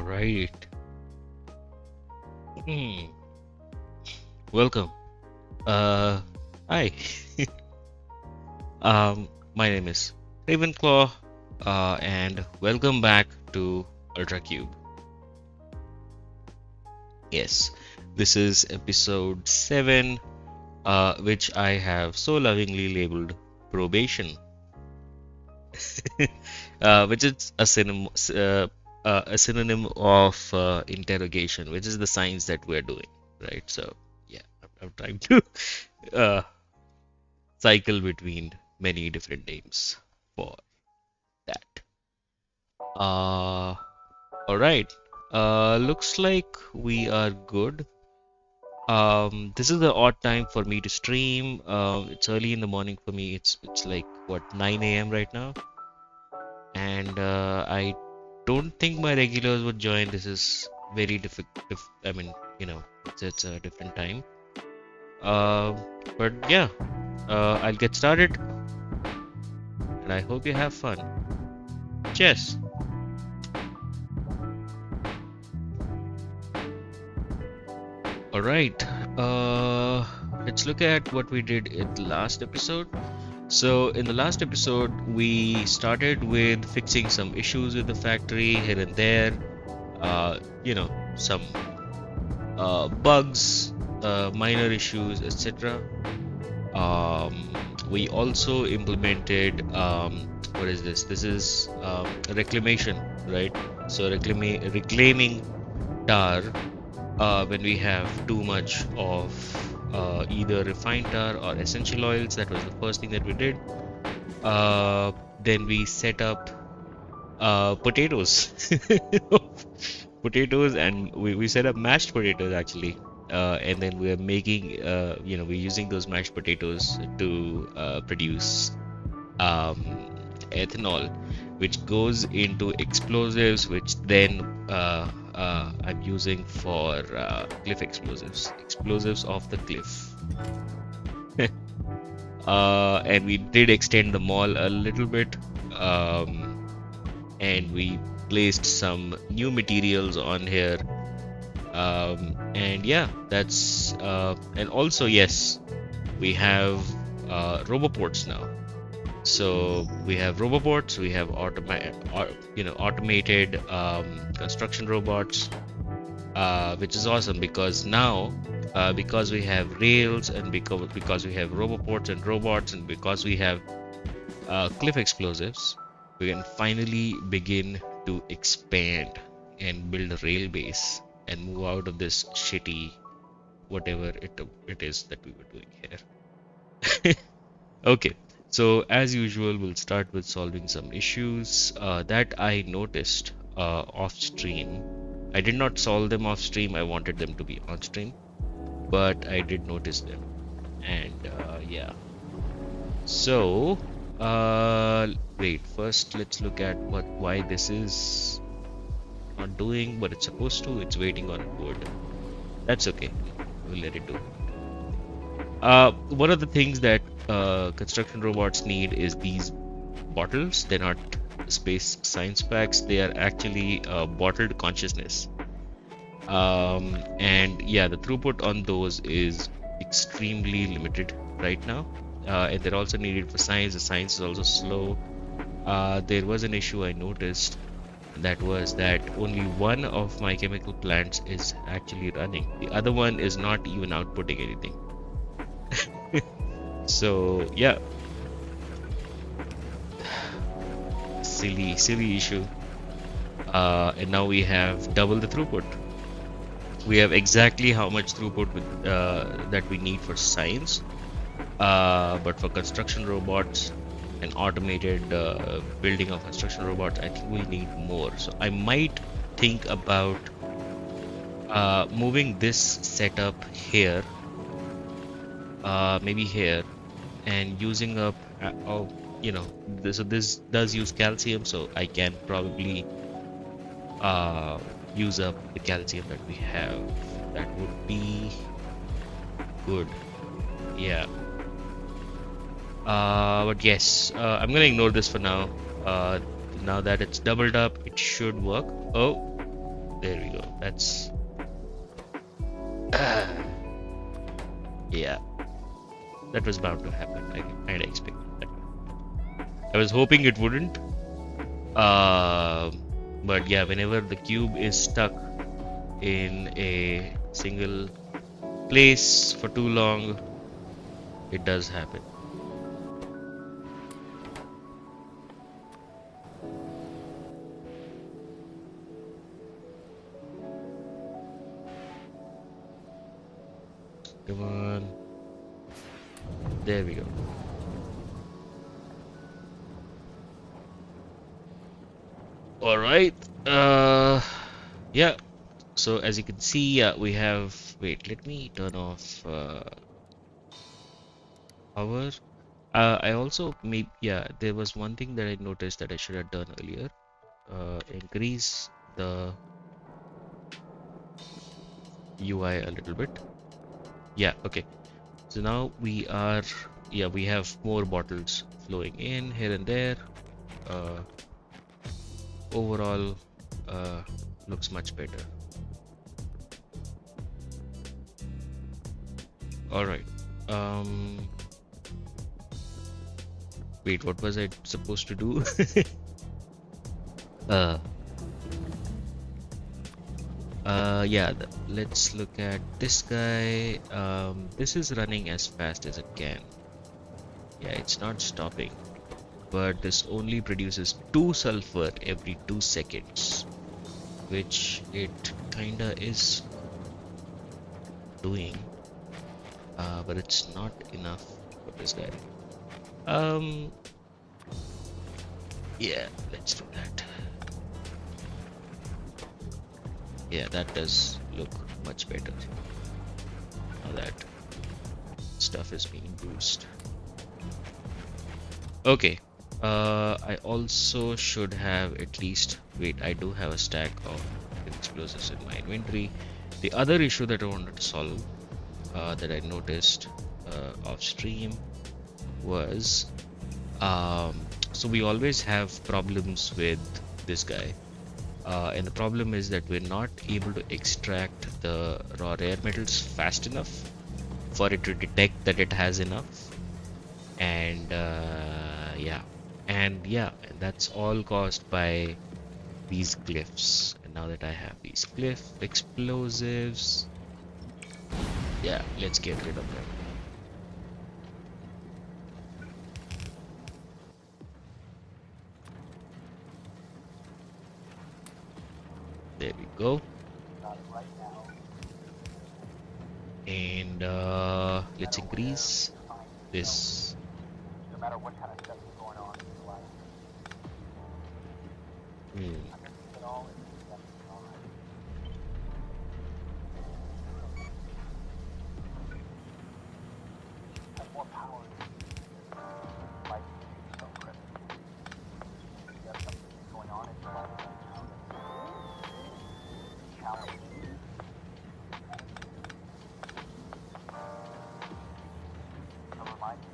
right. Hmm. Welcome. Uh, Hi. My name is Ravenclaw, and welcome back to Ultracube. Yes, this is episode 7, which I have so lovingly labeled Probation, which is a synonym of interrogation, which is the science that we're doing, right? So, yeah, I'm trying to uh, cycle between many different names for that. Uh, all right. Looks like we are good. This is the odd time for me to stream. It's early in the morning for me. It's like what 9 a.m. right now, and I don't think my regulars would join. This is very difficult. I mean, it's a different time. Uh, but yeah, I'll get started, and I hope you have fun. Cheers. All right. Let's look at what we did in the last episode. So, in the last episode, we started with fixing some issues with the factory here and there. Some bugs, minor issues, etc. We also implemented what is this? This is reclamation, right? So, reclaiming tar when we have too much of either refined tar or essential oils. That was the first thing that we did. Then we set up potatoes, potatoes, and we set up mashed potatoes actually. And then we're making, we're using those mashed potatoes to produce ethanol, which goes into explosives, which then I'm using for cliff explosives off the cliff. And we did extend the mall a little bit, and we placed some new materials on here. And yeah, that's and also yes, we have roboports now. So we have roboports, we have automated construction robots, which is awesome because now, because we have rails and because we have roboports and robots and because we have cliff explosives, we can finally begin to expand and build a rail base and move out of this shitty whatever it is that we were doing here. Okay. So as usual, we'll start with solving some issues that I noticed off stream. I did not solve them off stream. I wanted them to be on stream, but I did notice them. And yeah. So wait. First, let's look at why this is not doing what it's supposed to. It's waiting on a board. That's okay. We'll let it do. One of the things that construction robots need is these bottles. They're not space science packs. They are actually bottled consciousness. And yeah, the throughput on those is extremely limited right now. And they're also needed for science. The science is also slow. There was an issue I noticed that was that only one of my chemical plants is actually running. The other one is not even outputting anything. So yeah, silly issue. And now we have double the throughput. We have exactly how much throughput that we need for science, but for construction robots and automated building of construction robots, I think we need more. So I might think about moving this setup here, maybe here, and using up so this does use calcium, so I can probably use up the calcium that we have. That would be good. Yeah. But yes, I'm gonna ignore this for now. Now that it's doubled up, it should work. Oh, There we go. That's yeah, that was bound to happen. I kind of expected that. I was hoping it wouldn't. But yeah, whenever the cube is stuck in a single place for too long, it does happen. Come on. There we go. All right. Yeah. So as you can see, we have. Wait, let me turn off power. I also yeah. There was one thing that I noticed that I should have done earlier. Increase the UI a little bit. Yeah. Okay. So now we are. Yeah, we have more bottles flowing in here and there. Uh, Overall, looks much better. All right. Wait, what was I supposed to do? uh, yeah, let's look at this guy. This is running as fast as it can. Yeah, it's not stopping, but this only produces 2 sulfur every 2 seconds, which it kinda is doing, but it's not enough for this guy. Yeah, let's do that. Yeah, that does look much better now that stuff is being boosted. Okay, I also should have at least, wait, I do have a stack of explosives in my inventory. The other issue that I wanted to solve, that I noticed off stream was, so we always have problems with this guy. And the problem is that we're not able to extract the raw rare metals fast enough for it to detect that it has enough. And yeah, and that's all caused by these glyphs. And now that I have these glyph explosives, yeah, let's get rid of them. There we go. And let's increase this. No matter what kind of stuff is going on in your life. It all is accepted on. Have more power. Life is so critical. You have something going on in your life right now that's challenging. So remind you.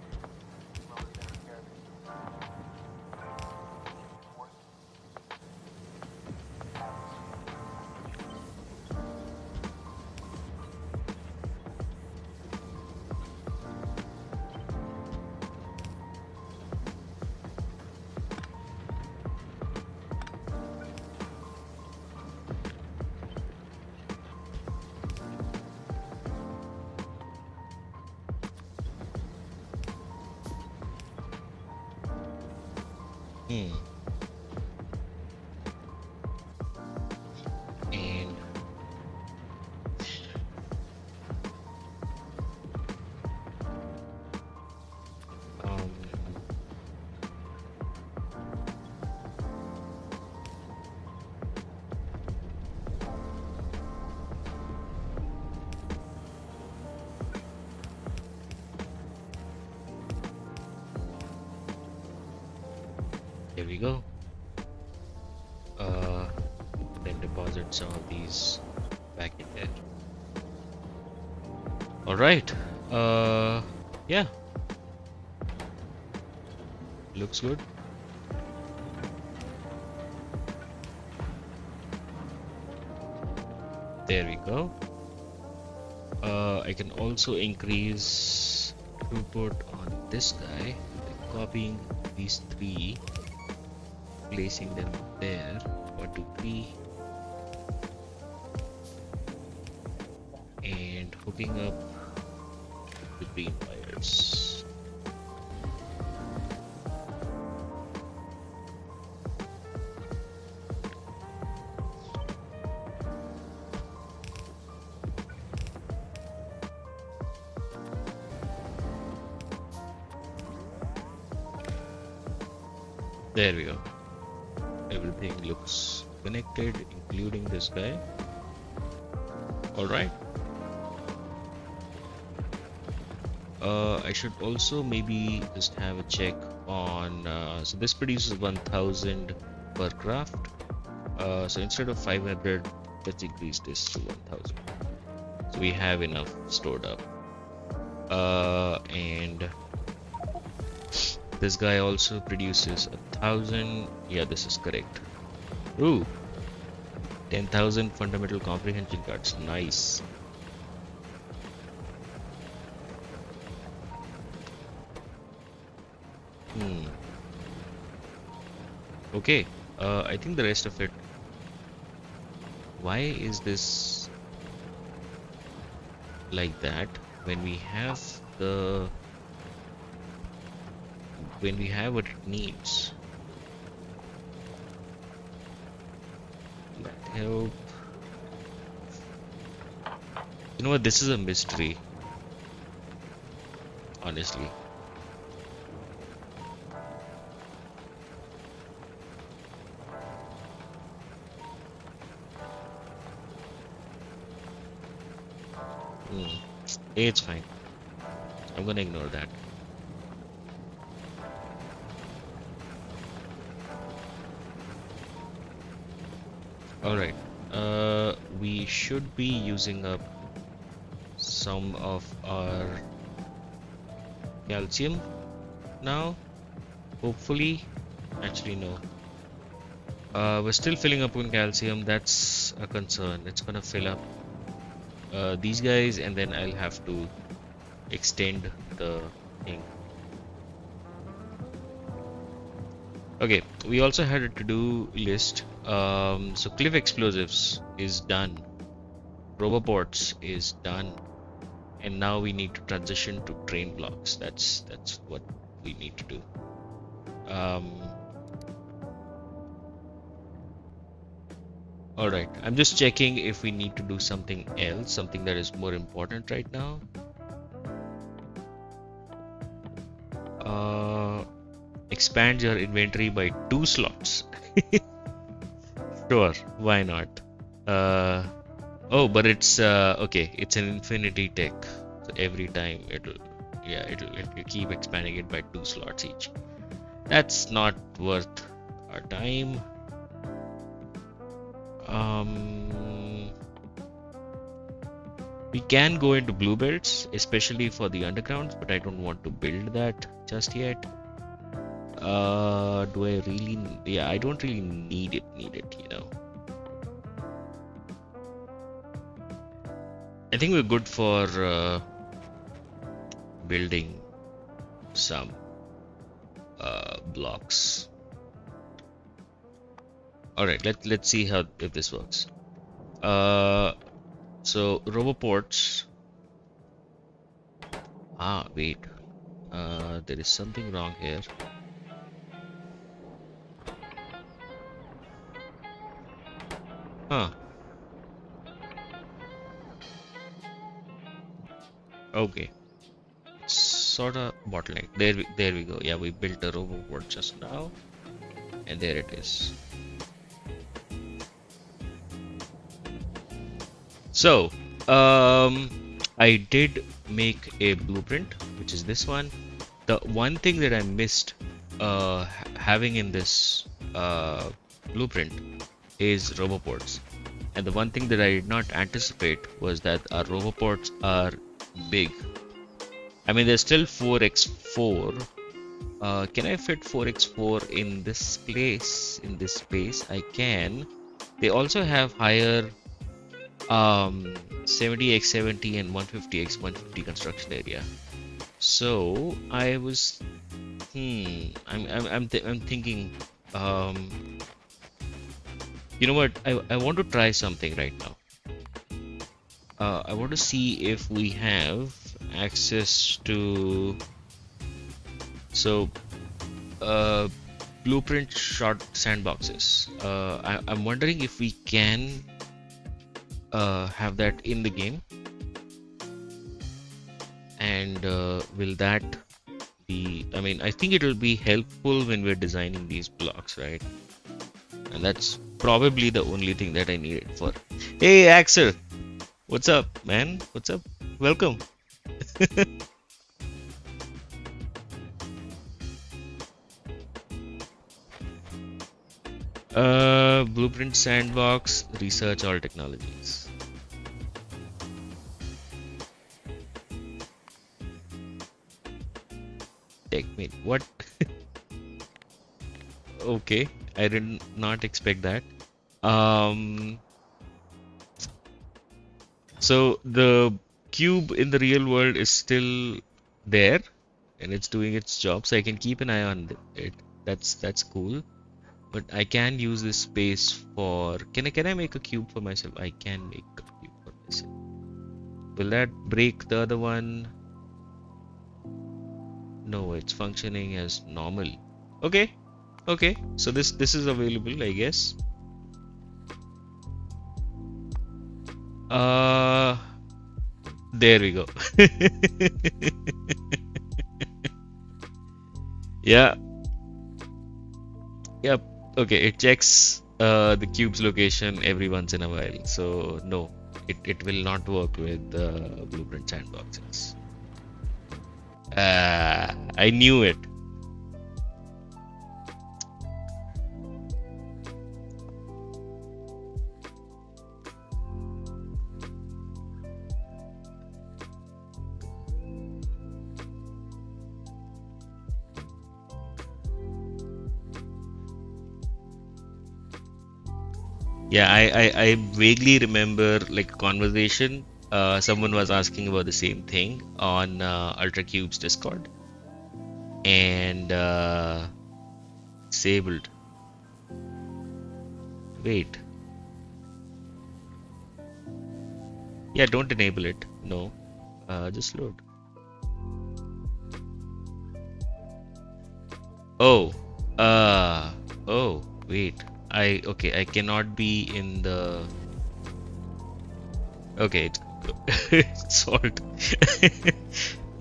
And there we go. Then deposit some of these back in there. All right. Yeah. Looks good. There we go. I can also increase throughput on this guy by copying these three, placing them there. 1, 2, 3, and hooking up the green wires. There we go. Everything looks connected, including this guy. All right. I should also maybe just have a check on. So this produces 1000 per craft. So instead of 500, let's increase this to 1000. So we have enough stored up. And this guy also produces 1000. Yeah, this is correct. Ooh, 10,000 fundamental comprehension cards. Nice. Okay. I think the rest of it. Why is this like that when we have what it needs? That help. You know what? This is a mystery. Honestly. It's fine. I'm gonna ignore that. Alright. We should be using up some of our calcium now. Hopefully. Actually, no. We're still filling up on calcium. That's a concern. It's gonna fill up these guys, and then I'll have to extend the thing. Okay, we also had a to-do list. So cliff explosives is done, roboports is done, and now we need to transition to train blocks. That's what we need to do. Alright, I'm just checking if we need to do something else, something that is more important right now. Expand your inventory by 2 slots. Sure, why not? Oh, but it's okay, it's an infinity tech. So every time it'll keep expanding it by 2 slots each. That's not worth our time. We can go into blue belts, especially for the undergrounds, but I don't want to build that just yet. Do I really? Yeah, I don't really need it, you know. I think we're good for building some blocks. All right, let's see if this works. So roboports. Wait. There is something wrong here. Huh. Okay. It's sort of bottleneck. There we go. Yeah, we built a roboport just now, and there it is. So, I did make a blueprint, which is this one. The one thing that I missed having in this blueprint is roboports. And the one thing that I did not anticipate was that our roboports are big. I mean, they're still 4x4. Can I fit 4x4 in this place, in this space? I can. They also have higher 70x70 and 150x150 construction area. So I was I'm thinking, you know what, I want to try something right now. I want to see if we have access to blueprint shot sandboxes. I'm wondering if we can have that in the game, and will that be, I mean, I think it will be helpful when we're designing these blocks, right? And that's probably the only thing that I need it for. Hey Axel, what's up, man? What's up? Welcome. Blueprint sandbox, research all technologies. TechMate, what? Okay, I did not expect that. So the cube in the real world is still there and it's doing its job, so I can keep an eye on it. That's cool. But I can use this space for, can I make a cube for myself? I can make a cube for myself. Will that break the other one? No, it's functioning as normal. Okay. Okay, so this is available, I guess. There we go. Yeah. Yep. Okay, it checks the cube's location every once in a while. So no, it will not work with blueprint sandboxes. I knew it. Yeah, I vaguely remember like a conversation. Someone was asking about the same thing on Ultracube's Discord, and disabled. Wait. Yeah, don't enable it. No. Just load. Oh. Oh, wait. Okay, I cannot be in the. Okay, it's solved.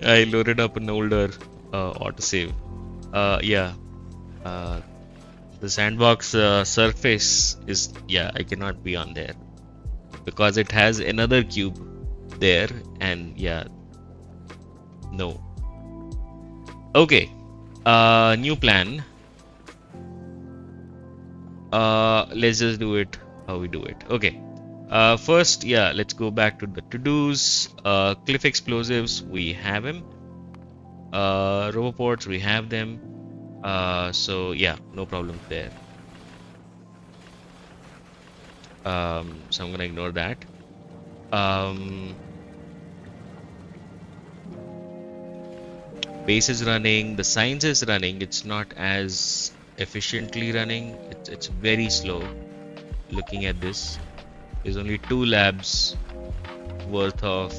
I loaded up an older autosave. Yeah. The sandbox surface is, yeah, I cannot be on there because it has another cube there, and yeah, no. Okay. New plan. Let's just do it how we do it. Okay. First, yeah, let's go back to the to-dos. Cliff explosives, we have them. Roboports, we have them. So yeah, no problem there. So I'm gonna ignore that. Base is running, the science is running. It's not as efficiently running. It's very slow. Looking at this, there's only 2 labs worth of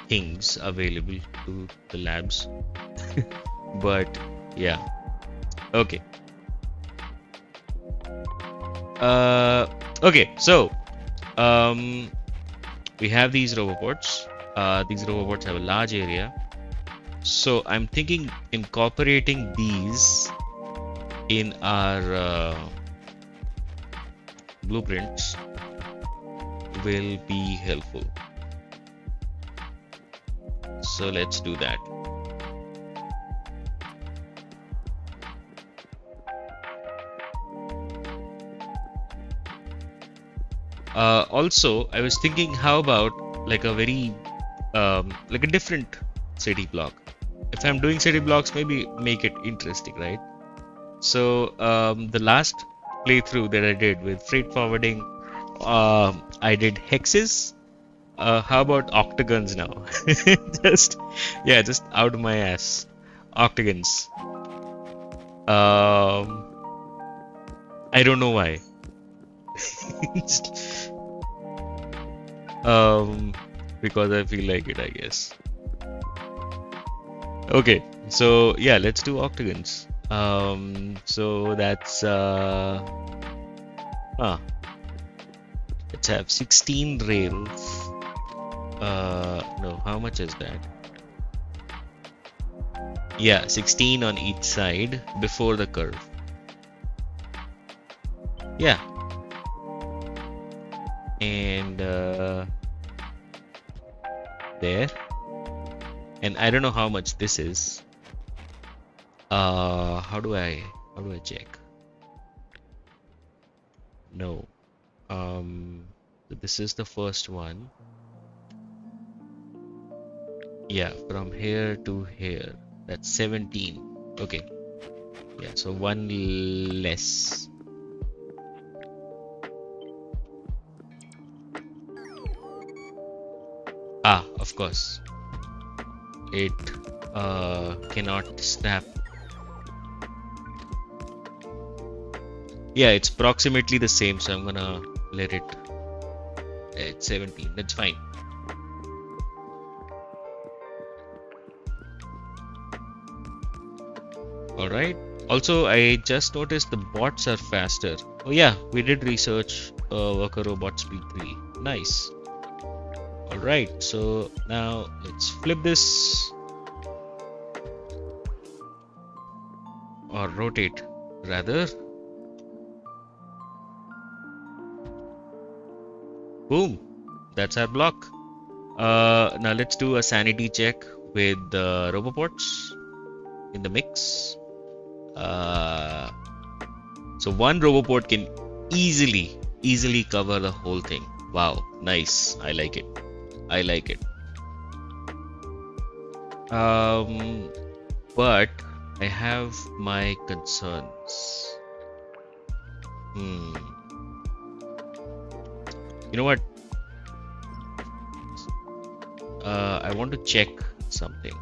things available to the labs. But yeah, okay. Okay, so we have these roboports. These roboports have a large area, so I'm thinking incorporating these in our blueprints will be helpful. So let's do that. Also, I was thinking, how about like a very like a different city block? If I'm doing city blocks, maybe make it interesting, right? So the last playthrough that I did with freight forwarding, I did hexes. How about octagons now? Just just out of my ass. Octagons. I don't know why. Because I feel like it, I guess. Okay, so yeah, let's do octagons. So that's let's have 16 rails. No, how much is that? Yeah, 16 on each side before the curve. Yeah. And there. And I don't know how much this is. How do I check? No. This is the first one. Yeah, from here to here. That's 17. Okay. Yeah, so one less. Ah, of course. It cannot snap. Yeah, it's approximately the same, so I'm gonna let it at 17. That's fine. Alright. Also, I just noticed the bots are faster. Oh yeah, we did research Worker Robot Speed 3. Nice. Alright, so now let's flip this. Or rotate, rather. Boom. That's our block. Now let's do a sanity check with the Roboports in the mix. So one Roboport can easily cover the whole thing. Wow, nice. I like it. I like it. But I have my concerns. You know what? I want to check something.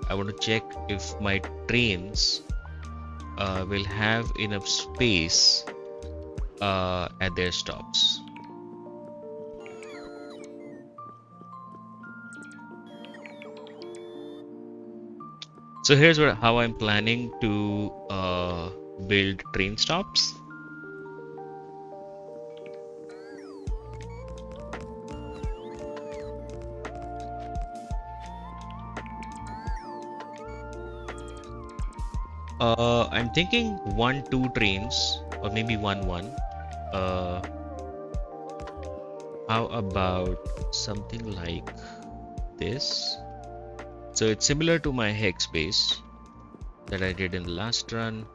I want to check if my trains will have enough space at their stops. So here's how I'm planning to build train stops. I'm thinking 1-2 trains, or maybe 1-1. How about something like this? So it's similar to my hex base that I did in the last run.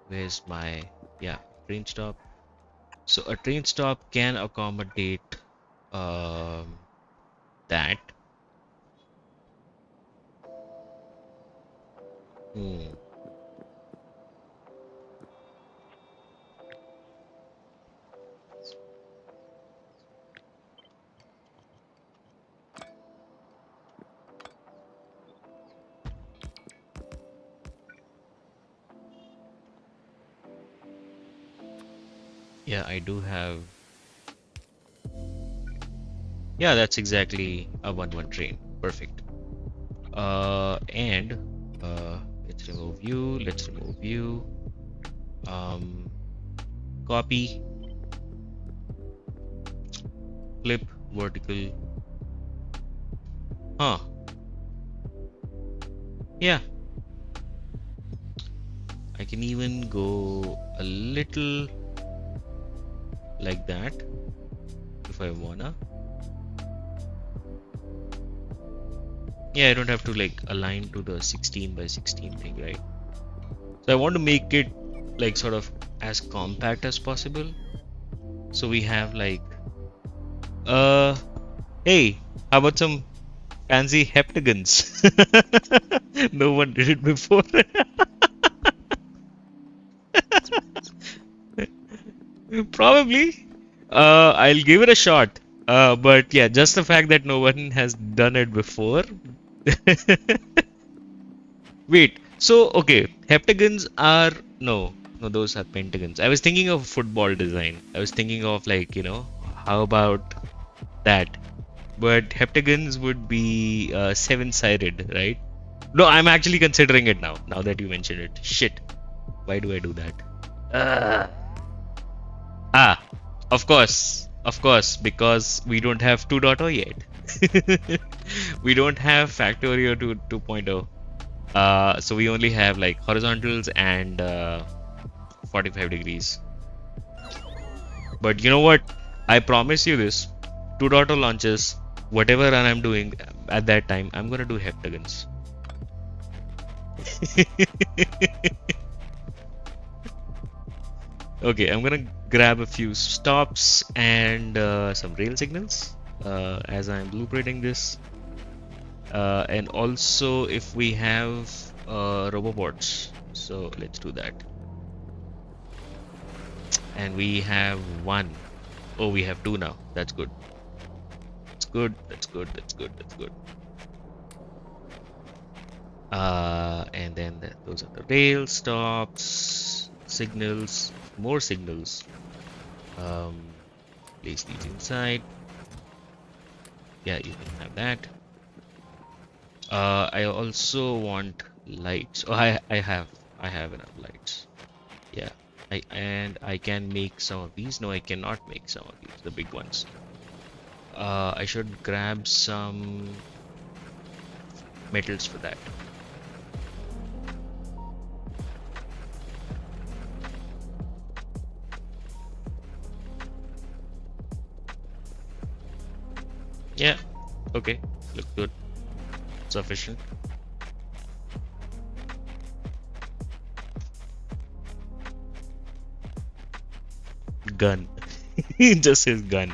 Where's my train stop? So a train stop can accommodate that. Yeah, I do have. Yeah, that's exactly a 1-1 train. Perfect. And let's remove you. Let's remove you. Copy. Flip vertical. Yeah. I can even go a little like that if I wanna. Yeah, I don't have to like align to the 16 by 16 thing, right? So I want to make it like sort of as compact as possible. So we have like hey, how about some fancy heptagons? No one did it before. Probably. I'll give it a shot. But yeah, just the fact that no one has done it before. Wait, so okay, heptagons are no, those are pentagons. I was thinking of football design. I was thinking of like, how about that? But heptagons would be seven-sided, right? No, I'm actually considering it now. Now that you mentioned it. Shit. Why do I do that? Uh, ah, of course, because we don't have 2.0 yet. We don't have Factorio 2.0. So we only have like horizontals and 45 degrees. But you know what? I promise you this. 2.0 launches, whatever run I'm doing at that time, I'm gonna do heptagons. Okay, I'm gonna grab a few stops and some rail signals as I'm blueprinting this. And also if we have robobots. So let's do that. And we have one. Oh, we have two now. That's good. That's good. That's good. That's good. That's good. And then those are the rail stops, signals, more signals. Place these inside. Yeah, you can have that. I also want lights. Oh, I have enough lights. Yeah. I can make some of these. No, I cannot make some of these, the big ones. I should grab some metals for that. Yeah, okay, look good, sufficient. Gun, just his gun.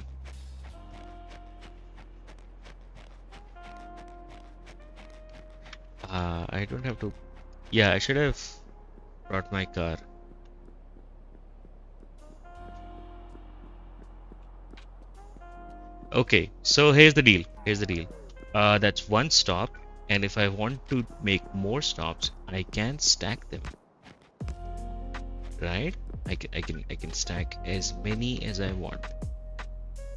I don't have to. Yeah, I should have brought my car. Okay, so here's the deal. Here's the deal. That's one stop, and if I want to make more stops, I can stack them. Right? I can stack as many as I want.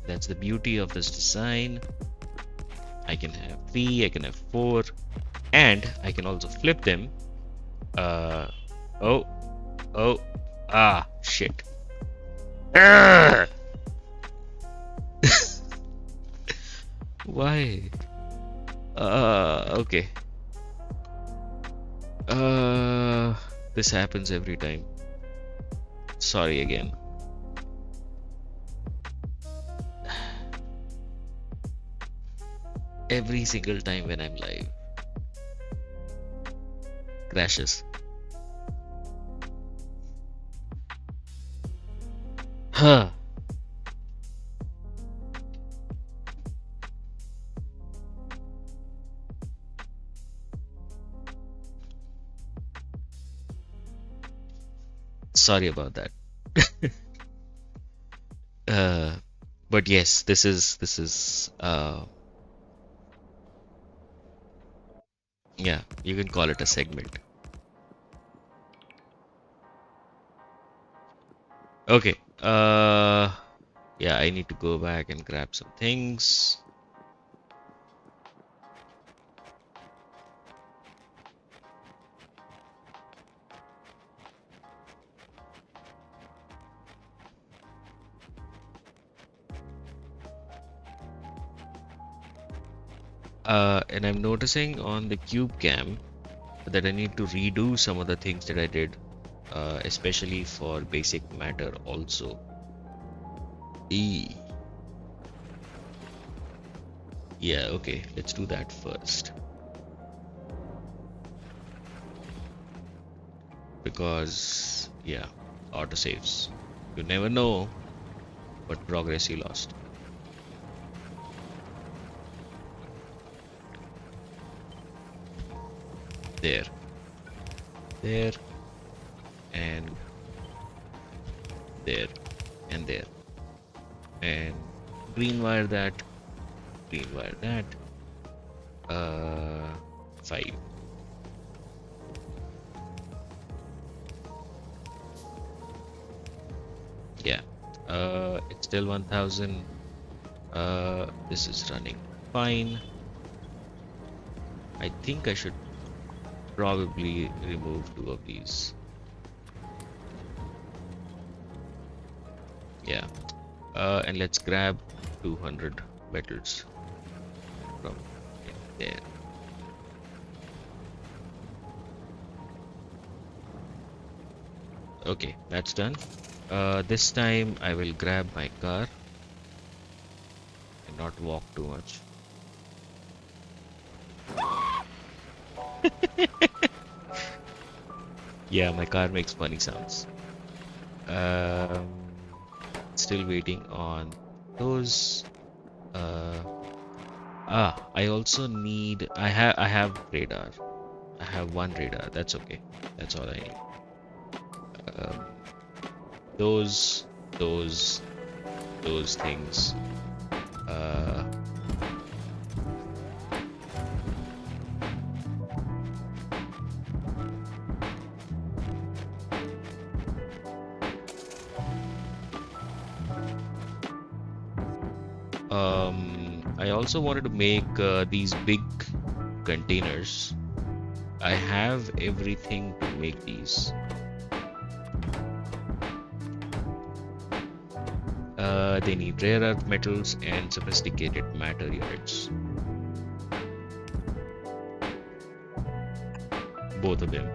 That's the beauty of this design. I can have 3, I can have 4, and I can also flip them. Oh, shit. Why? Okay. This happens every time. Sorry again. Every single time when I'm live. Crashes. Huh. Sorry about that. uh, but yes, this is yeah, you can call it a segment. Okay. Yeah, I need to go back and grab some things. And I'm noticing on the cube cam that I need to redo some of the things that I did, especially for basic matter also. E. Yeah, okay, let's do that first. Because, yeah, autosaves. You never know what progress you lost. There. There. And there. and there, and green wire that, green wire that. 5. Yeah. It's still 1000. This is running fine. I think I should probably remove 2 of these. Yeah. And let's grab 200 metals from there. Okay, that's done. This time I will grab my car and not walk too much. Yeah, my car makes funny sounds. Still waiting on those. I also need. I have radar. I have 1 radar. That's okay. That's all I need. Um, those things. Uh, I also wanted to make these big containers. I have everything to make these. They need rare earth metals and sophisticated matter units. Both of them.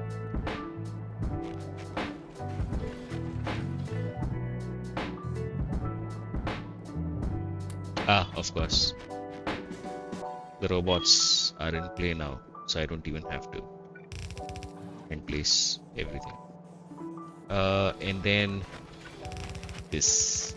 Ah, of course. The robots are in play now, so I don't even have to place everything. And then this.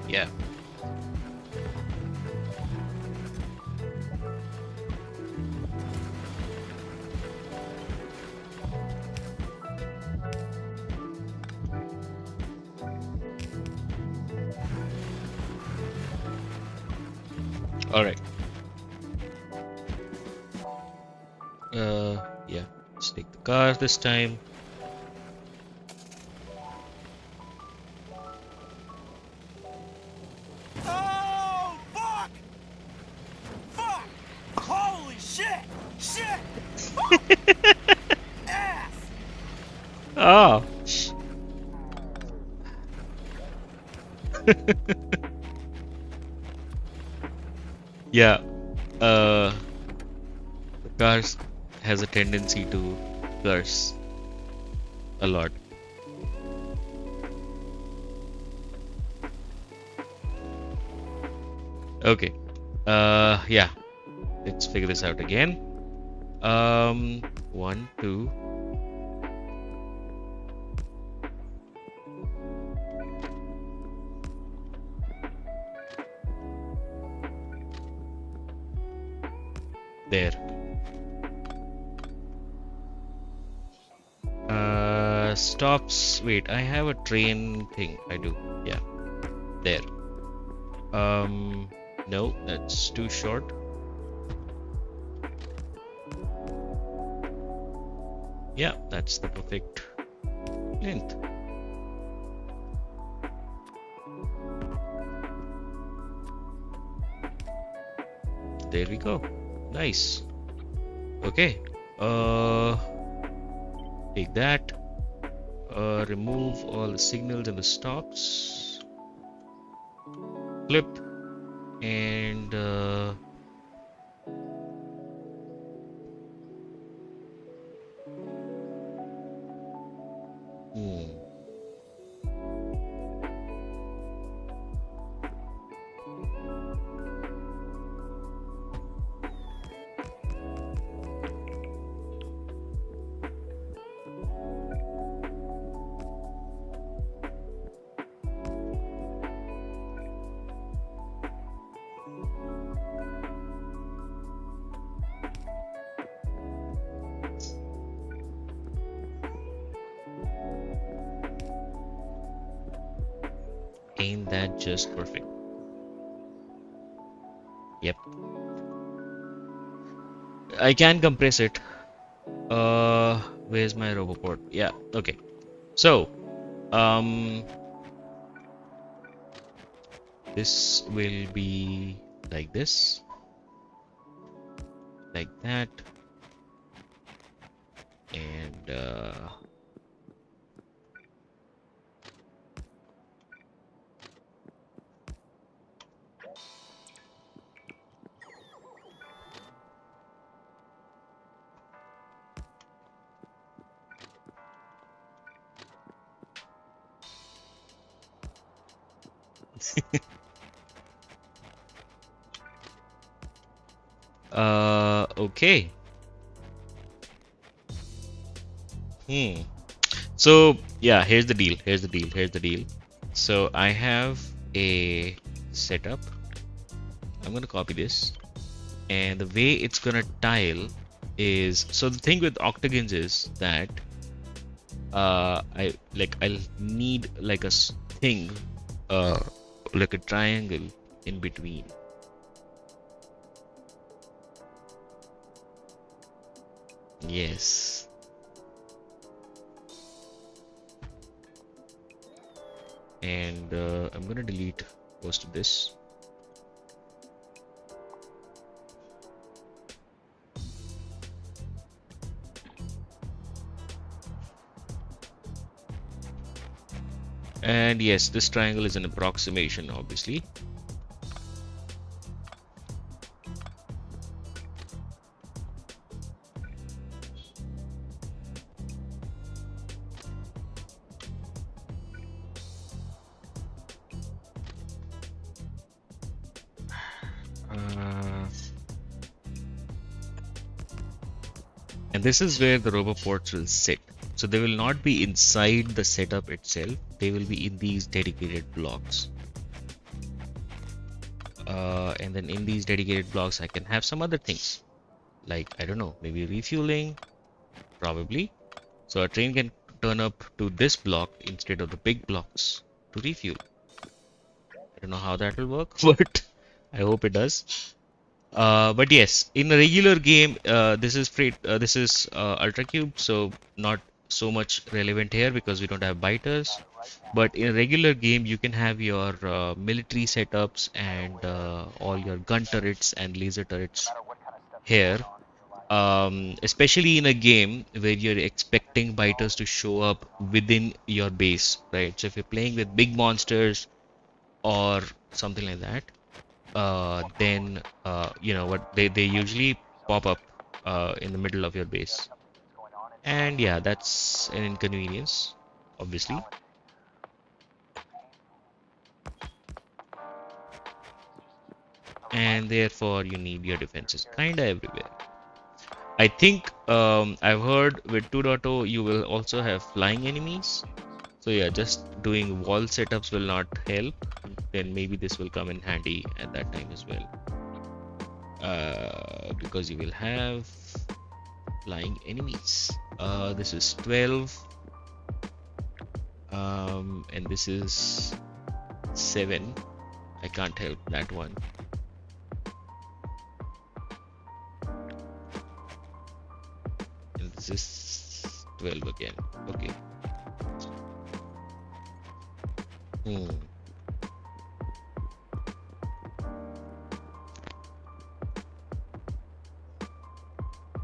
Yeah. All right. Yeah. Let's take the car this time. Oh, fuck! Fuck! Holy shit! Shit! Fuck! Ass! Oh. Yeah. The car has a tendency to curse a lot. Okay. Yeah. Let's figure this out again. 1, 2. There. Stops. Wait, I have a train thing. I do. Yeah. There. No, that's too short. Yeah, that's the perfect length. There we go. Nice. Okay. Take that. Remove all the signals and the stops. Flip. And Ain't that just perfect? Yep. I can compress it. Where's my roboport? Yeah, okay. So, this will be like this, like that, and okay. So yeah, here's the deal. Here's the deal. Here's the deal. So I have a setup. I'm gonna copy this, and the way it's gonna tile is, so the thing with octagons is that I'll need like a thing, like a triangle in between. Yes. And I'm gonna delete most of this. And yes, this triangle is an approximation, obviously. And this is where the roboports will sit. So they will not be inside the setup itself. They will be in these dedicated blocks. And then in these dedicated blocks, I can have some other things. Like, I don't know, maybe refueling, probably. So a train can turn up to this block instead of the big blocks to refuel. I don't know how that will work, but I hope it does. But yes, in a regular game, this is Ultracube, so not so much relevant here because we don't have biters. But in a regular game, you can have your military setups and all your gun turrets and laser turrets here. Especially in a game where you're expecting biters to show up within your base, right? So if you're playing with big monsters or something like that, then you know what, they usually pop up in the middle of your base, and yeah, that's an inconvenience, obviously. And therefore you need your defenses kinda everywhere. I think I've heard with 2.0 you will also have flying enemies. So yeah, just doing wall setups will not help. Then maybe this will come in handy at that time as well. Because you will have flying enemies. This is 12. And this is 7. I can't help that one. And this is 12 again. Okay.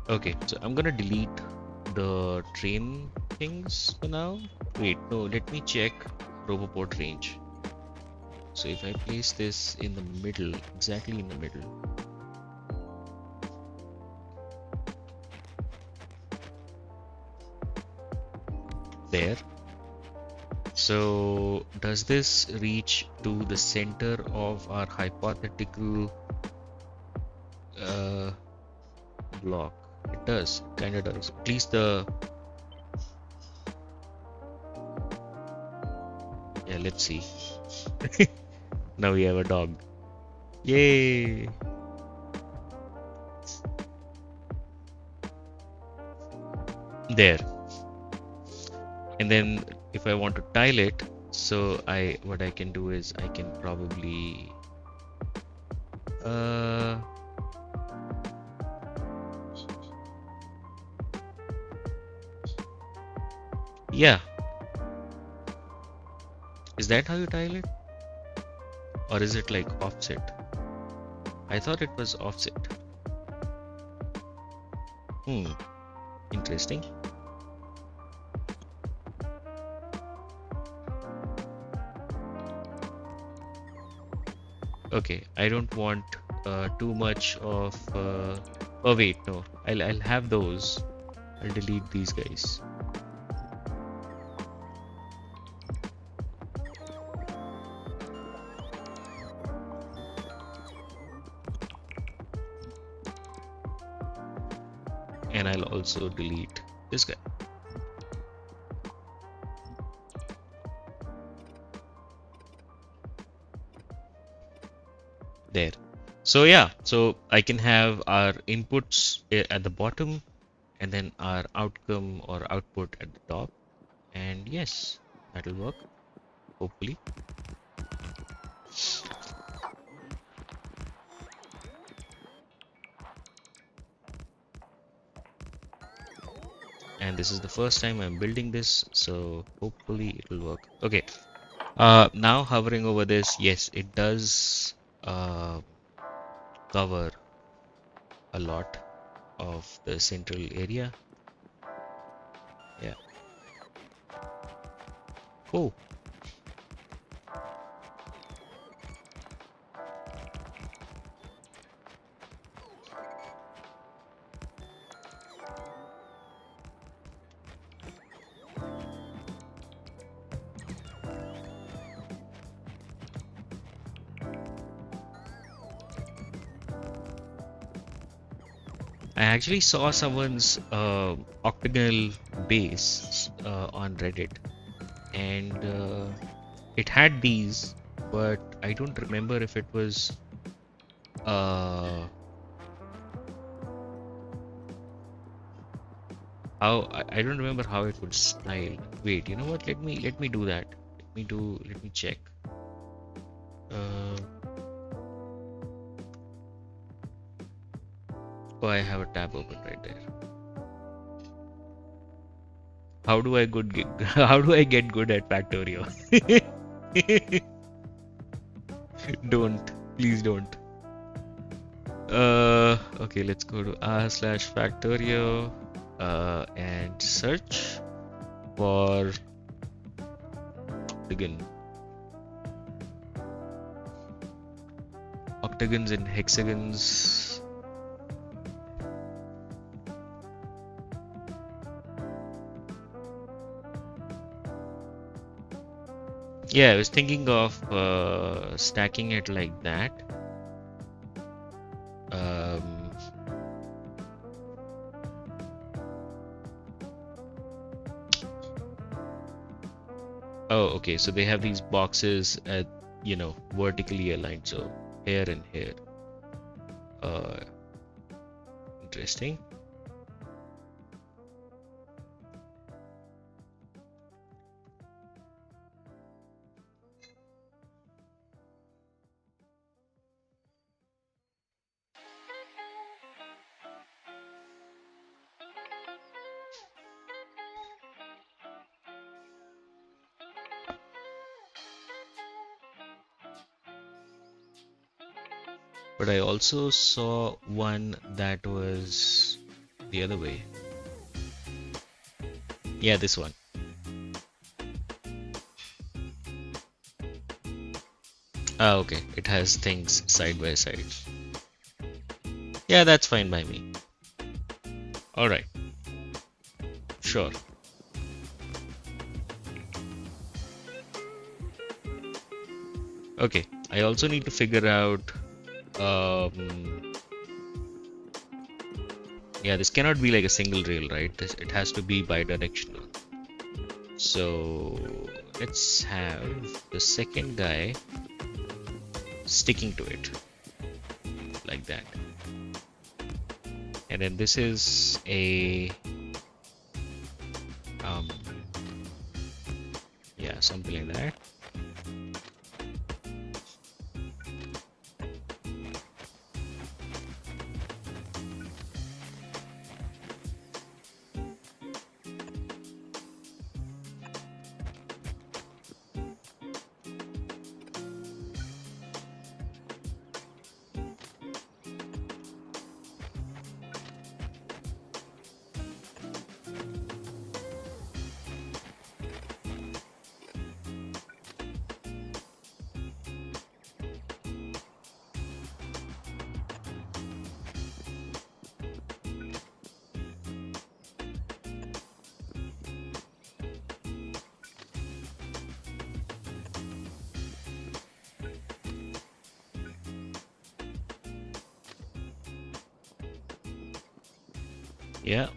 Okay, so I'm gonna delete the train things for now. Wait, no, let me check roboport range. So if I place this in the middle, exactly in the middle. There. So does this reach to the center of our hypothetical block? It does, kind of does. At least the... Yeah, let's see. Now we have a dog. Yay! There. And then if I want to tile it, So what I can do is I can probably yeah. Is that how you tile it? Or is it like offset? I thought it was offset. Interesting. Okay, I don't want too much of oh wait, no. I'll have those. I'll delete these guys. And I'll also delete this guy. There. So yeah, so I can have our inputs at the bottom and then our outcome or output at the top. And yes, that'll work, hopefully. And this is the first time I'm building this, so hopefully it will work. Okay, now hovering over this, yes, it does cover a lot of the central area. Yeah. Oh. I actually saw someone's octagonal base on Reddit, and it had these, but I don't remember if it was how I don't remember how it would style. Wait, you know what? Let me do that. Let me check. Oh, I have a tab open right there. How do I get good at factorio? Don't, please don't. Okay, let's go to r/factorio and search for octagons and hexagons. Yeah, I was thinking of stacking it like that. Oh, okay. So they have these boxes at, vertically aligned. So here and here. Interesting. But I also saw one that was the other way. Yeah, this one. Ah, okay. It has things side by side. Yeah, that's fine by me. Alright. Sure. Okay. I also need to figure out yeah, this cannot be like a single rail, right? It has to be bidirectional. So let's have the second guy sticking to it like that. And then this is a yeah, something like that. Yeah.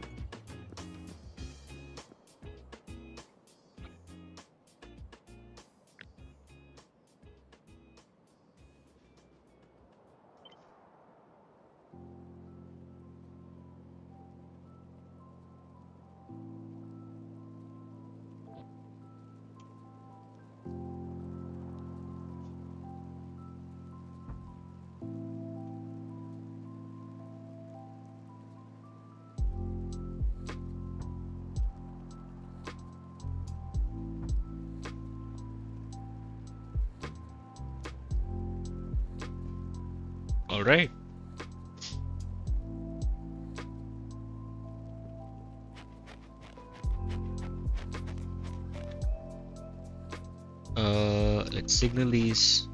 All right. Let's signal these.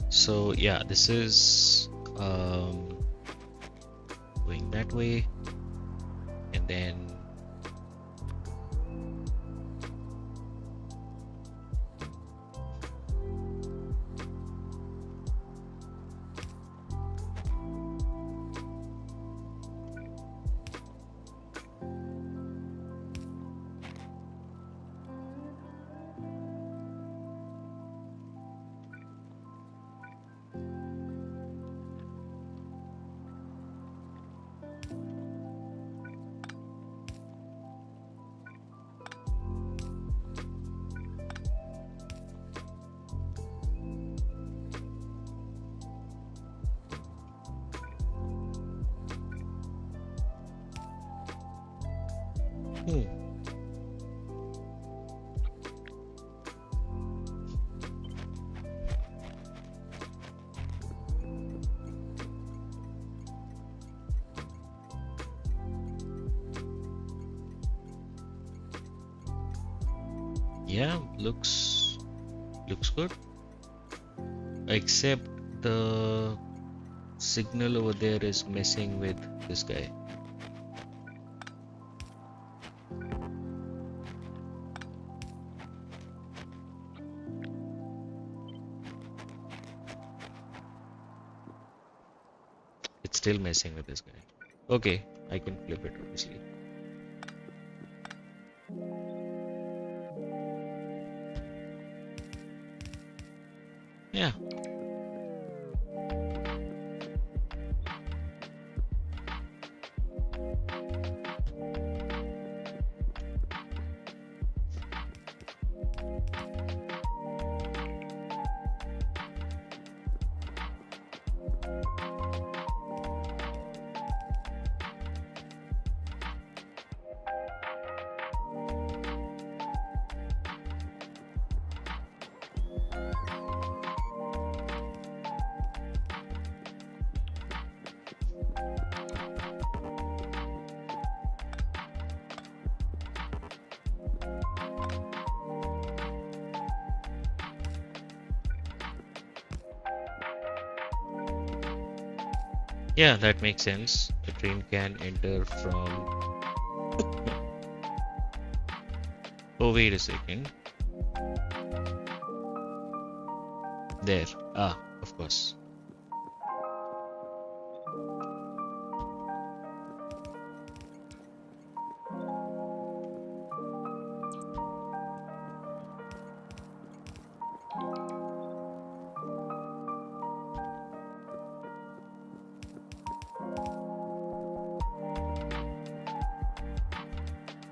So yeah, this is going that way, and then yeah, looks good, except the signal over there is messing with this guy. It's still messing with this guy. Okay, I can flip it obviously. Yeah. Yeah, that makes sense. The train can enter from. Oh, wait a second. There. Ah, of course.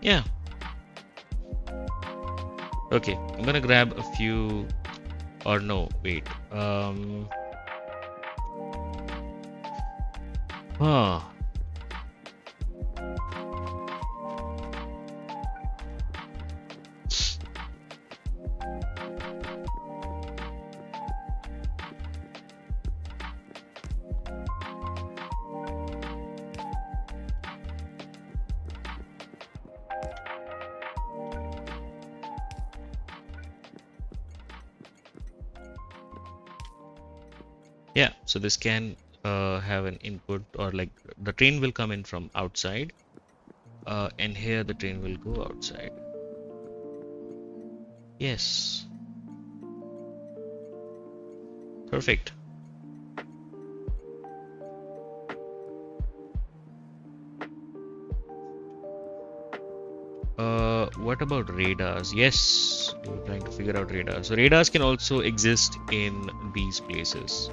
Yeah. Okay, I'm gonna grab a few, or no, wait. Huh. Yeah, so this can have an input, or like the train will come in from outside, and here the train will go outside. Yes. Perfect. What about radars? Yes, we were trying to figure out radars. So radars can also exist in these places,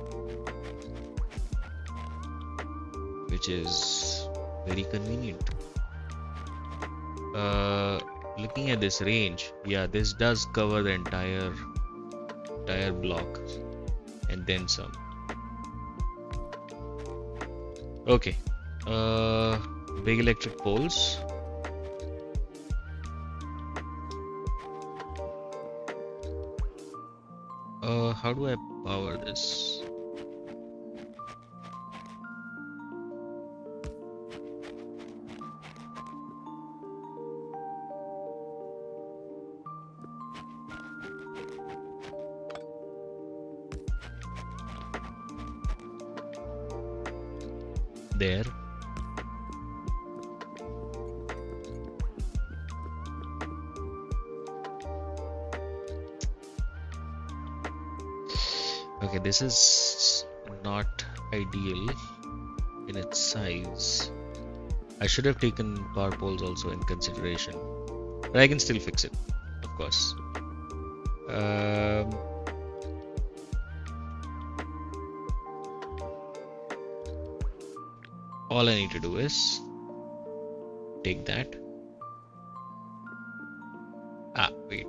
which is very convenient. Looking at this range, yeah, this does cover the entire block and then some. Okay. Big electric poles. How do I power this? There. Okay, this is not ideal in its size. I should have taken power poles also in consideration, but I can still fix it, of course. All I need to do is take that. Wait.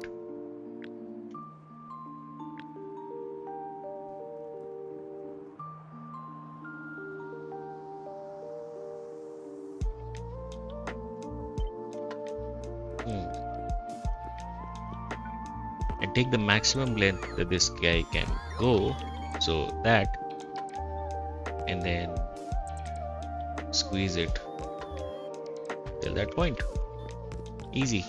And take the maximum length that this guy can go, so that, and then squeeze it till that point. Easy.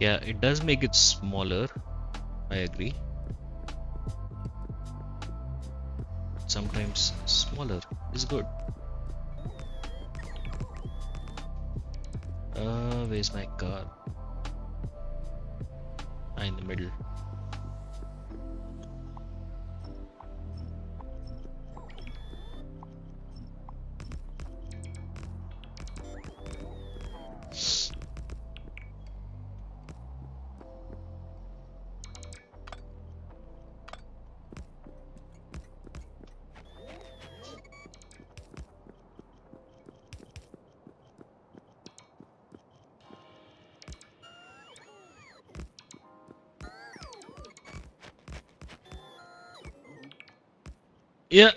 Yeah, it does make it smaller. I agree. Sometimes smaller is good. Where's my car? In the middle. Yeah.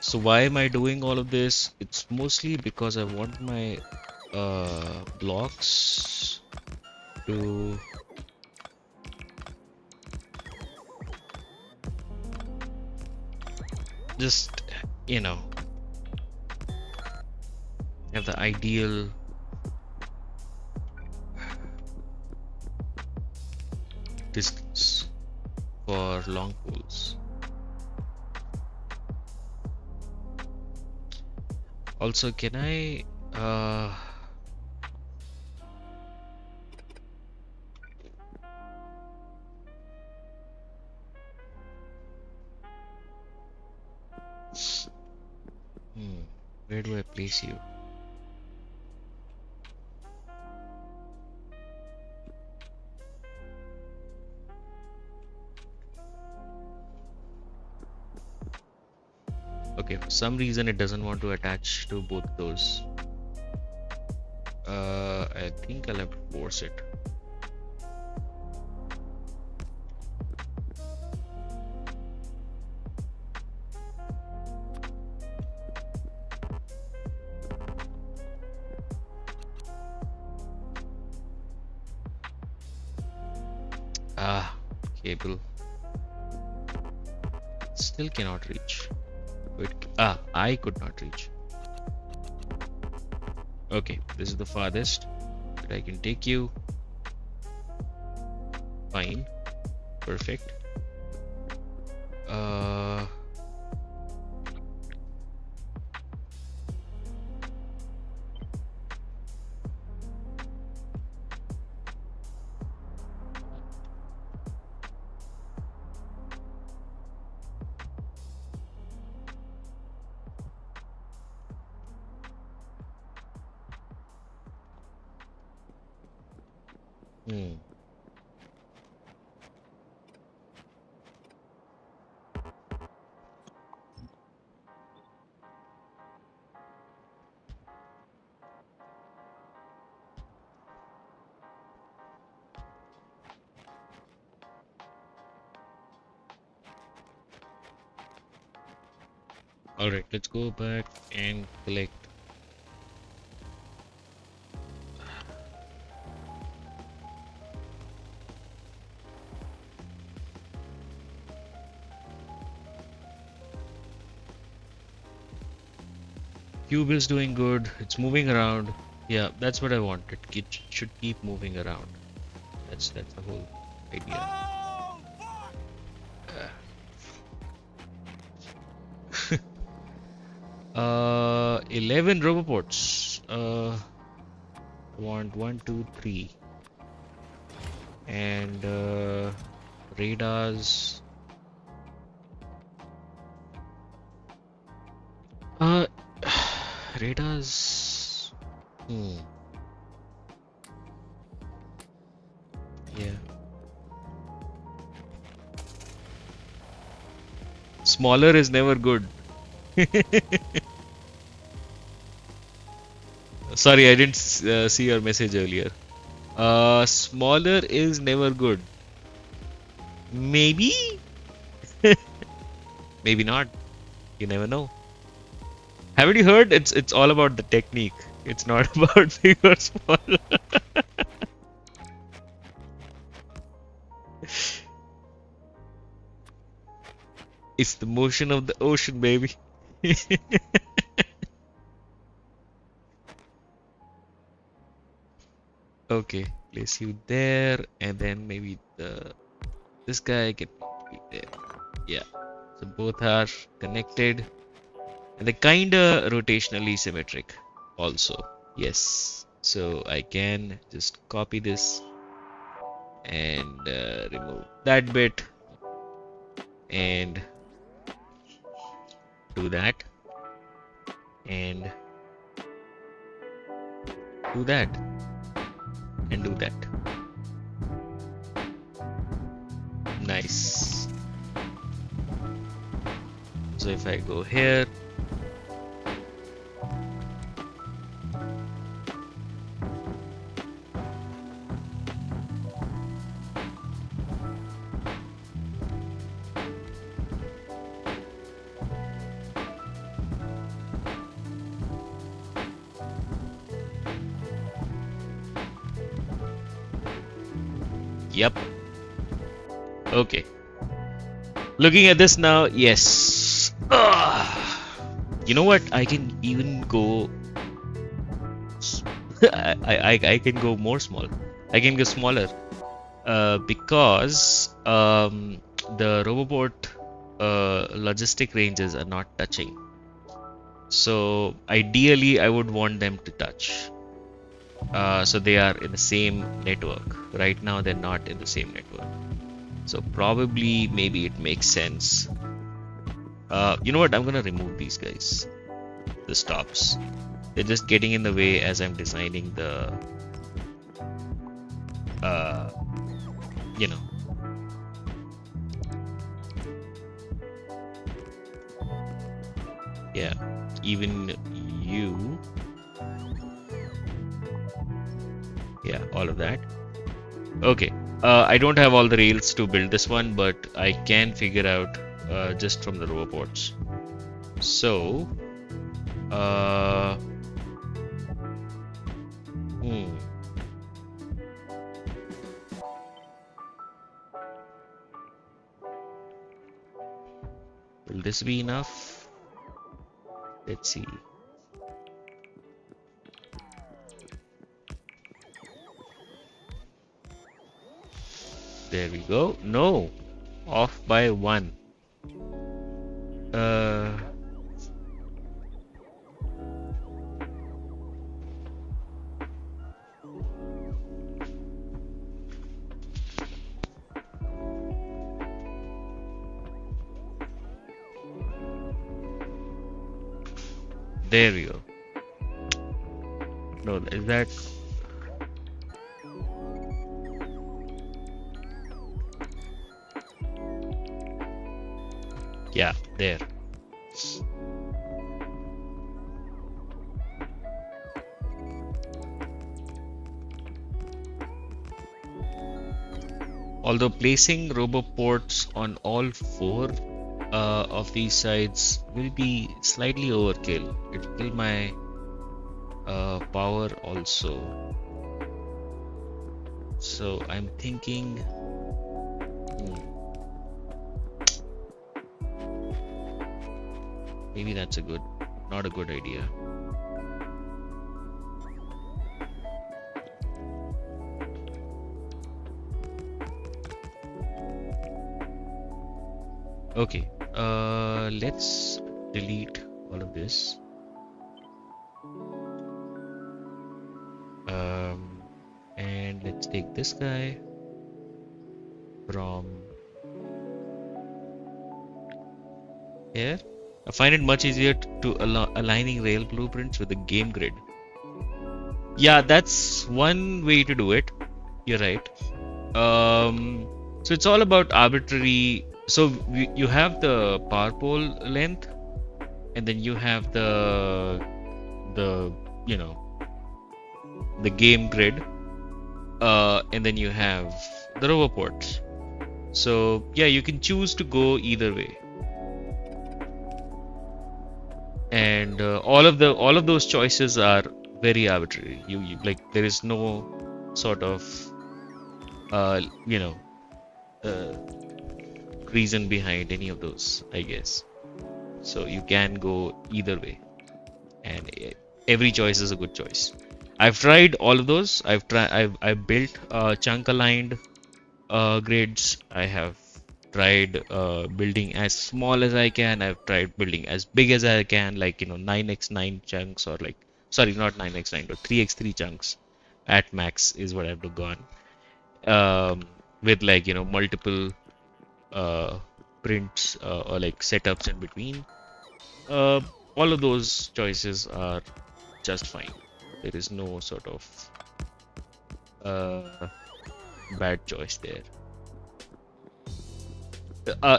So why am I doing all of this? It's mostly because I want my blocks to just, you know, have the ideal distance for long poles. Also, can I where do I place you? Okay, for some reason it doesn't want to attach to both those. I think I'll have to force it. Ah, cable. Still cannot reach. Wait, I could not reach. Okay, this is the farthest that I can take you. Fine. Perfect. All right, let's go back and collect. Cube is doing good. It's moving around. Yeah, that's what I wanted. It should keep moving around. That's the whole idea. Oh, fuck! 11 roboports. Want 1, 2, 3, and radars. Radars. Yeah. Smaller is never good. Sorry, I didn't see your message earlier. Smaller is never good. Maybe? Maybe not. You never know. Haven't you heard? It's all about the technique. It's not about big or small. It's the motion of the ocean, baby. Okay, place you there, and then maybe this guy can be there. Yeah, so both are connected, and they're kinda rotationally symmetric also. Yes, so I can just copy this and remove that bit and do that and do that and do that. Nice. So if I go here, Yep. Okay. Looking at this now, yes. You know what? I can even go. I can go more small. I can go smaller. Because the Roboport logistic ranges are not touching. So ideally, I would want them to touch. So they are in the same network. Right now, they're not in the same network. So probably, maybe it makes sense. You know what? I'm gonna remove these guys. The stops. They're just getting in the way as I'm designing the. You know. Yeah. Even you. Yeah, all of that. Okay. I don't have all the rails to build this one, but I can figure out just from the roboports. So, will this be enough? Let's see. There we go. No, off by 1. There we go. No, is that? Yeah, there. Although placing roboports on all 4 of these sides will be slightly overkill. It will kill my power also. So I'm thinking. Maybe that's not a good idea. Okay, let's delete all of this. And let's take this guy from here. I find it much easier to aligning rail blueprints with the game grid. Yeah, that's one way to do it. You're right. So it's all about arbitrary. So you have the power pole length, and then you have the game grid, and then you have the roboports. So yeah, you can choose to go either way. And all of those choices are very arbitrary. You like, there is no sort of reason behind any of those, I guess. So you can go either way, and every choice is a good choice. I've tried all of those. I've built chunk aligned grids. I have tried building as small as I can. I've tried building as big as I can, like 9x9 chunks, or like, sorry, not 9x9 but 3x3 chunks at max is what I've gone, with like multiple prints or like setups in between. All of those choices are just fine. There is no sort of bad choice there.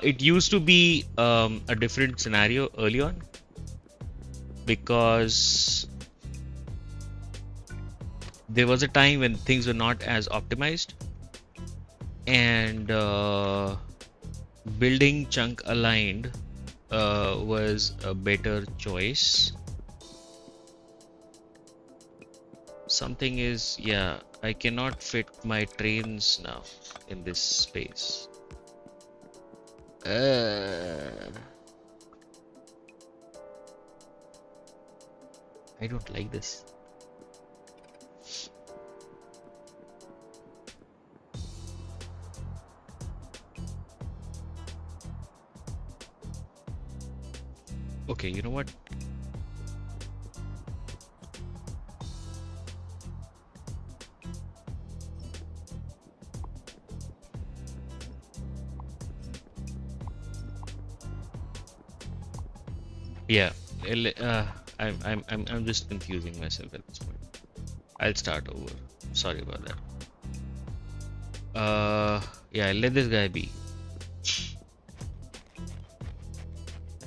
It used to be a different scenario early on, because there was a time when things were not as optimized, and building chunk aligned was a better choice. Something is, yeah, I cannot fit my trains now in this space. I don't like this. Okay, you know what? Yeah, I'm just confusing myself at this point. I'll start over. Sorry about that. Yeah, I'll let this guy be.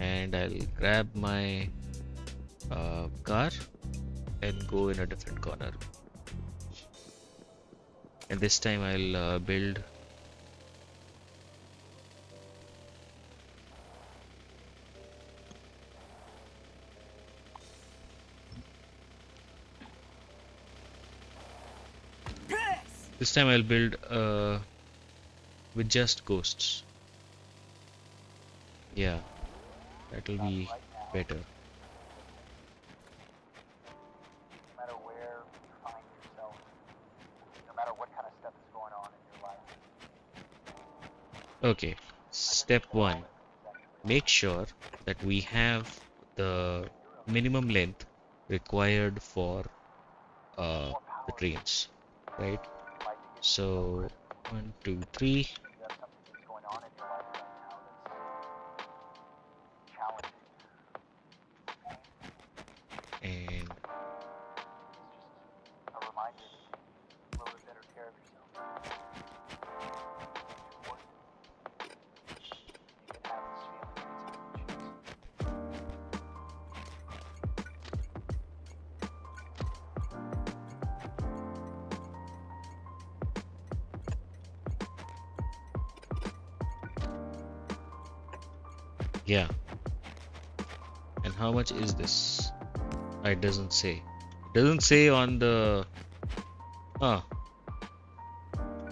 And I'll grab my car and go in a different corner. And this time I'll build this time I'll build with just ghosts. Yeah, that'll be better. No matter where you find yourself, no matter what kind of stuff is going on in your life. Okay, step one, make sure that we have the minimum length required for the trains, right? So 1, 2, 3. You have something that's going on in your life right now that's challenging. And It's just a reminder to take a little bit better care of yourself. You can have this feeling anytime you choose. yeah. And how much is this? It doesn't say. It doesn't say on the. Oh.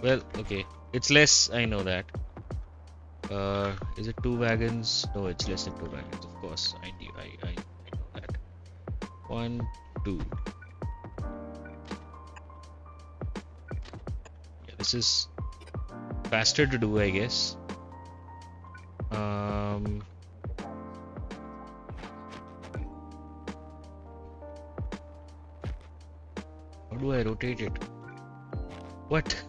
Well, okay. It's less, I know that. Is it 2 wagons? No, it's less than 2 wagons, of course. I know that. 1, 2. Yeah, this is faster to do, I guess. How do I rotate it? What?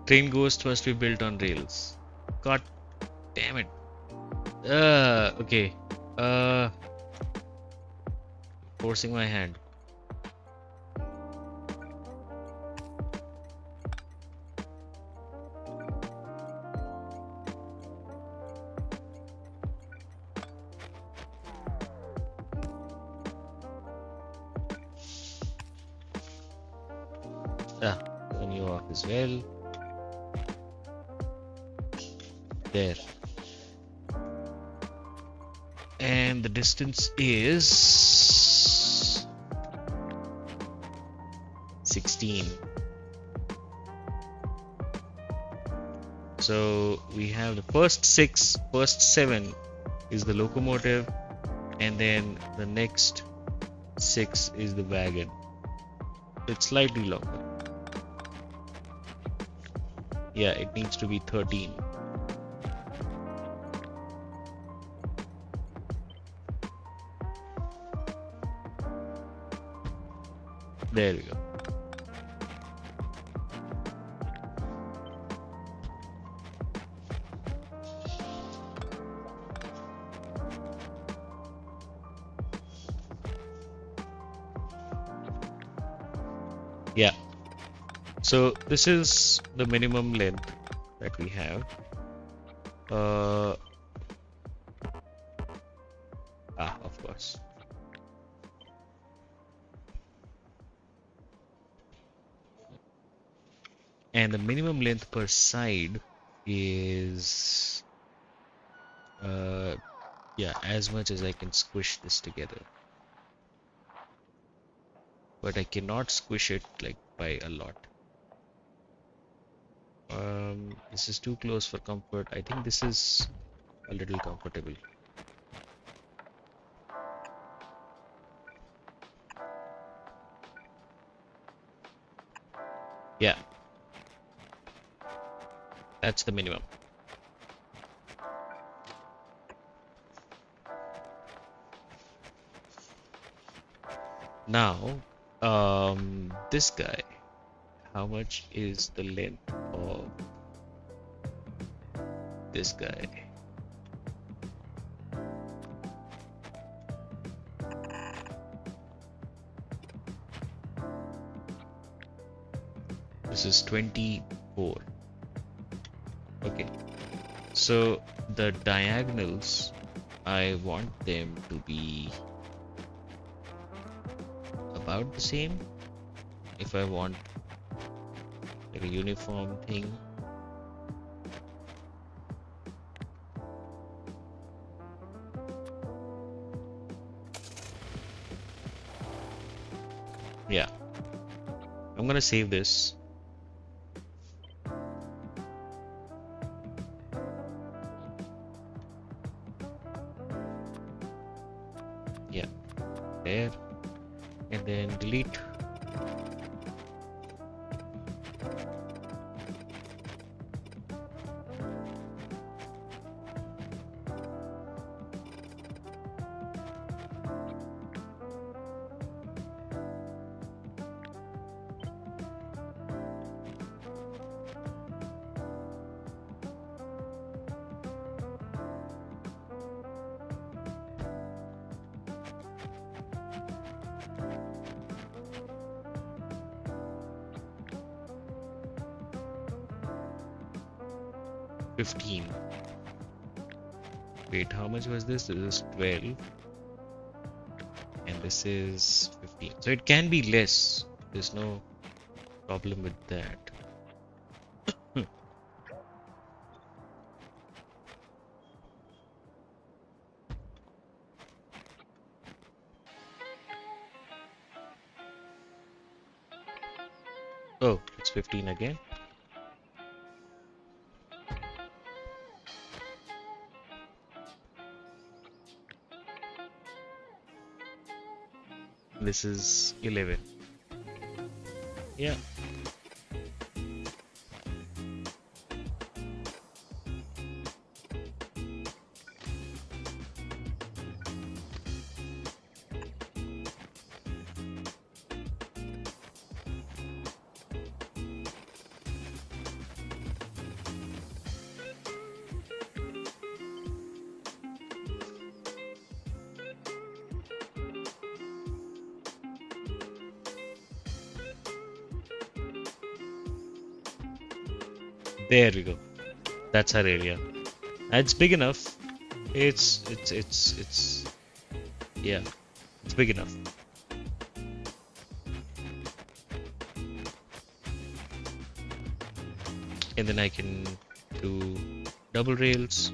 Train Ghost must be built on rails. God damn it. Okay. Forcing my hand. Turn you off as well. There. And the distance is 16. So we have the first 7 is the locomotive, and then the next 6 is the wagon. It's slightly longer. Yeah, it needs to be 13. There we go. Yeah. So this is the minimum length that we have. Of course. And the minimum length per side is yeah, as much as I can squish this together. but I cannot squish it like by a lot. This is too close for comfort. I think this is a little comfortable. Yeah, that's the minimum. Now, this guy, how much is the length of this guy? This is 24. Okay, so the diagonals, I want them to be about the same. If I want like a uniform thing, yeah, I'm gonna save this. Yeah, there, and then delete. Wait, how much was this? This is 12 and this is 15. So it can be less. There's no problem with that. Oh, it's 15 again. This is 11. Yeah. There we go. That's our area. It's big enough. It's yeah, it's big enough. And then I can do double rails.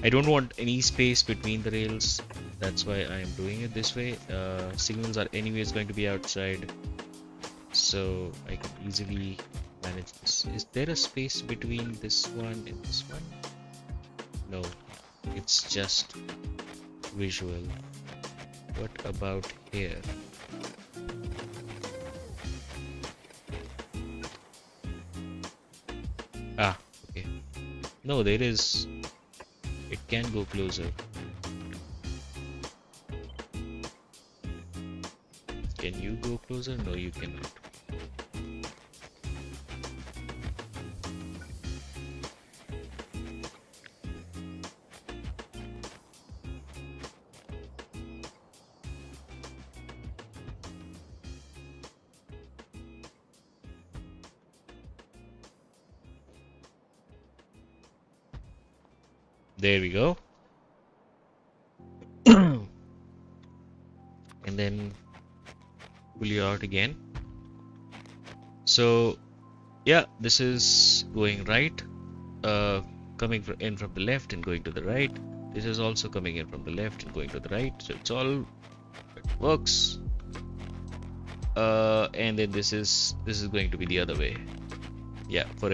I don't want any space between the rails. That's why I am doing it this way. Signals are anyways going to be outside, so I can easily manage this. Is there a space between this one and this one? No, it's just visual. What about here? Ah, okay. No, there is. It can go closer. Can you go closer? No, you cannot. There we go. And then pull you out again. So yeah, this is going right, coming in from the left and going to the right. This is also coming in from the left and going to the right. So it's all works. And then this is going to be the other way. Yeah, for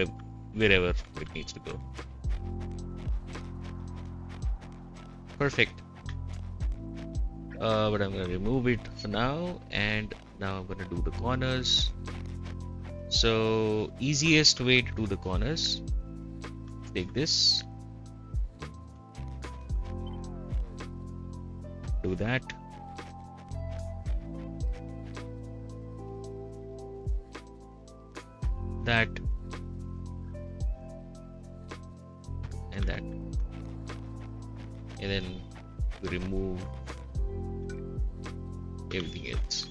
wherever it needs to go. Perfect. But I'm gonna remove it for now, and now I'm gonna do the corners. So easiest way to do the corners, take this, do that, that, and that, and then we remove everything else.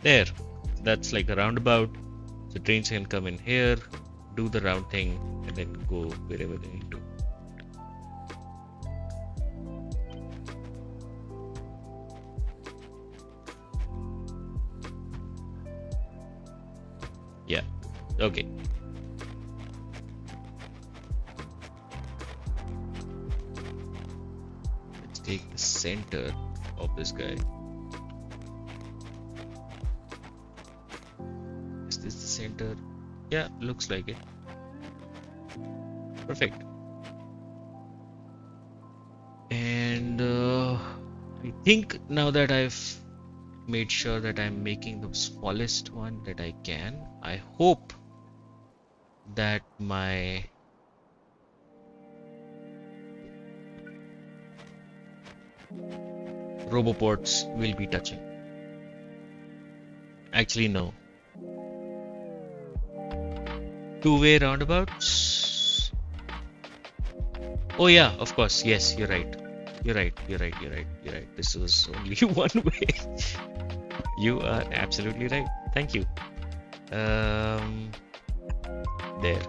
There, that's like a roundabout. So trains can come in here, do the round thing, and then go wherever they need to. Yeah, okay. Let's take the center of this guy. Is this the center? Yeah, looks like it. Perfect. And I think now that I've made sure that I'm making the smallest one that I can, I hope that my roboports will be touching. Actually, no. Two-way roundabouts. Oh yeah, of course. Yes, you're right. You're right. This was only one way. You are absolutely right. Thank you. There.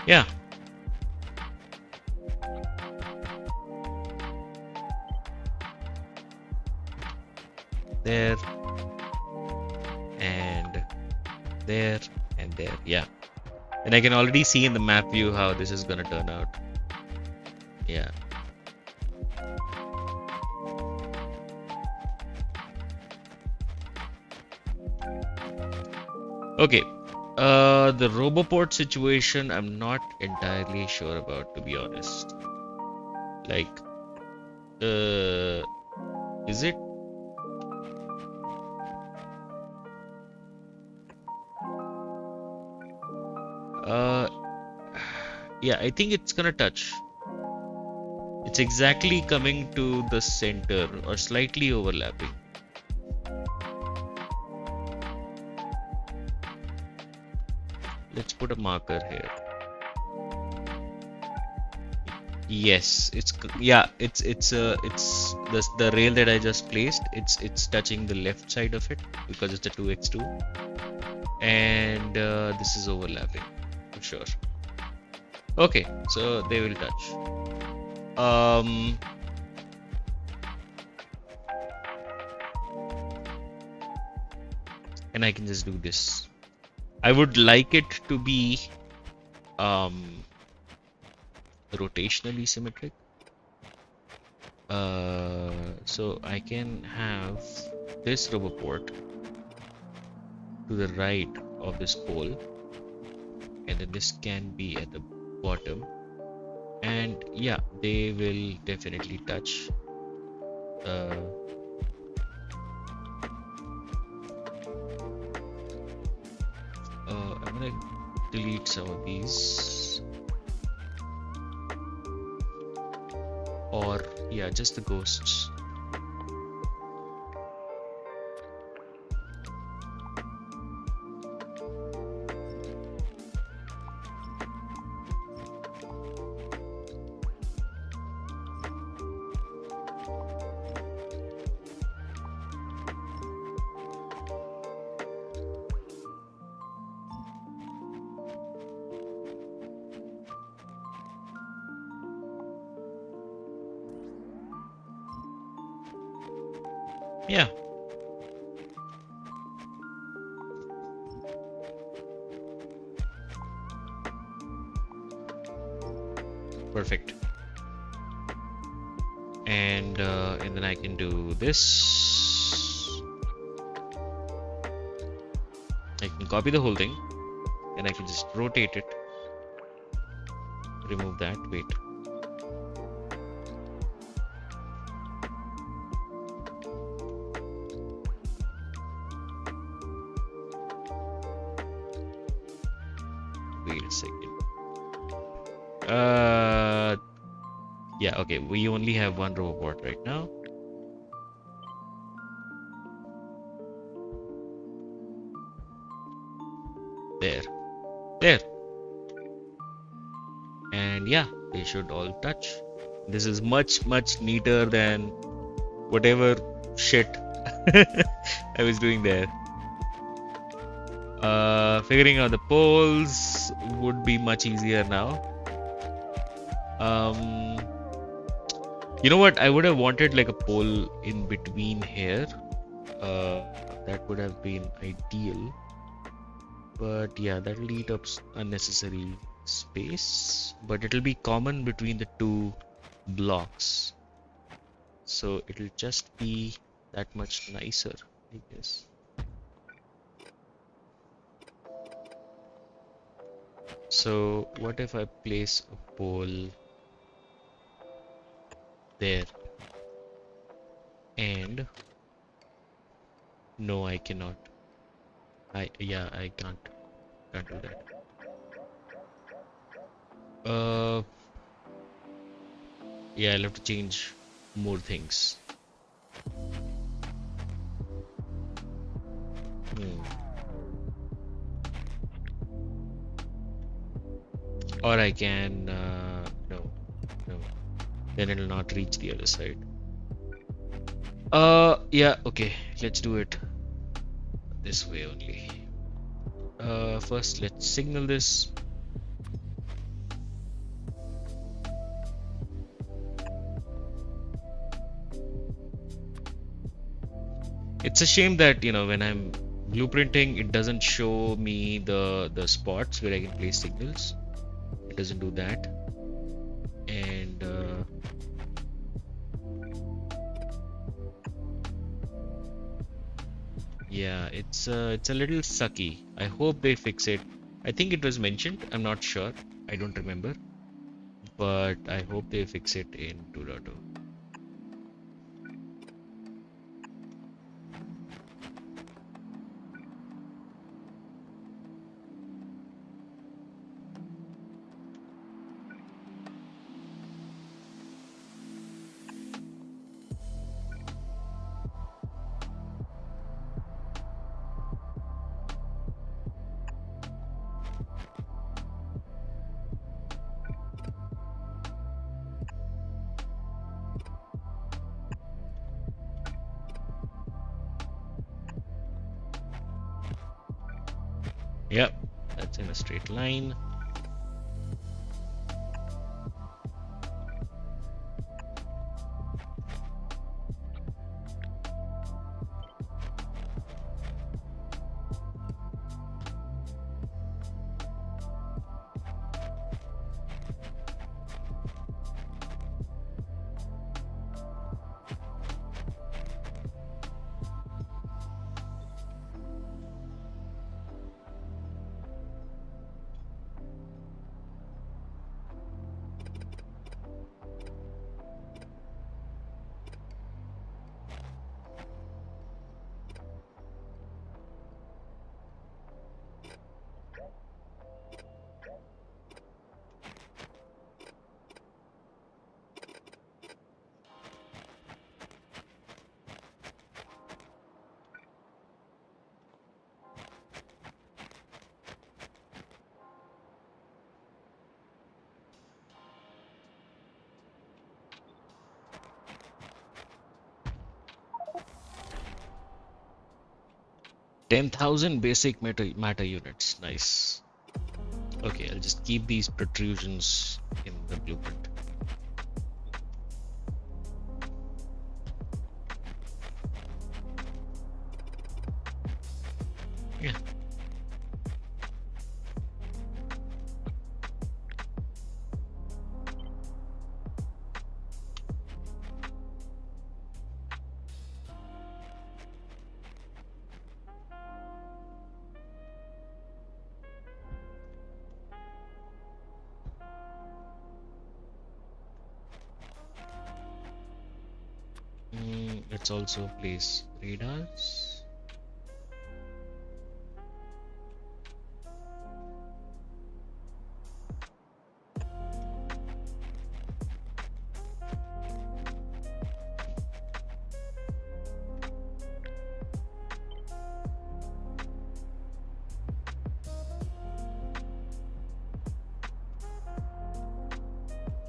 Yeah. There and there and there. Yeah. And I can already see in the map view how this is gonna turn out. Yeah. Okay. The Roboport situation, I'm not entirely sure about, to be honest. Like, is it? Yeah, I think it's gonna touch. It's exactly coming to the center or slightly overlapping. Let's put a marker here. Yes, it's the rail that I just placed. It's touching the left side of it because it's a 2x2, and this is overlapping for sure. Okay, so they will touch. And I can just do this. I would like it to be rotationally symmetric. So I can have this Roboport to the right of this pole, and then this can be at the bottom, and yeah, they will definitely touch. I'm gonna delete some of these, or yeah, just the ghosts. Yeah. Perfect. And then I can do this. I can copy the whole thing and I can just rotate it. Remove that. Wait. Wait a second. Yeah, okay. We only have one robot right now. There. And yeah, they should all touch. This is much neater than whatever shit I was doing there. Figuring out the poles would be much easier now. You know what? I would have wanted like a pole in between here. That would have been ideal. But yeah, that'll eat up unnecessary space. But it'll be common between the two blocks. So it'll just be that much nicer, I guess. So what if I place a pole there? And no, I cannot. I can't do that. Yeah, I'll have to change more things. Or I can no, then it'll not reach the other side. Yeah, okay, let's do it this way only. First let's signal this. It's a shame that, you know, when I'm blueprinting, it doesn't show me the spots where I can place signals. It doesn't do that. And yeah, it's a little sucky. I hope they fix it. I think it was mentioned. I'm not sure. I don't remember. But I hope they fix it in 2.0. Yep, that's in a straight line. $10,000 basic matter units. Nice. Okay, I'll just keep these protrusions in the blueprint. Let's also place radars.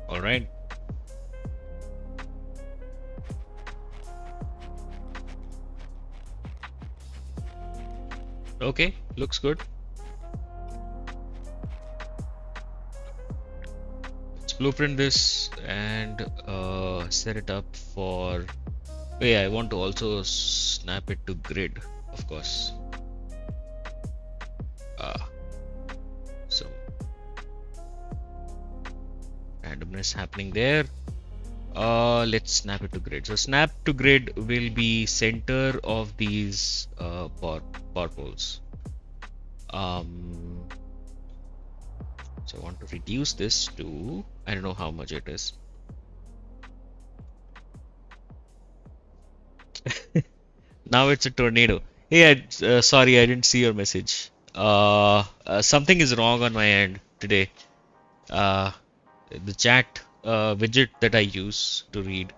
All right. Okay, looks good. Let's blueprint this and set it up for. Oh, yeah, I want to also snap it to grid, of course. So randomness happening there. Let's snap it to grid. So snap to grid will be center of these power poles. So I want to reduce this to, I don't know how much it is. Now it's a tornado. Hey, sorry, I didn't see your message. Something is wrong on my end today. The chat widget that I use to read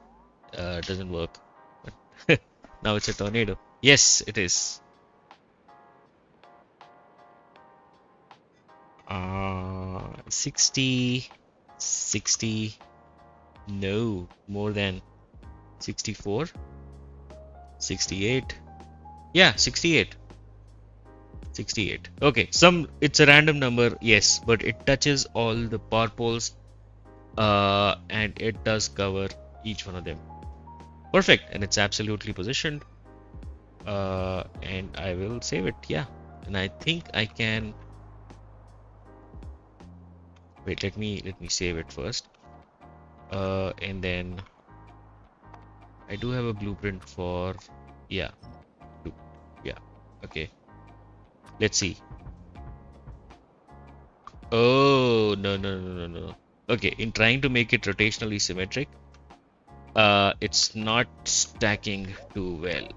doesn't work. But now it's a tornado. Yes, it is. 60, no, more than 64, 68. Yeah, 68. Okay, it's a random number, yes, but it touches all the power poles and it does cover each one of them. Perfect, and it's absolutely positioned. And I will save it, yeah. And I think I can wait, let me save it first. And then I do have a blueprint for, yeah, okay. Let's see. Oh, no. Okay, in trying to make it rotationally symmetric, it's not stacking too well.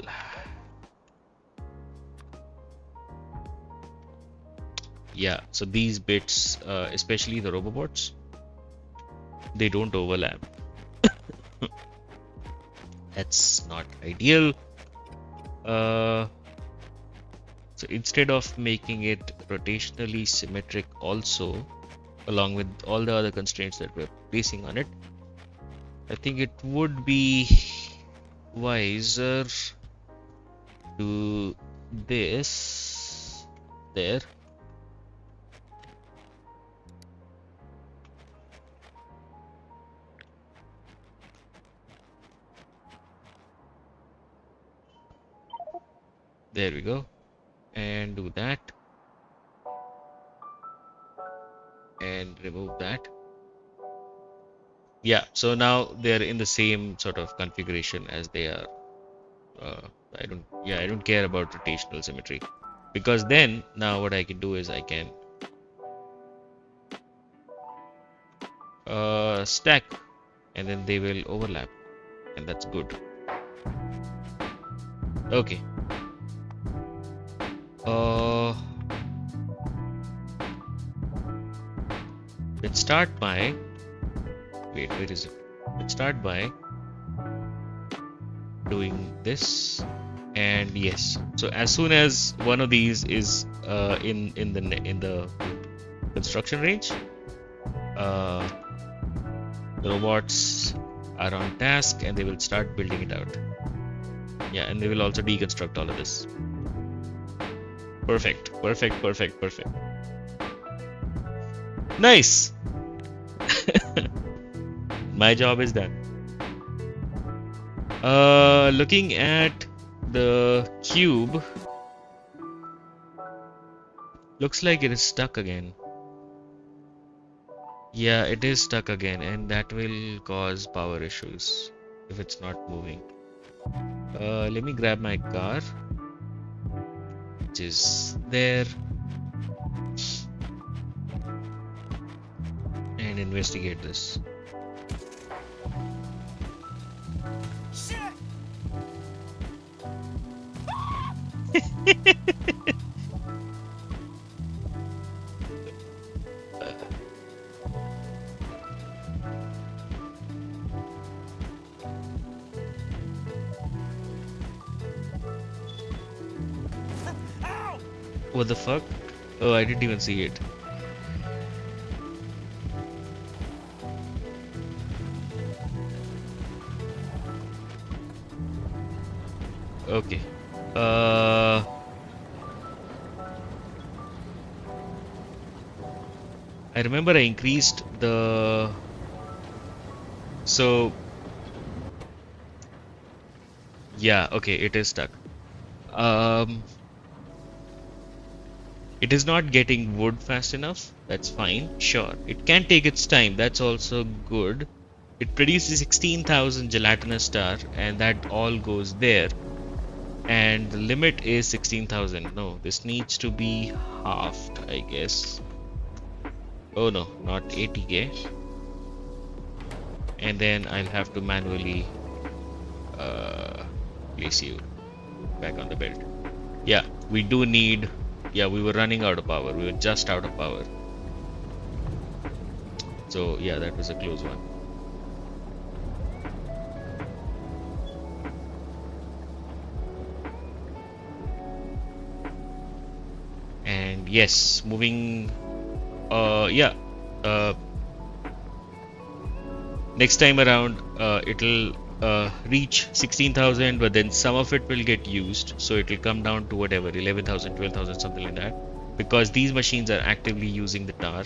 Yeah, so these bits, especially the robobots, they don't overlap. That's not ideal. So instead of making it rotationally symmetric also, along with all the other constraints that we're placing on it, I think it would be wiser to this there. There we go. And do that. And remove that. Yeah, so now they're in the same sort of configuration as they are. I don't care about rotational symmetry, because then now what I can do is I can stack, and then they will overlap, and that's good. Okay. Let's start by, wait, where is it? Let's start by doing this, and yes. So as soon as one of these is in the construction range, the robots are on task and they will start building it out. Yeah, and they will also deconstruct all of this. Perfect. Nice. My job is done. Looking at the cube, looks like it is stuck again. Yeah, it is stuck again, and that will cause power issues if it's not moving. Let me grab my car, which is there, and investigate this. Shit! Ow! What the fuck? Oh, I didn't even see it. Okay. Uh, I remember I increased the. So, yeah, okay, it is stuck. Um, it is not getting wood fast enough. That's fine. Sure. It can take its time. That's also good. It produces 16,000 gelatinous star, and that all goes there. And the limit is 16,000. No, this needs to be halved, I guess. Oh no, not 80k. And then I'll have to manually place you back on the belt. Yeah, we do need. Yeah, we were running out of power. We were just out of power. So yeah, that was a close one. And yes, moving. Yeah. Next time around, it'll reach 16,000, but then some of it will get used, so it'll come down to whatever 11,000, 12,000, something like that, because these machines are actively using the tar.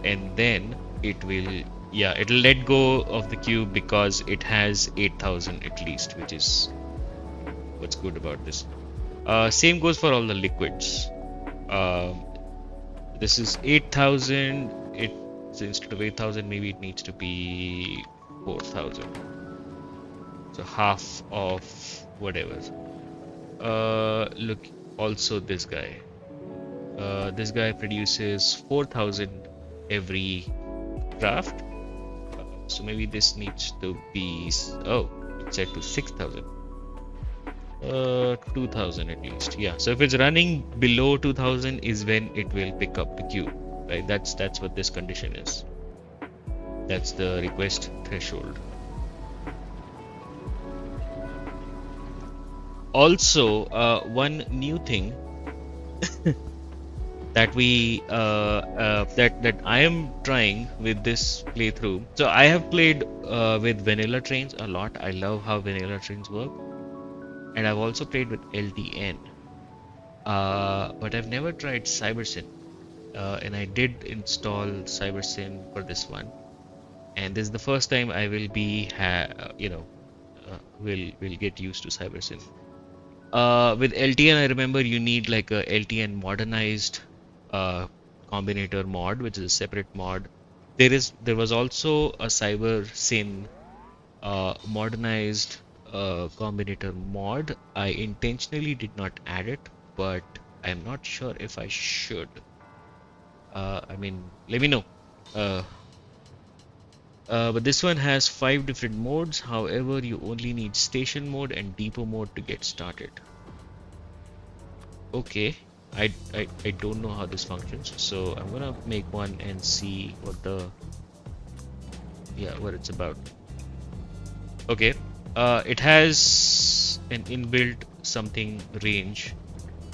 And then it will, yeah, it'll let go of the cube because it has 8,000 at least, which is what's good about this. Same goes for all the liquids. This is 8,000. So instead of 8,000, maybe it needs to be 4,000. So half of whatever. Look, also this guy. This guy produces 4,000 every draft. So maybe this needs to be. Oh, it's set to 6,000. 2,000 at least. Yeah. So if it's running below 2,000 is when it will pick up the cube. Right, that's what this condition is. That's the request threshold. Also, one new thing that we that I am trying with this playthrough. So I have played with vanilla trains a lot. I love how vanilla trains work, and I've also played with LTN. But I've never tried CyberSyn. And I did install CyberSyn for this one, and this is the first time I will be will get used to CyberSyn. With LTN, I remember you need like a LTN modernized combinator mod, which is a separate mod. There was also a CyberSyn modernized combinator mod. I intentionally did not add it, but I'm not sure if I should. I mean, let me know. But this one has 5 different modes. However, you only need station mode and depot mode to get started. Okay, I don't know how this functions, so I'm gonna make one and see what what it's about. Okay, it has an inbuilt something range.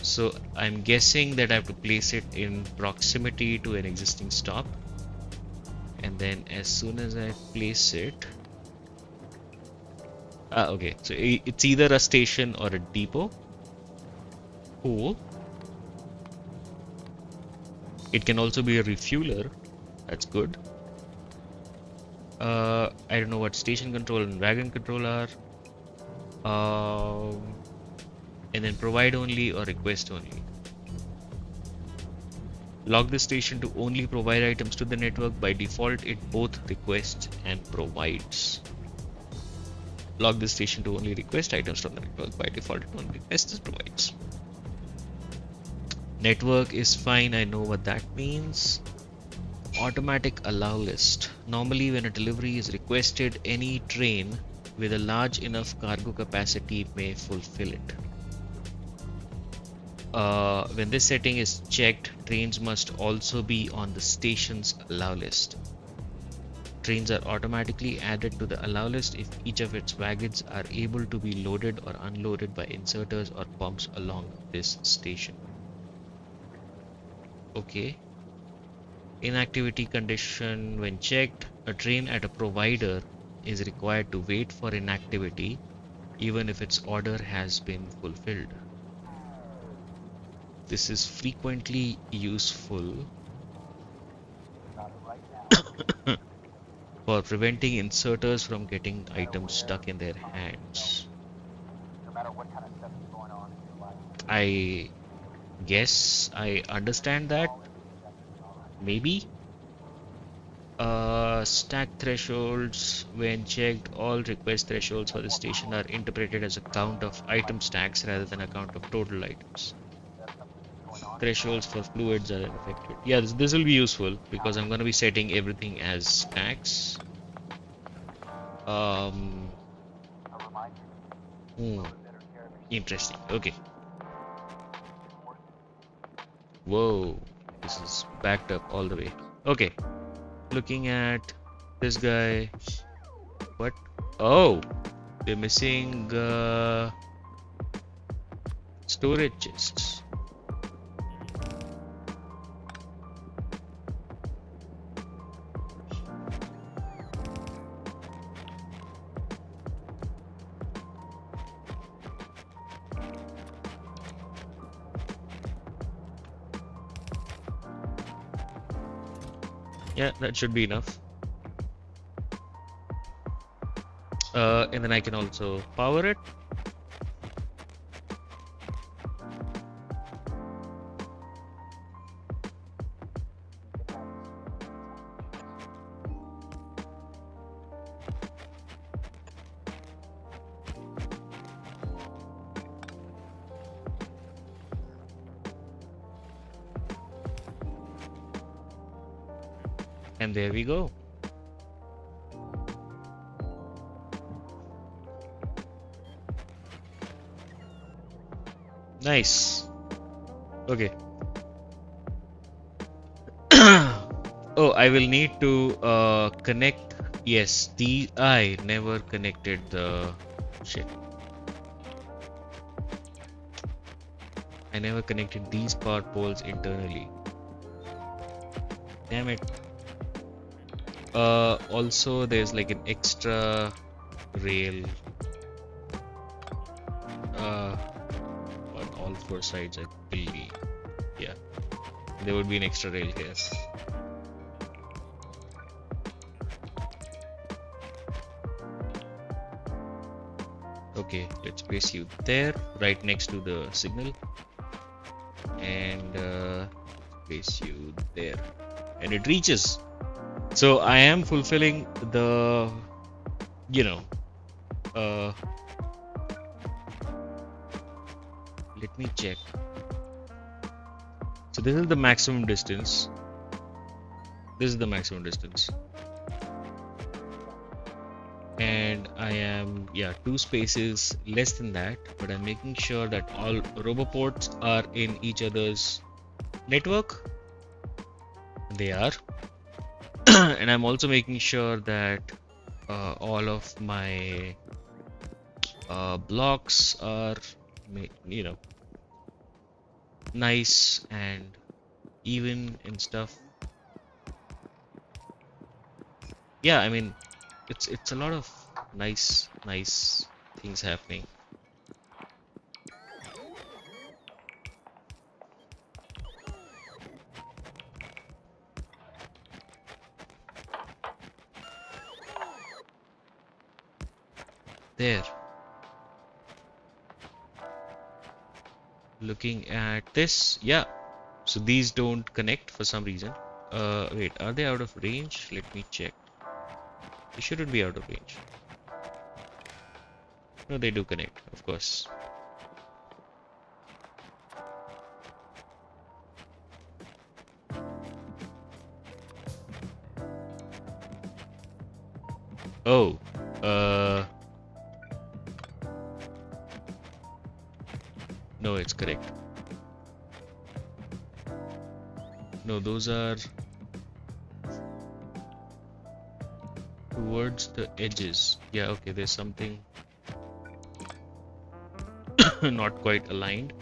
So I'm guessing that I have to place it in proximity to an existing stop, and then as soon as I place it, okay, so it's either a station or a depot. Cool. It can also be a refueler. That's good. I don't know what station control and wagon control are. And then provide only or request only. Log the station to only provide items to the network. By default, it both requests and provides. Log the station to only request items from the network. By default, it only requests and provides. Network is fine. I know what that means. Automatic allow list. Normally, when a delivery is requested, any train with a large enough cargo capacity may fulfill it. When this setting is checked, trains must also be on the station's allow list. Trains are automatically added to the allow list if each of its wagons are able to be loaded or unloaded by inserters or pumps along this station. Okay. Inactivity condition: when checked, a train at a provider is required to wait for inactivity even if its order has been fulfilled. This is frequently useful Got it right now. for preventing inserters from getting items stuck in their hands. No matter what kind of stuff is going on in your life. I guess I understand that. Maybe. Stack thresholds: when checked, all request thresholds for the station are interpreted as a count of item stacks rather than a count of total items. Thresholds for fluids are affected. Yeah, this will be useful because I'm going to be setting everything as stacks. Interesting. Okay. Whoa, this is backed up all the way. Okay. Looking at this guy. What? Oh, they're missing storage chests. Yeah, that should be enough. And then I can also power it. And there we go. Nice. Okay. Oh, I will need to connect. Yes, I never connected the shit. I never connected these power poles internally. Damn it. Also there's like an extra rail on all four sides, I believe. Yeah, there would be an extra rail here. Okay, let's place you there, right next to the signal, and place you there, and it reaches. So I am fulfilling the, let me check. So this is the maximum distance. This is the maximum distance. And I am, 2 spaces less than that, but I'm making sure that all roboports are in each other's network. They are. And I'm also making sure that all of my blocks are, nice and even and stuff. Yeah, I mean, it's a lot of nice things happening. There. Looking at this, yeah. So these don't connect for some reason. Wait, are they out of range? Let me check. They shouldn't be out of range. No, they do connect, of course. Oh, no, it's correct. No, those are towards the edges. Yeah, okay, there's something not quite aligned.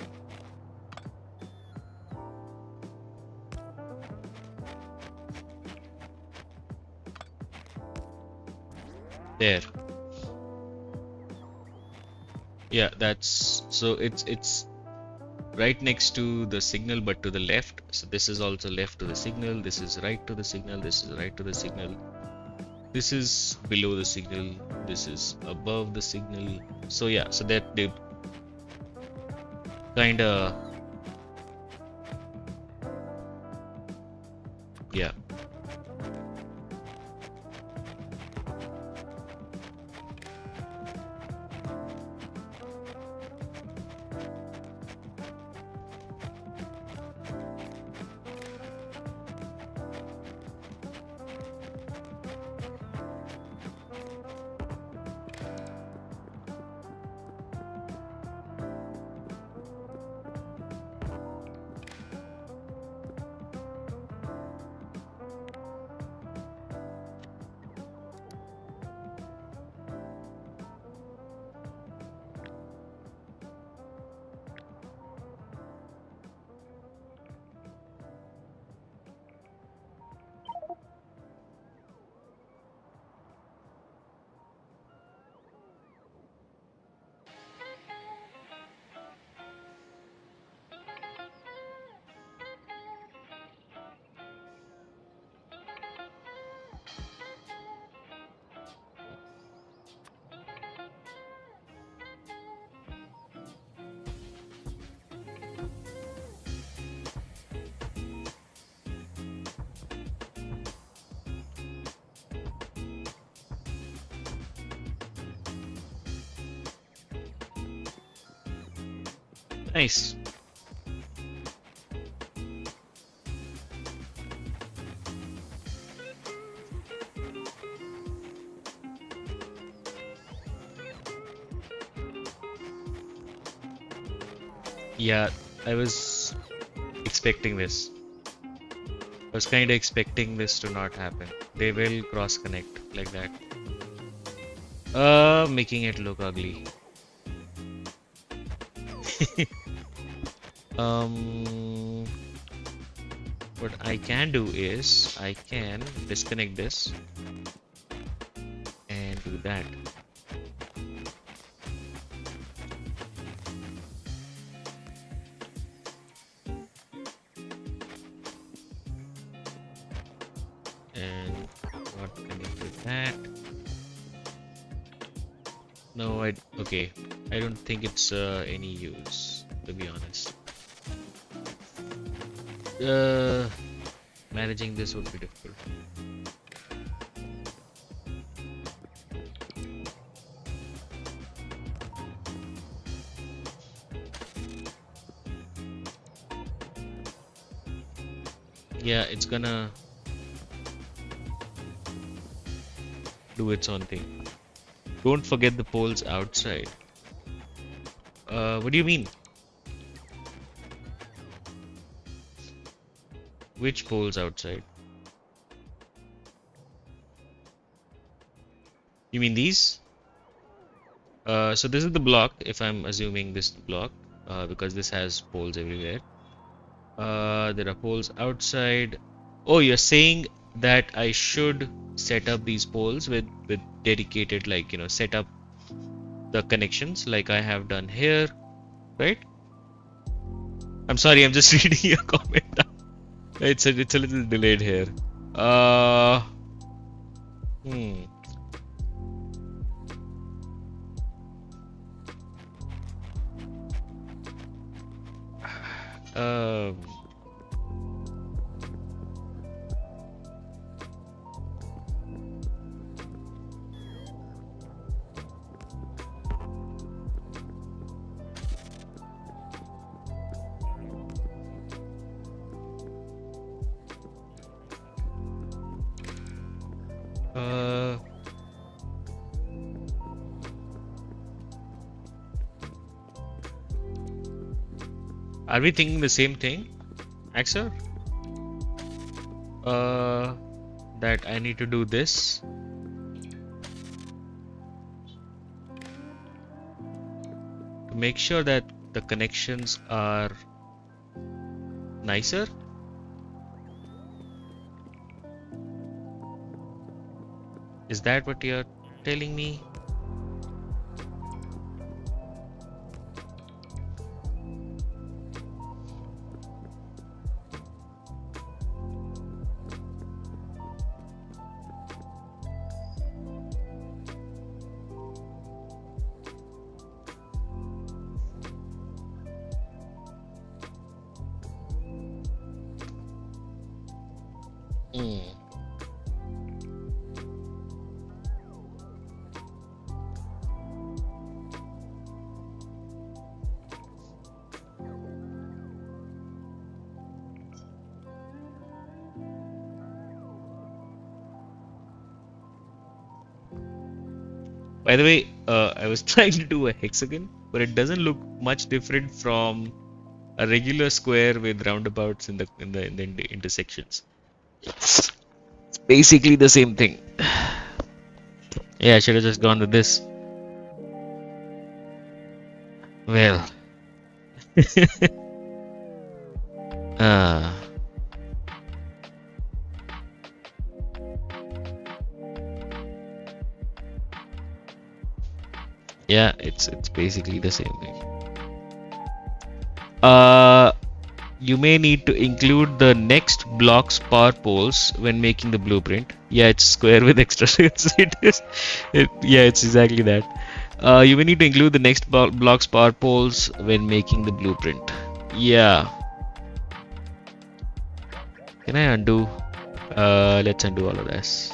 There. Yeah, that's so it's right next to the signal but to the left. So this is also left to the signal, this is right to the signal, this is right to the signal. This is below the signal, this is above the signal. So yeah, so that they kinda, yeah. Nice. Yeah, I was expecting this. I was kind of expecting this to not happen. They will cross connect like that. Making it look ugly. What I can do is I can disconnect this and do that. And not connect with that. No, okay. I don't think it's any use, to be honest. Managing this would be difficult. Yeah, it's gonna do its own thing. Don't forget the poles outside. What do you mean? Which poles outside? You mean these? So this is the block, if I'm assuming this block, because this has poles everywhere. There are poles outside. Oh, you're saying that I should set up these poles with dedicated, like, you know, set up the connections like I have done here, right? I'm sorry, I'm just reading your comment. It's a little delayed here. Are we thinking the same thing, Axel? that I need to do this. To make sure that the connections are nicer. Is that what you're telling me? By the way, I was trying to do a hexagon, but it doesn't look much different from a regular square with roundabouts in the intersections. It's basically the same thing. Yeah, I should have just gone with this. Well. Yeah, it's basically the same thing. You may need to include the next block's power poles when making the blueprint. Yeah, it's square with extra circles. It is. Yeah, it's exactly that. You may need to include the next block's power poles when making the blueprint. Yeah. Can I undo? Let's undo all of this.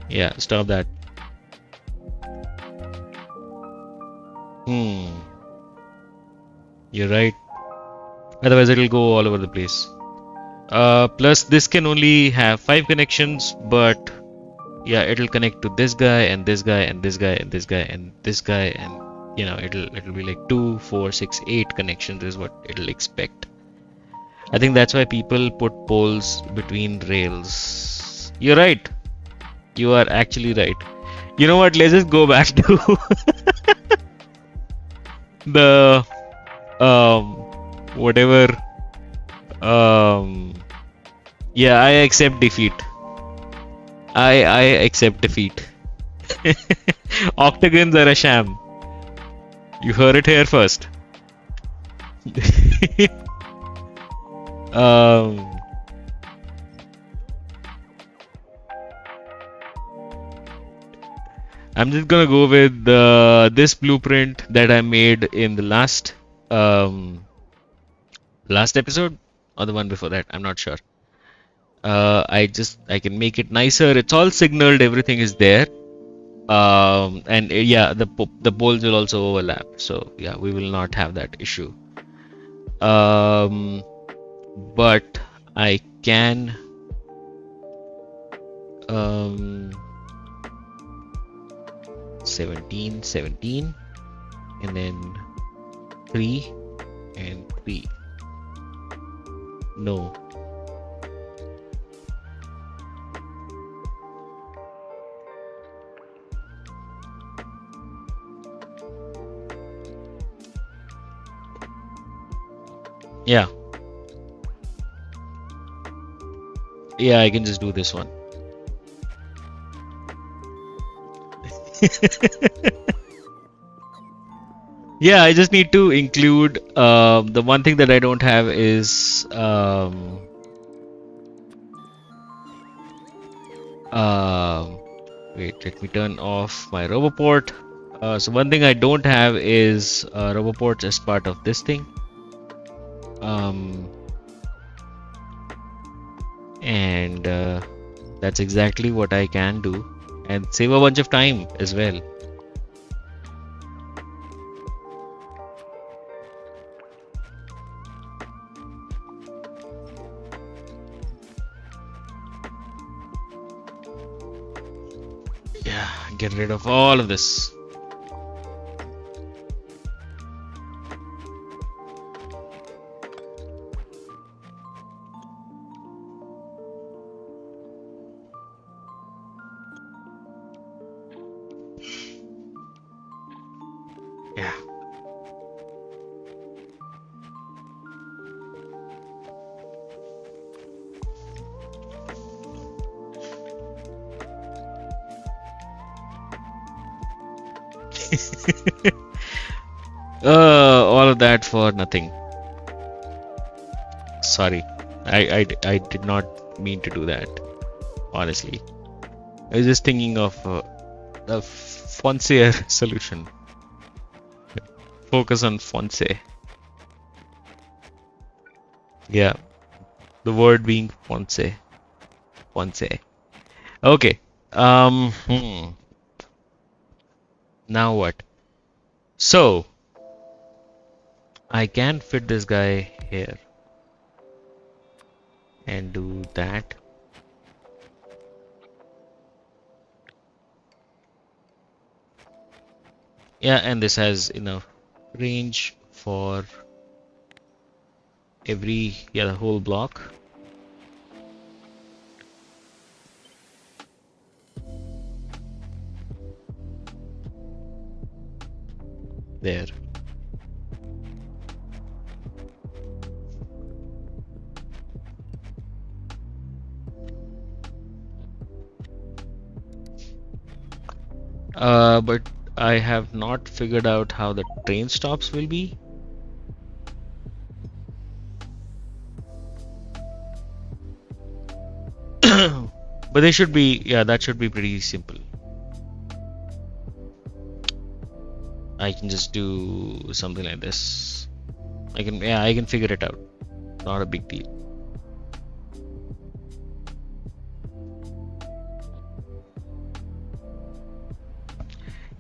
Yeah, stop that. You're right. Otherwise, it'll go all over the place. Plus, this can only have 5 connections, but yeah, it'll connect to this guy and this guy and this guy and this guy and this guy, and you know, it'll be like 2, 4, 6, 8 connections is what it'll expect. I think that's why people put poles between rails. You're right. You are actually right. You know what? Let's just go back to the whatever. Yeah, I accept defeat. I accept defeat. Octagons are a sham. You heard it here first. I'm just gonna go with this blueprint that I made in the last episode or the one before that. I'm not sure. I can make it nicer. It's all signaled. Everything is there. And yeah, the poles will also overlap. So yeah, we will not have that issue. But I can 17, 17, and then 3 and 3. No. Yeah. Yeah, I can just do this one. Yeah, I just need to include the one thing that I don't have is wait, let me turn off my RoboPort. So one thing I don't have is RoboPorts as part of this thing. And that's exactly what I can do and save a bunch of time as well. Yeah, get rid of all of this. Yeah. All of that for nothing. Sorry. I did not mean to do that, honestly. I was just thinking of the fancier solution. Focus on fonse. Yeah, the word being fonse. Fonse. Okay. Now what? So I can fit this guy here and do that. Yeah, and this has enough range for the whole block. There. But I have not figured out how the train stops will be. But they should be, yeah, that should be pretty simple. I can just do something like this. I can figure it out. Not a big deal.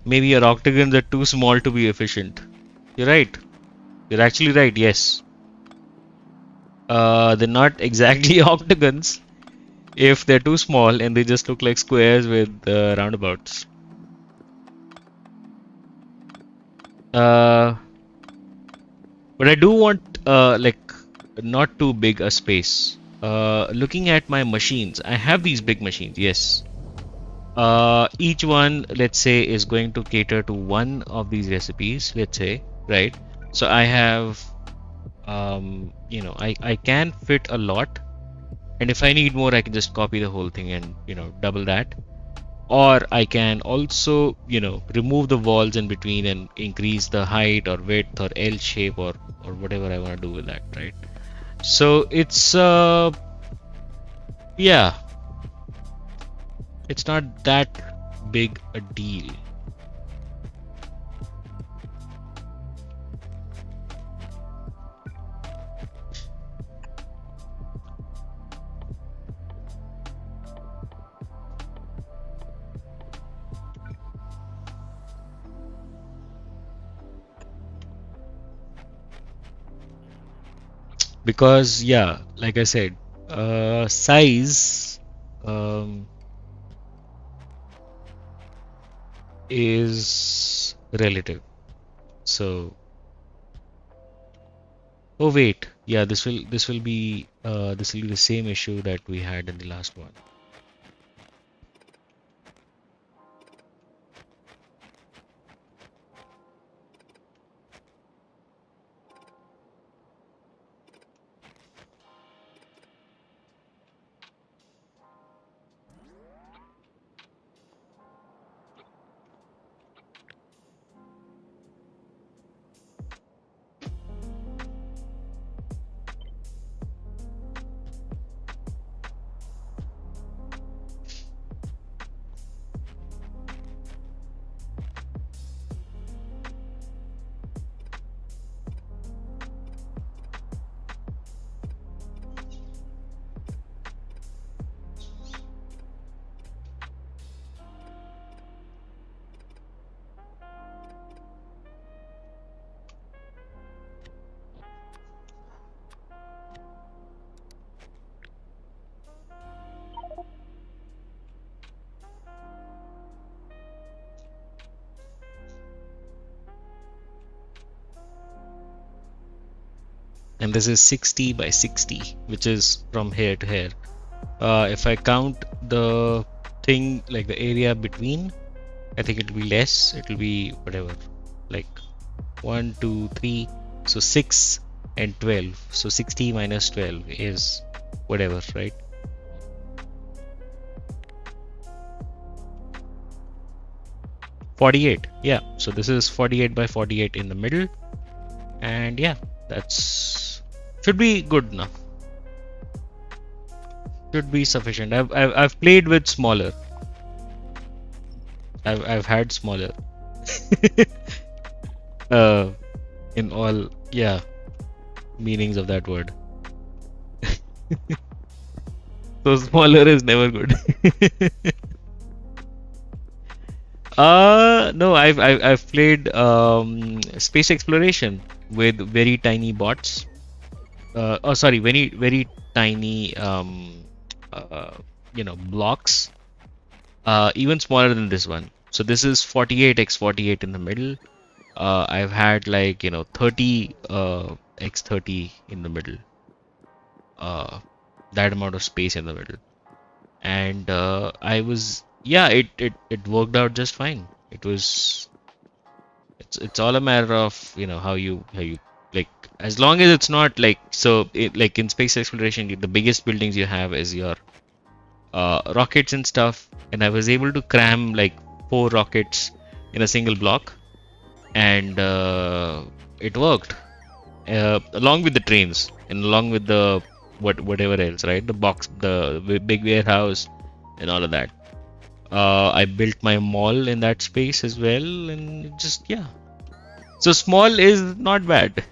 Maybe your octagons are too small to be efficient. You're right. You're actually right, yes. They're not exactly octagons if they're too small and they just look like squares with roundabouts. But I do want like not too big a space. Looking at my machines, I have these big machines, yes. Each one, let's say, is going to cater to one of these recipes, let's say, right? So I have, I can fit a lot, and if I need more, I can just copy the whole thing and, double that. Or I can also, remove the walls in between and increase the height or width or L shape or whatever I want to do with that, right? So it's, yeah, it's not that big a deal. Because, yeah, like I said, size is relative. So, oh wait, yeah, this will be the same issue that we had in the last one. and this is 60 by 60, which is from here to here. If I count the thing, like the area between, I think it'll be less. It'll be whatever, like 1, 2, 3, so 6 and 12. So 60 minus 12 is whatever, right? .48. Yeah, so this is 48 by 48 in the middle, and yeah, that's should be good enough. Should be sufficient. I've played with smaller. I've had smaller. In all, yeah, meanings of that word. So smaller is never good. No, I've played space exploration with very tiny bots. Oh, sorry, very tiny blocks. Even smaller than this one. So this is 48x48 in the middle. I've had 30 x30 in the middle. That amount of space in the middle, and it worked out just fine. It's all a matter of how you like, as long as it's not like in space exploration, the biggest buildings you have is your rockets and stuff, and I was able to cram like 4 rockets in a single block, and it worked, along with the trains and along with the whatever else, right? The box, the big warehouse and all of that. I built my mall in that space as well, and just, yeah. So small is not bad.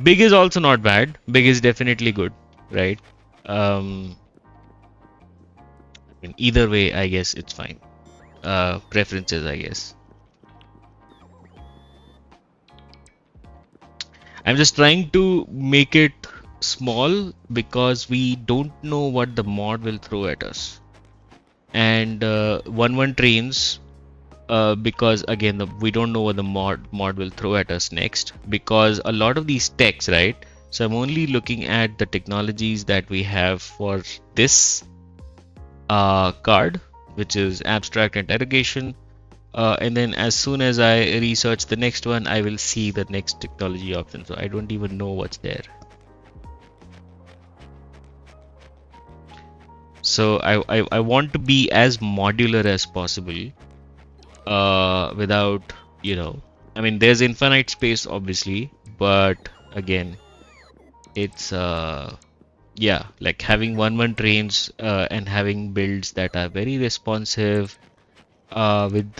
Big is also not bad. Big is definitely good, right? In either way, I guess it's fine. Preferences, I guess. I'm just trying to make it small because we don't know what the mod will throw at us. And 1-1 trains, because again we don't know what the mod will throw at us next, because a lot of these techs, right? So I'm only looking at the technologies that we have for this card, which is abstract interrogation, and then as soon as I research the next one, I will see the next technology option. So I don't even know what's there. So I want to be as modular as possible, without, I mean, there's infinite space obviously, but again, it's like having 1-1 trains and having builds that are very responsive, with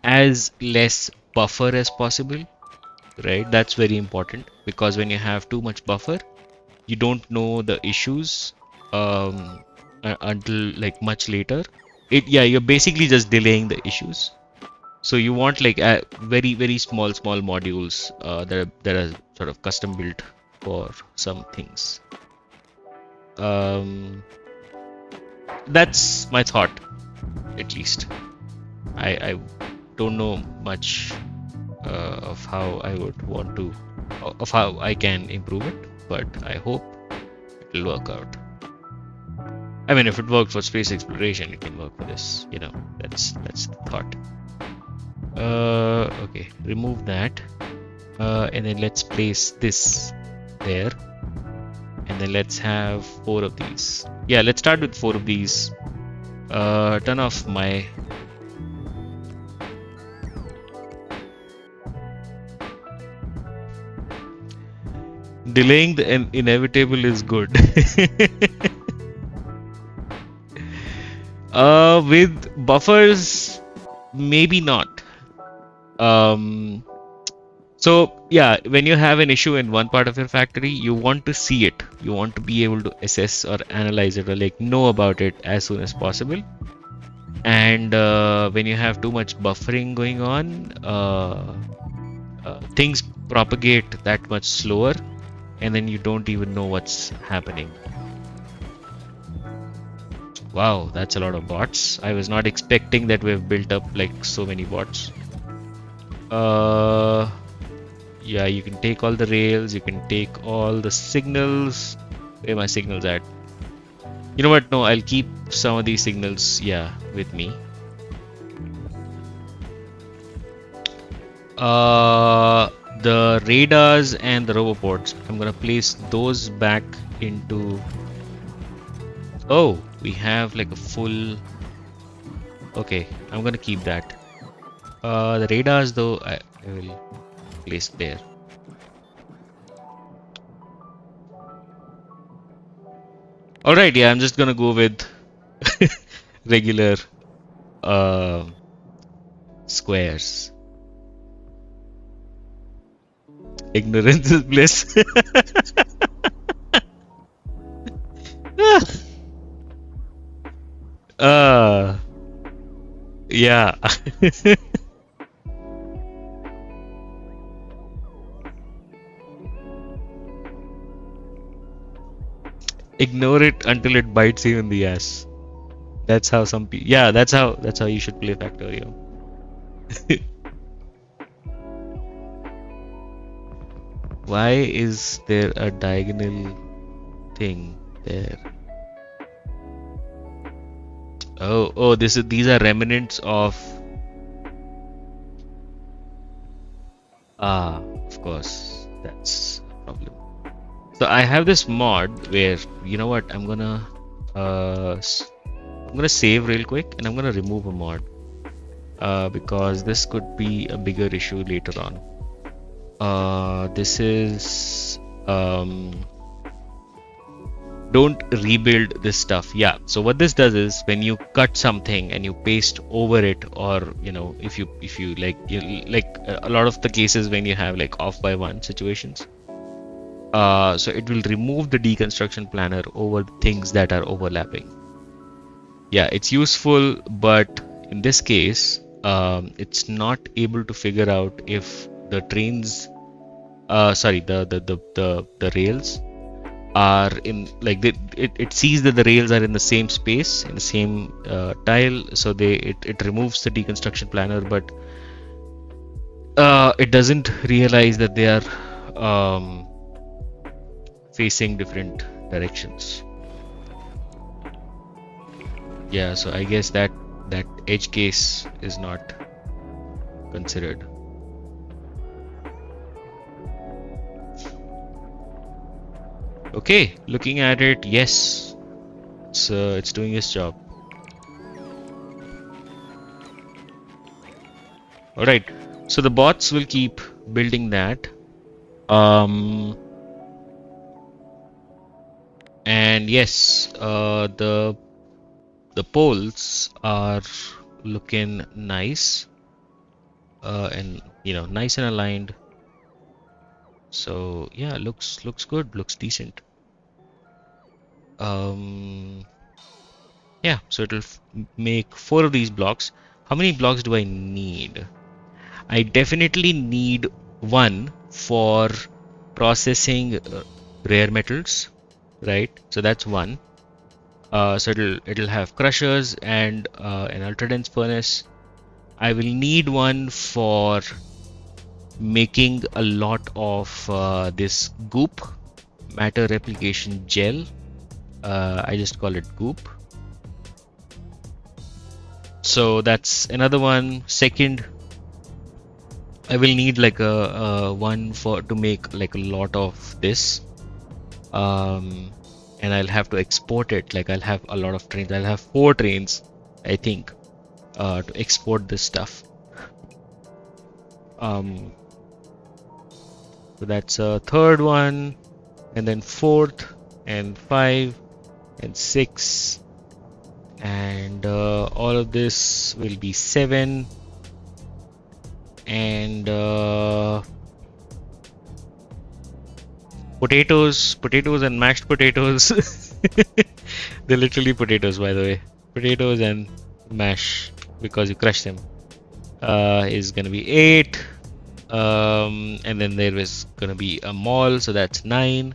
as less buffer as possible, right? That's very important, because when you have too much buffer, you don't know the issues until like much later. You're basically just delaying the issues. So you want like very small modules that are sort of custom built for some things. That's my thought, at least. I don't know much of how I would want to, of how I can improve it, but I hope it will work out. I mean, if it worked for space exploration, it can work for this. That's the thought. Okay, remove that, and then let's place this there, and then let's have 4 of these. Yeah, let's start with 4 of these. Turn off my delaying the inevitable is good. With buffers, maybe not. So yeah, when you have an issue in one part of your factory, you want to see it. You want to be able to assess or analyze it, or like know about it as soon as possible. And when you have too much buffering going on, things propagate that much slower, and then you don't even know what's happening. Wow, that's a lot of bots. I was not expecting that we've built up like so many bots. Yeah, you can take all the rails, you can take all the signals. Where are my signals at? You know what? No, I'll keep some of these signals, yeah, with me. The radars and the roboports, I'm gonna place those back into. Oh, we have like a full. Okay, I'm gonna keep that. The radars though, I will place there. Alright, yeah, I'm just gonna go with regular squares. Ignorance is bliss. Yeah. Ignore it until it bites you in the ass. That's how some people. Yeah, that's how you should play Factorio. Why is there a diagonal thing there? Oh, these are remnants of. Of course, that's a problem. So I have this mod where, you know what, I'm gonna save real quick and I'm gonna remove a mod because this could be a bigger issue later on. This is don't rebuild this stuff. Yeah, so what this does is when you cut something and you paste over it, or you know, if you like a lot of the cases when you have like off by one situations, so it will remove the deconstruction planner over things that are overlapping. Yeah, it's useful, but in this case it's not able to figure out if the trains the rails are in, like, it sees that the rails are in the same space, in the same tile, so it removes the deconstruction planner, but it doesn't realize that they are facing different directions. Yeah, so I guess that edge case is not considered. Okay, looking at it, yes, it's doing its job. All right, so the bots will keep building that, and yes, the poles are looking nice, and you know, nice and aligned. So yeah, looks good, looks decent. Yeah, so it'll make 4 of these blocks. How many blocks do I need? I definitely need 1 for processing rare metals, right? So that's 1. So it'll have crushers and an ultra dense furnace. I will need 1 for making a lot of this goop, matter replication gel. I just call it goop. So that's another one. Second, I will need like a one to make like a lot of this, and I'll have to export it. Like I'll have a lot of trains. I'll have 4 trains, I think, to export this stuff. So that's a third one, and then 4th, and 5, and 6, and all of this will be 7, and potatoes and mashed potatoes. They're literally potatoes, by the way. Potatoes and mash, because you crush them, is gonna be 8. And then there is gonna be a mall, so that's 9,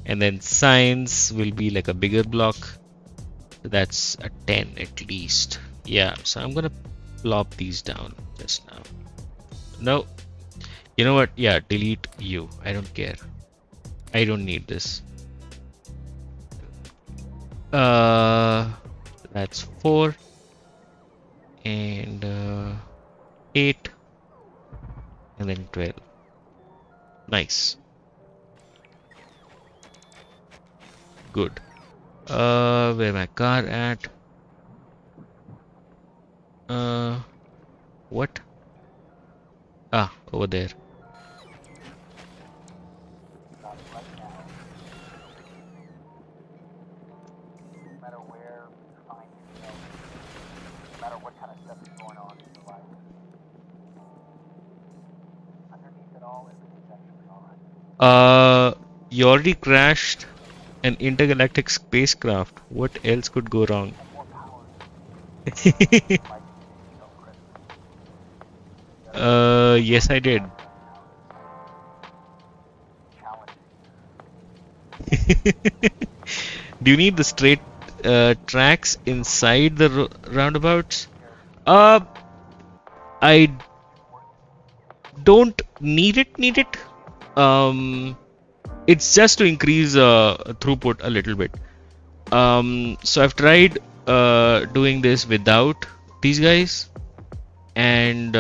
and then science will be like a bigger block, so that's a 10 at least. Yeah, so I'm gonna plop these down just now. No, You know what? Yeah, delete you. I don't care. I don't need this. Uh, that's 4 and 8 and then 12. Nice. Good. Where my car at? What? Ah, over there. Not right now. No matter where you find yourself, no matter what kind of stuff is going on in your life, underneath it all, everything's actually alright. You already crashed an intergalactic spacecraft. What else could go wrong? And more power might be so critical. Yes, I did. Challenging. Do you need the straight tracks inside the roundabouts? I don't need it. It's just to increase throughput a little bit. So I've tried doing this without these guys, and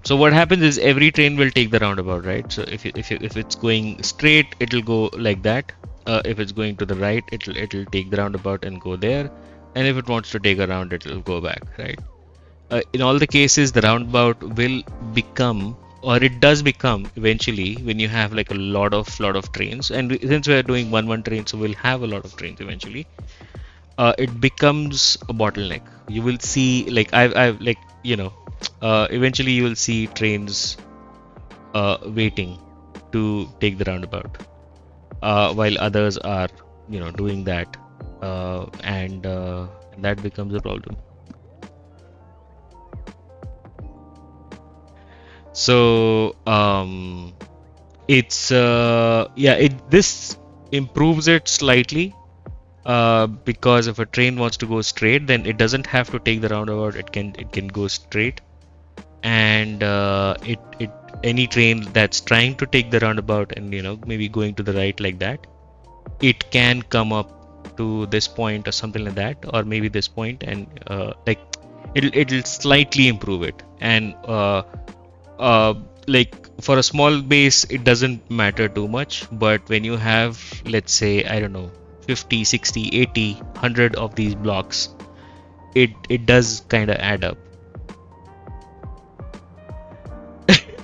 so what happens is every train will take the roundabout, right? So if it's going straight, it'll go like that. If it's going to the right, it'll take the roundabout and go there, and if it wants to take a round, it'll go back, right? In all the cases, the roundabout will become, or it does become eventually, when you have like a lot of trains, and since we are doing one train, so we'll have a lot of trains eventually. It becomes a bottleneck. You will see, like I've like, eventually you will see trains waiting to take the roundabout, while others are doing that, and that becomes a problem. So it's this improves it slightly, because if a train wants to go straight, then it doesn't have to take the roundabout. It can go straight, and any train that's trying to take the roundabout and maybe going to the right like that, it can come up to this point or something like that, or maybe this point, and like it'll slightly improve it. And like for a small base, it doesn't matter too much, but when you have, let's say, I don't know, 50, 60, 80, 100 of these blocks, it does kind of add up.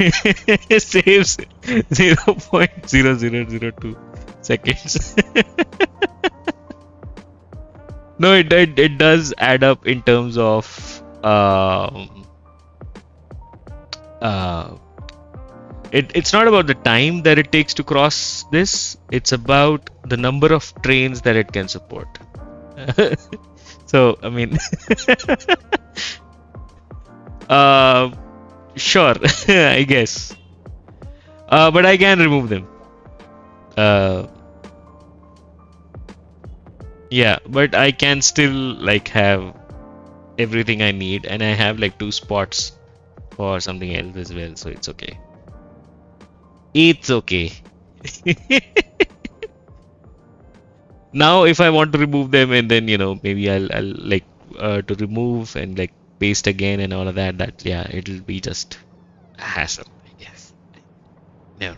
Saves 0.0002 seconds. No, it does add up in terms of it's not about the time that it takes to cross this, it's about the number of trains that it can support. So I mean sure, I guess, but I can remove them. Yeah, but I can still like have everything I need, and I have like 2 spots for something else as well, so it's okay. It's okay. Now if I want to remove them, and then maybe I'll like to remove and like paste again and all of that, yeah, it'll be just a hassle, I guess. No.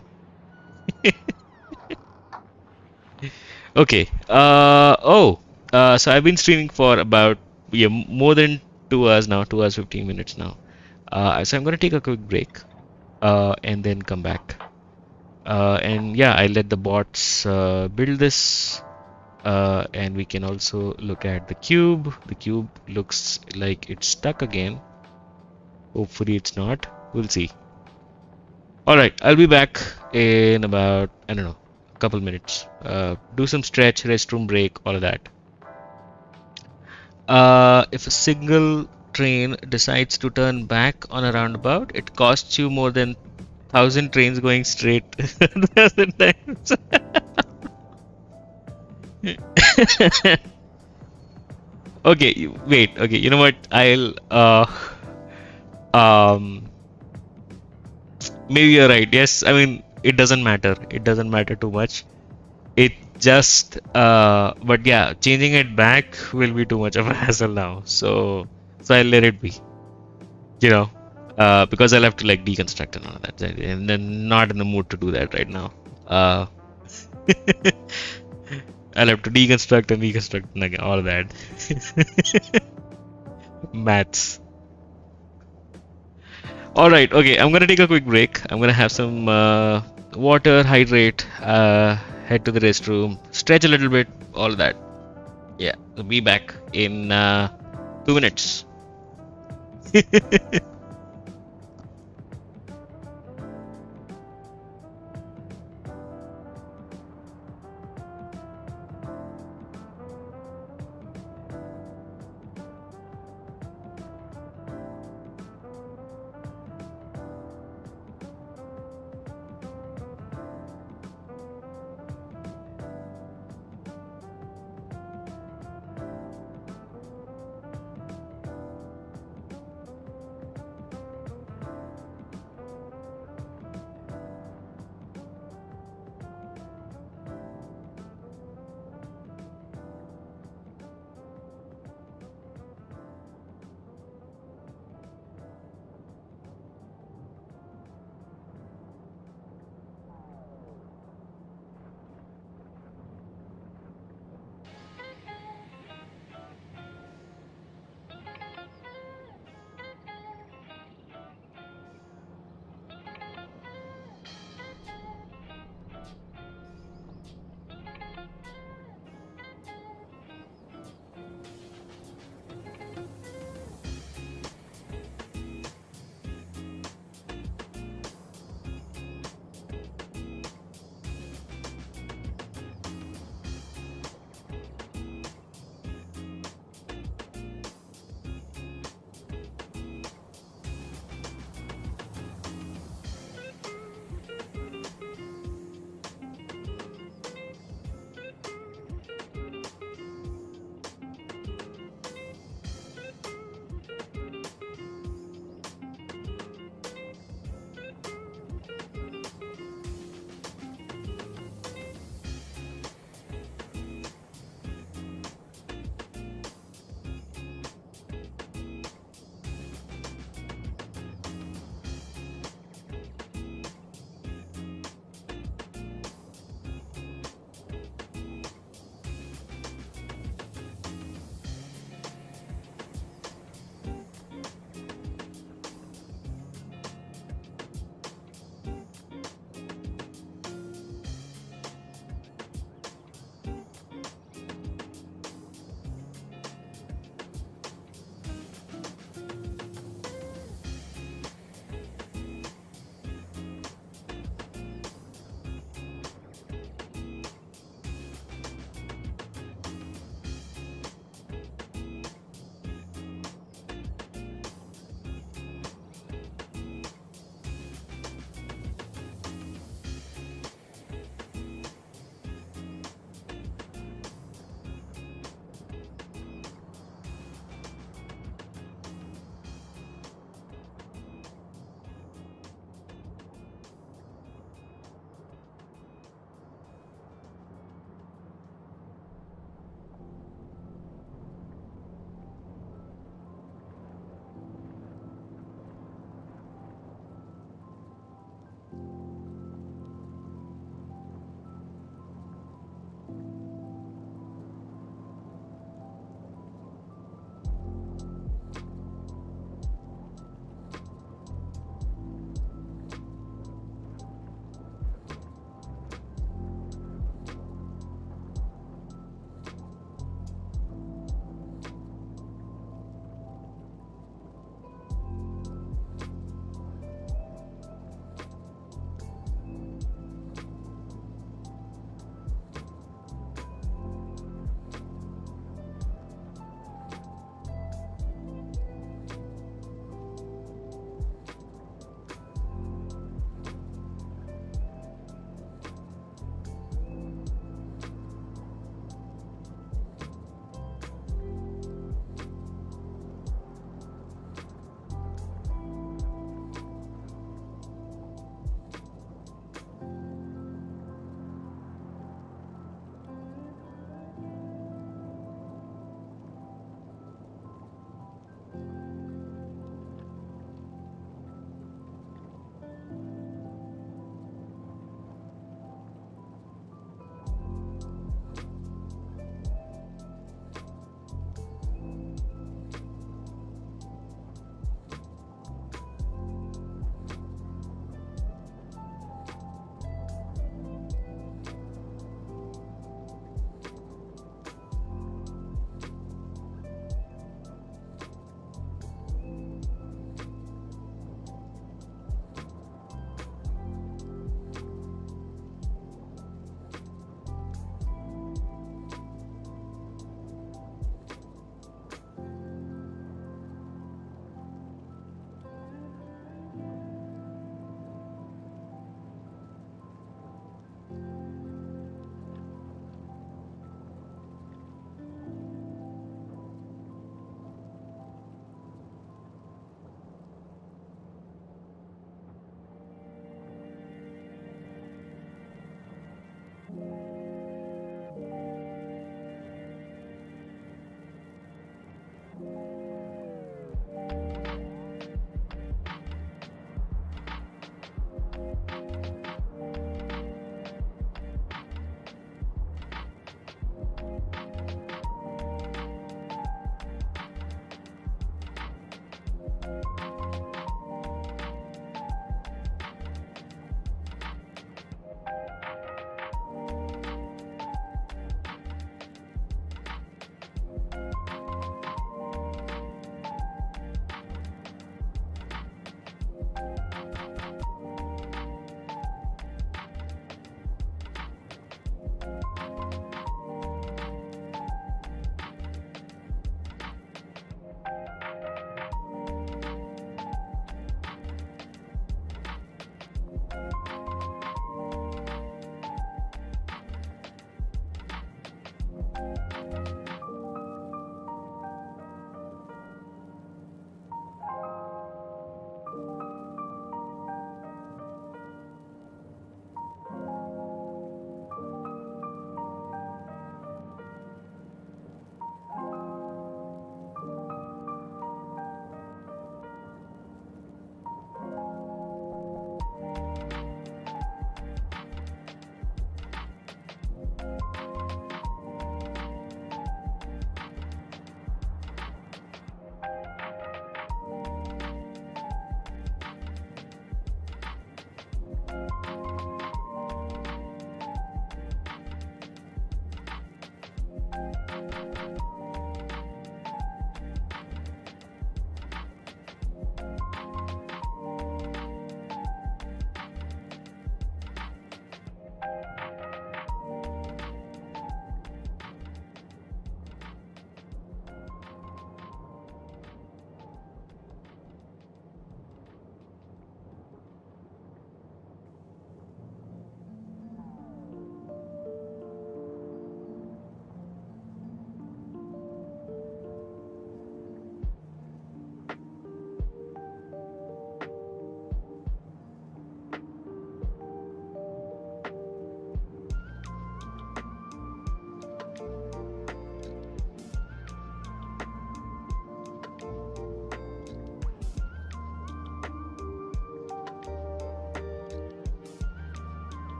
Okay. So I've been streaming for about more than 2 hours now, 2 hours 15 minutes now. So I'm gonna take a quick break, and then come back. And yeah, I let the bots build this, and we can also look at the cube. The cube looks like it's stuck again. Hopefully it's not. We'll see. All right, I'll be back in about, I don't know, a couple minutes. Do some stretch, restroom break, all of that. If a single train decides to turn back on a roundabout, it costs you more than 1,000 trains going straight 1,000 times. Okay, wait. Okay, you know what? Um, Maybe you're right. Yes, I mean it doesn't matter. It doesn't matter too much. It just but yeah, changing it back will be too much of a hassle now. So I'll let it be. You know, because I'll have to like deconstruct and all that, and then not in the mood to do that right now. Uh, I'll have to deconstruct and reconstruct and like all that. Maths. All right, okay. I'm gonna take a quick break. I'm gonna have some water, hydrate, head to the restroom, stretch a little bit, all that. Yeah, so be back in 2 minutes.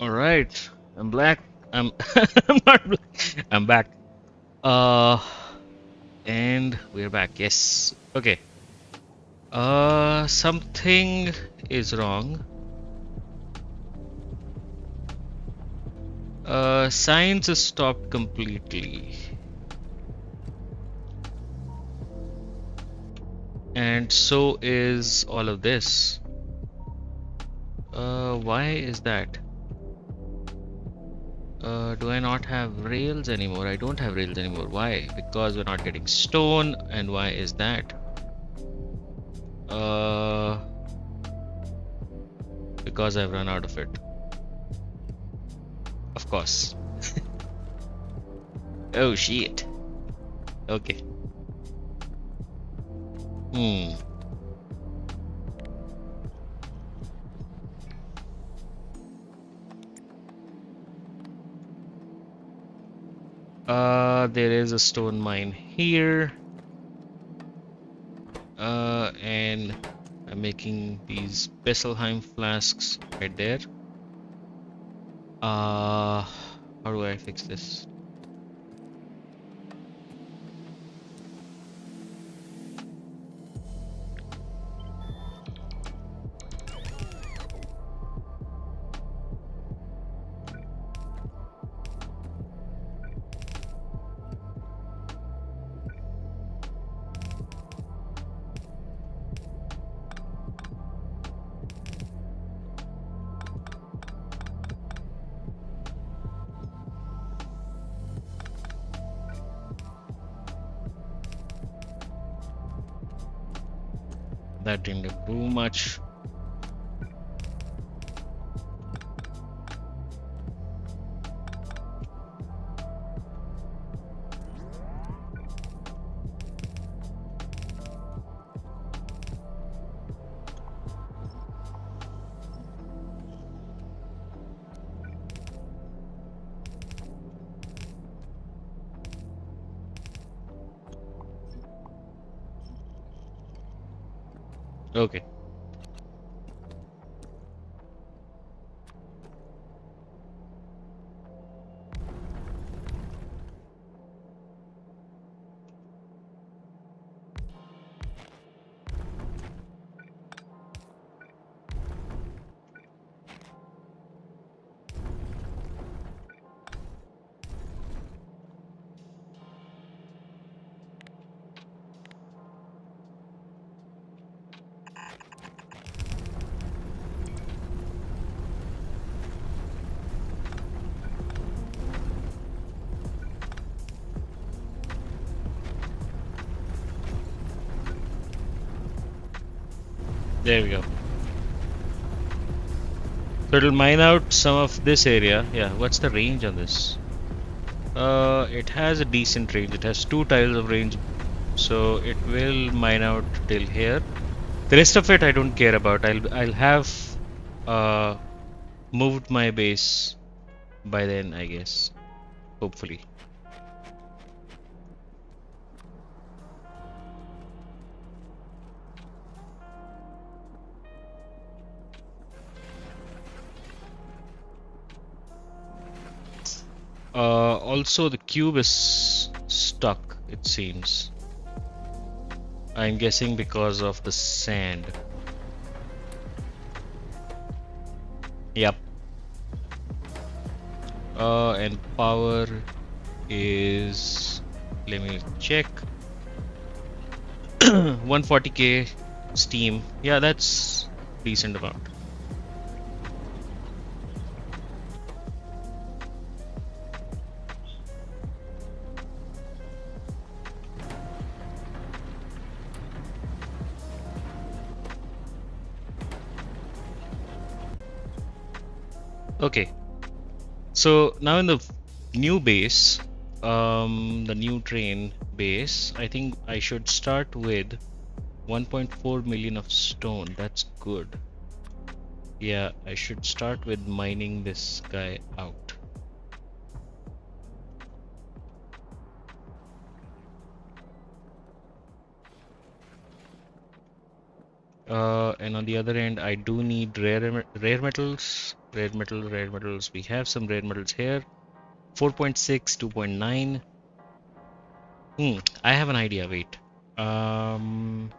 All right, I'm black. I'm I'm not black. I'm back. Uh, and we're back. Yes. Okay. Something is wrong. Science is stopped completely. And so is all of this. Why is that? Do I not have rails anymore? I don't have rails anymore. Why? Because we're not getting stone. And why is that? Uh, because I've run out of it. Of course. Oh shit. Okay. Hmm. There is a stone mine here. And I'm making these Besselheim flasks right there. How do I fix this? That didn't do much. Okay. There we go. So it'll mine out some of this area. Yeah, what's the range on this? It has a decent range. It has 2 tiles of range. So it will mine out till here. The rest of it I don't care about. I'll have uh moved my base by then, I guess. Hopefully. Also the cube is stuck, it seems. I'm guessing because of the sand. Yep. And power is, let me check. 140k steam. Yeah, that's decent amount. Okay, so now in the new base, the new train base, I think I should start with 1.4 million of stone. That's good. Yeah, I should start with mining this guy out. And on the other end, I do need rare metals. Rare metals. We have some rare metals here. 4.6, 2.9. I have an idea. Wait. Um.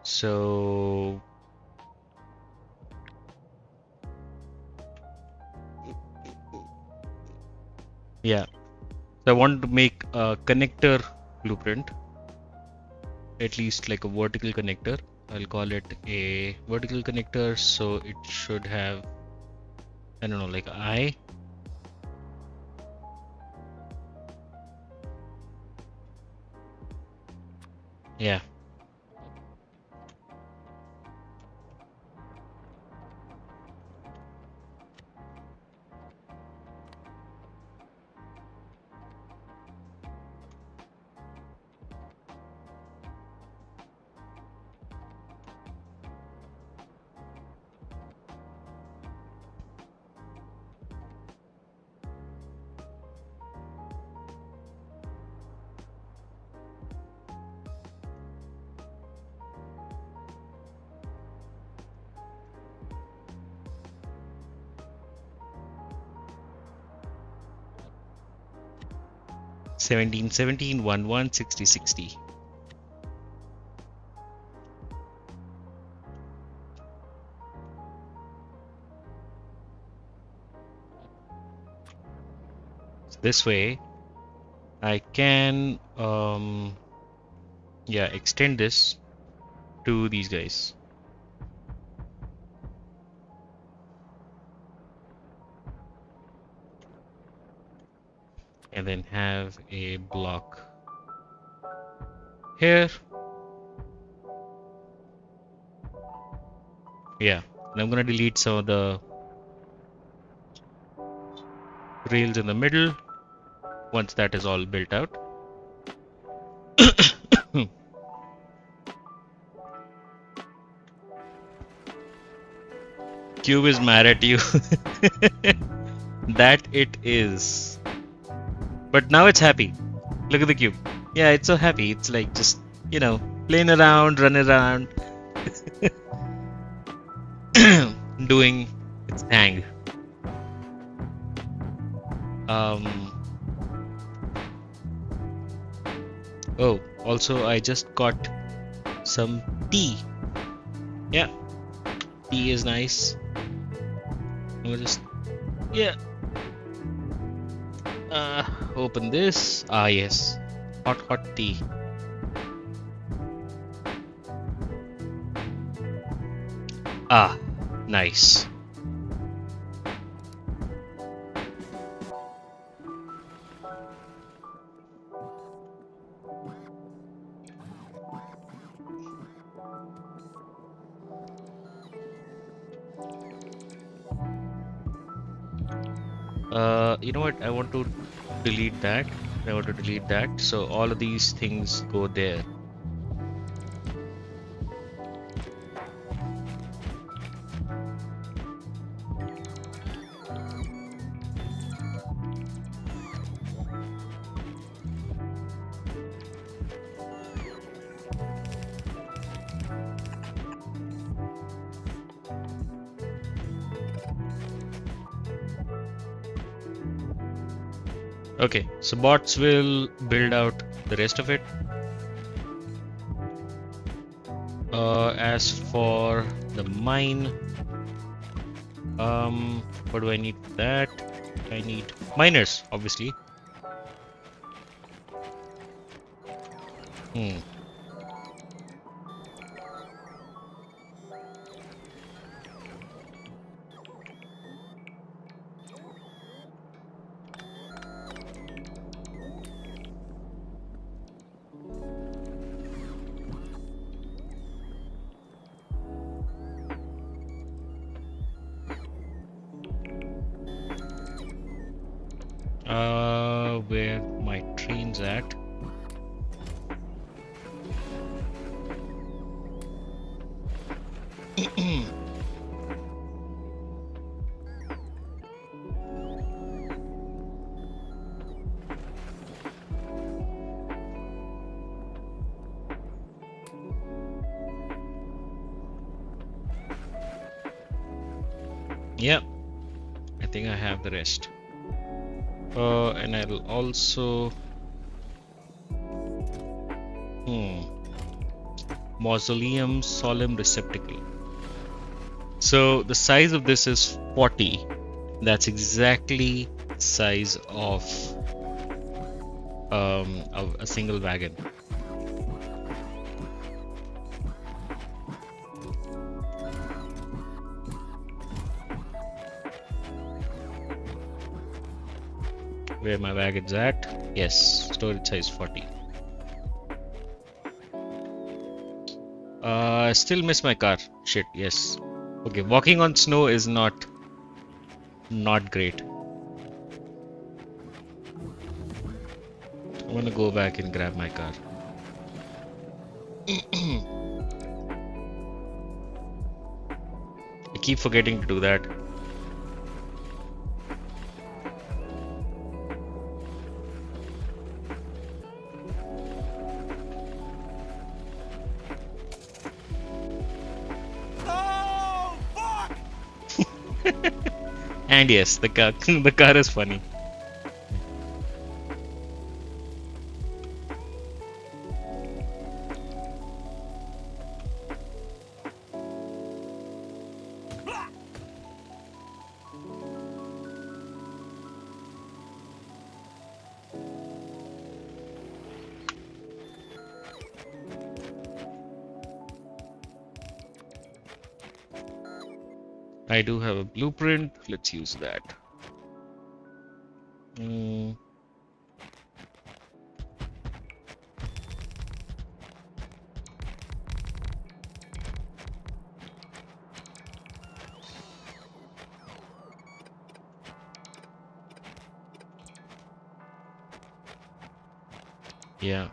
So yeah. So I want to make a connector blueprint, at least like a vertical connector. I'll call it a vertical connector. So it should have, I don't know, like I. Yeah. Seventeen, 17, 1, 1, 60, 60. This way I can yeah, extend this to these guys. And then have a block here. Yeah, and I'm gonna delete some of the rails in the middle once that is all built out. Cube is mad at you. That it is. But now it's happy. Look at the cube. Yeah, it's so happy. It's like just, playing around, running around, doing its thing. Oh, also I just got some tea. Yeah, tea is nice. We'll just, yeah. Open this. Ah, yes. Hot tea. Ah, nice. You know what? I want to delete that. So all of these things go there. Okay, so bots will build out the rest of it. As for the mine, what do I need for that? I need miners, obviously. Where my train's at. Yeah, I think I have the rest. And I'll also mausoleum solemn receptacle. So the size of this is 40. That's exactly the size of a single wagon. Where my wagon's at? Yes, storage size 40. I still miss my car. Shit, yes. Okay, walking on snow is not great. I'm gonna go back and grab my car. I keep forgetting to do that. Oh, fuck! And yes, the car the car is funny. I do have a blueprint. Let's use that. Yeah.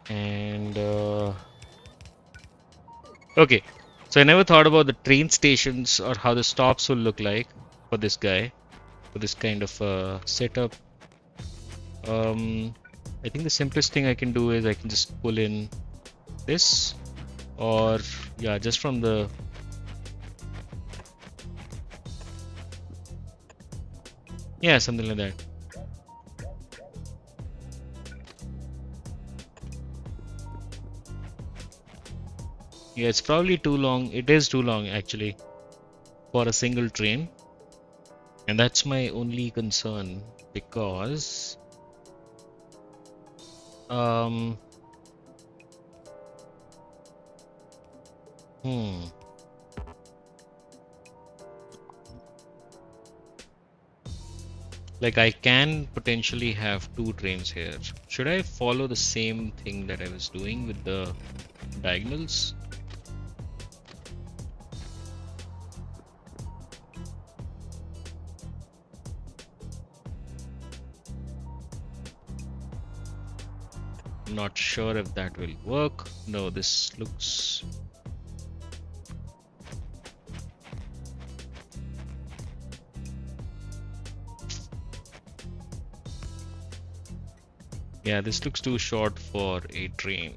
And okay. So I never thought about the train stations or how the stops will look like for this guy, for this kind of setup. I think the simplest thing I can do is I can just pull in this, or yeah, just from the something like that. Yeah, it's probably too long. It is too long actually for a single train, and that's my only concern because like I can potentially have two trains here. Should I follow the same thing that I was doing with the diagonals? Not sure if that will work. No, this looks yeah, this looks too short for a train.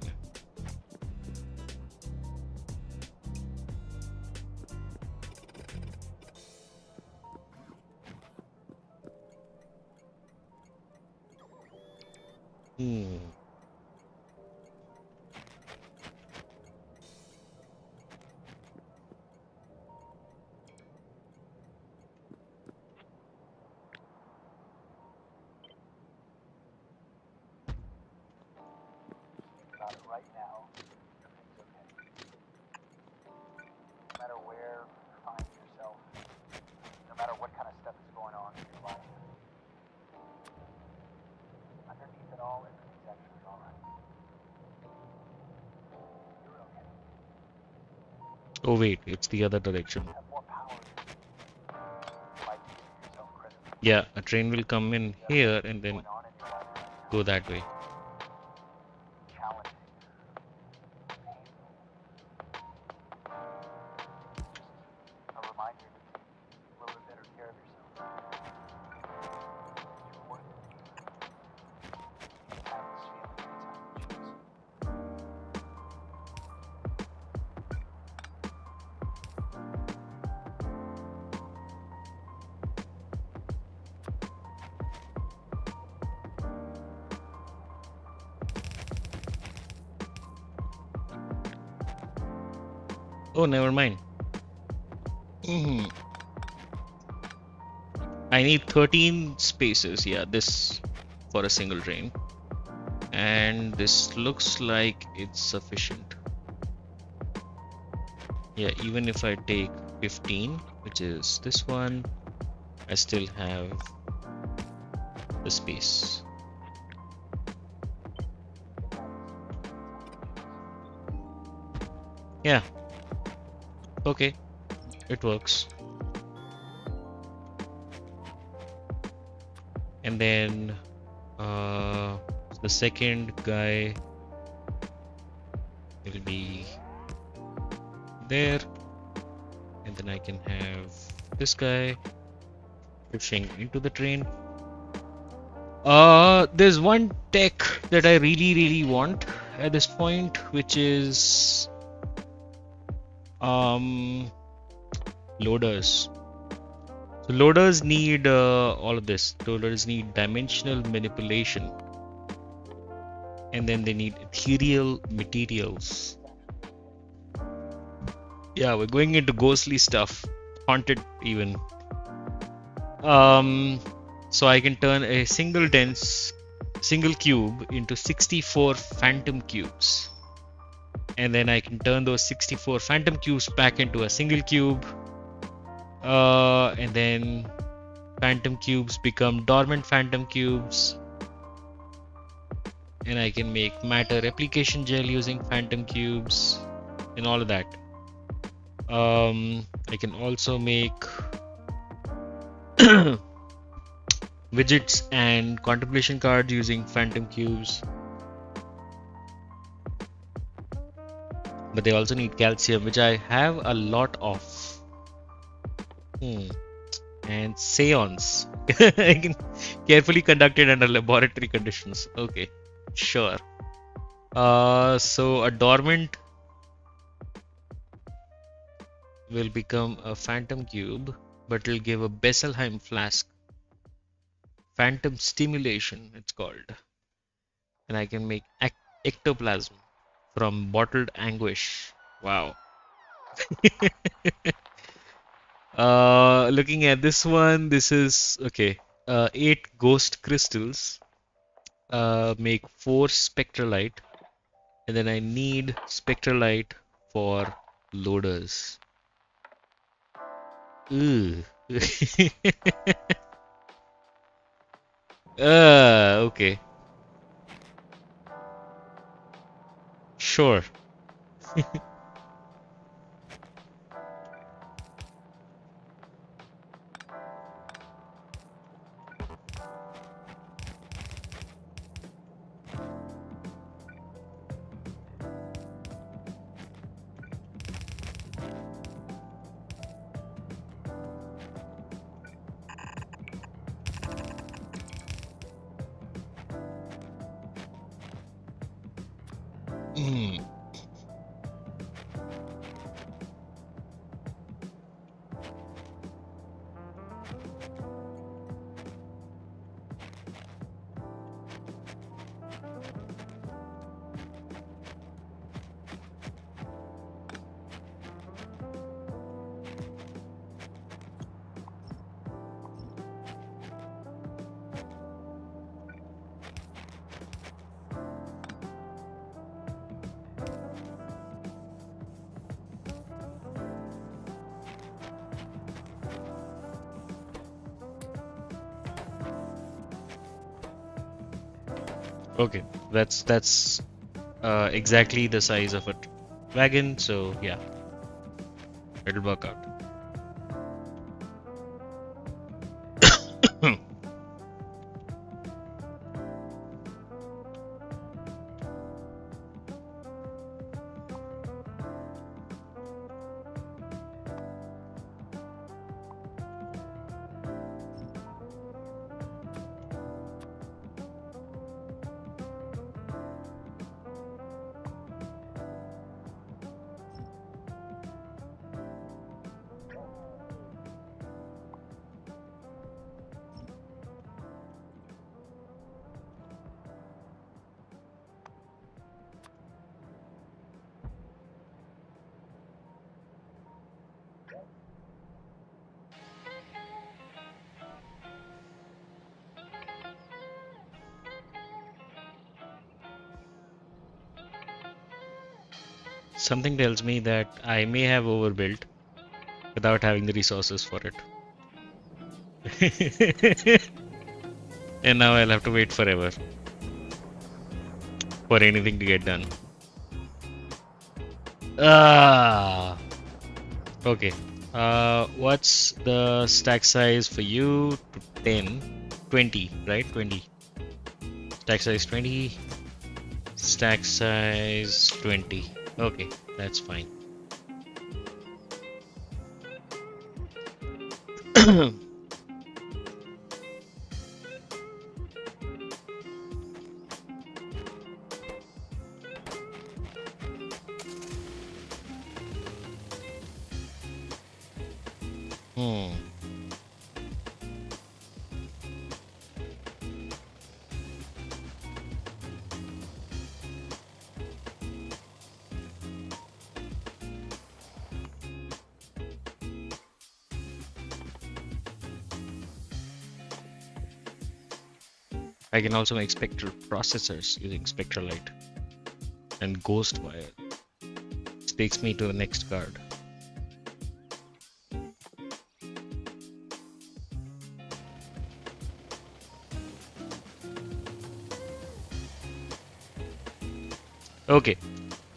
About it right now, everything's okay. No matter where you find yourself, no matter what kind of stuff is going on in your life, underneath it all, everything's actually alright. You're okay. Oh wait, it's the other direction. You have more power than you might give yourself credit for. Yeah, a train will come in here and then Going on in your life right now, go that way. challenging, painful. A reminder to take a little bit better care of yourself. You're worth it. You can have this feeling anytime you choose. Oh, never mind. Mhm. I need 13 spaces. Yeah, this for a single drain. And this looks like it's sufficient. Yeah, even if I take 15, which is this one, I still have the space. Yeah, okay, it works. And then the second guy will be there, and then I can have this guy pushing into the train. There's one tech that I really want at this point, which is loaders. So loaders need all of this. Loaders need dimensional manipulation, and then they need ethereal materials. Yeah, we're going into ghostly stuff, haunted even. So I can turn a single cube into 64 phantom cubes, and then I can turn those 64 phantom cubes back into a single cube, and then phantom cubes become dormant phantom cubes, and I can make matter replication gel using phantom cubes and all of that. I can also make widgets and contemplation cards using phantom cubes, but they also need calcium, which I have a lot of. And seance. I can carefully conducted under laboratory conditions. Okay, sure. So a dormant will become a phantom cube, but it'll give a Besselheim flask. Phantom stimulation, it's called. And I can make ectoplasm from bottled anguish. Wow. Looking at this one, this is okay. 8 ghost crystals. Make 4 spectralite, and then I need spectralite for loaders. Ooh. Okay. Sure. Mm. Okay, that's exactly the size of a wagon, so yeah, it'll work out. Something tells me that I may have overbuilt without having the resources for it. And now I'll have to wait forever for anything to get done. Ah, okay. What's the stack size for you? 10, 20, right? 20. Stack size 20. Stack size 20. Okay, that's fine. Hmm. I can also make spectral processors using spectral light and ghost wire. This takes me to the next card. Okay,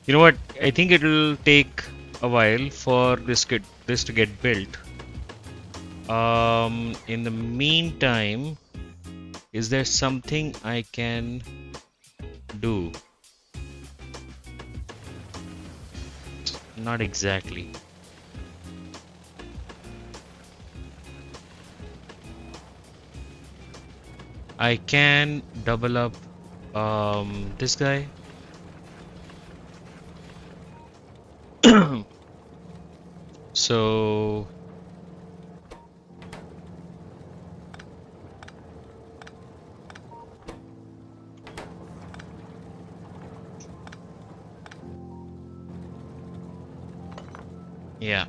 you know what? I think it will take a while for this to get built. In the meantime, is there something I can do? Not exactly. I can double up this guy. So yeah.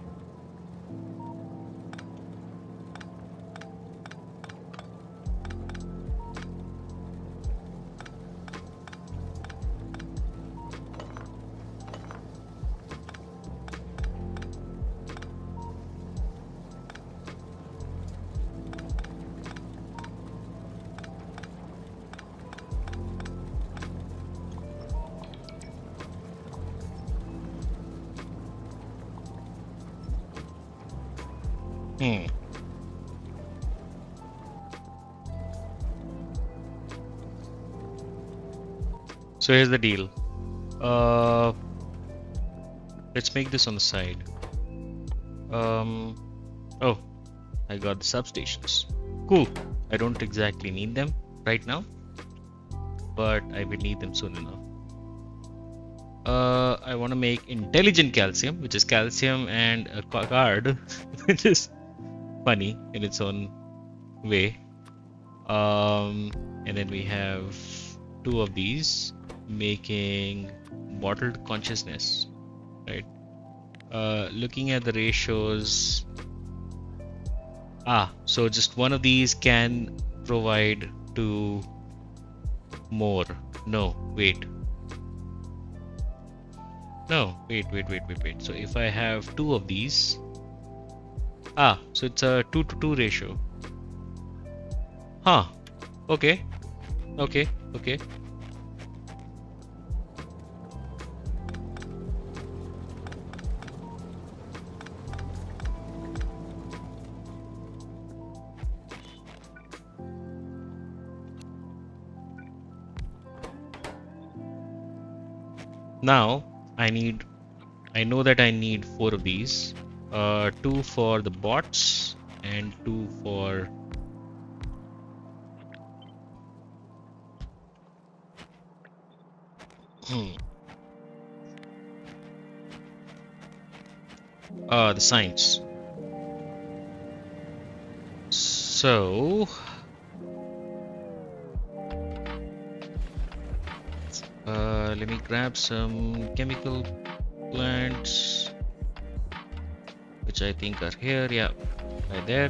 Hmm. So here's the deal. Let's make this on the side. Oh, I got the substations. Cool. I don't exactly need them right now, but I will need them soon enough. I want to make intelligent calcium, which is calcium and a card, which is funny in its own way. And then we have two of these, making bottled consciousness, right? Looking at the ratios. So just one of these can provide two more. No, wait. No, wait. So if I have two of these, so it's a 2 to 2 ratio. Huh. Okay. Now I know that I need 4 of these. 2 for the bots and 2 for the science. So let me grab some chemical plants, which I think are here. Yeah, right there.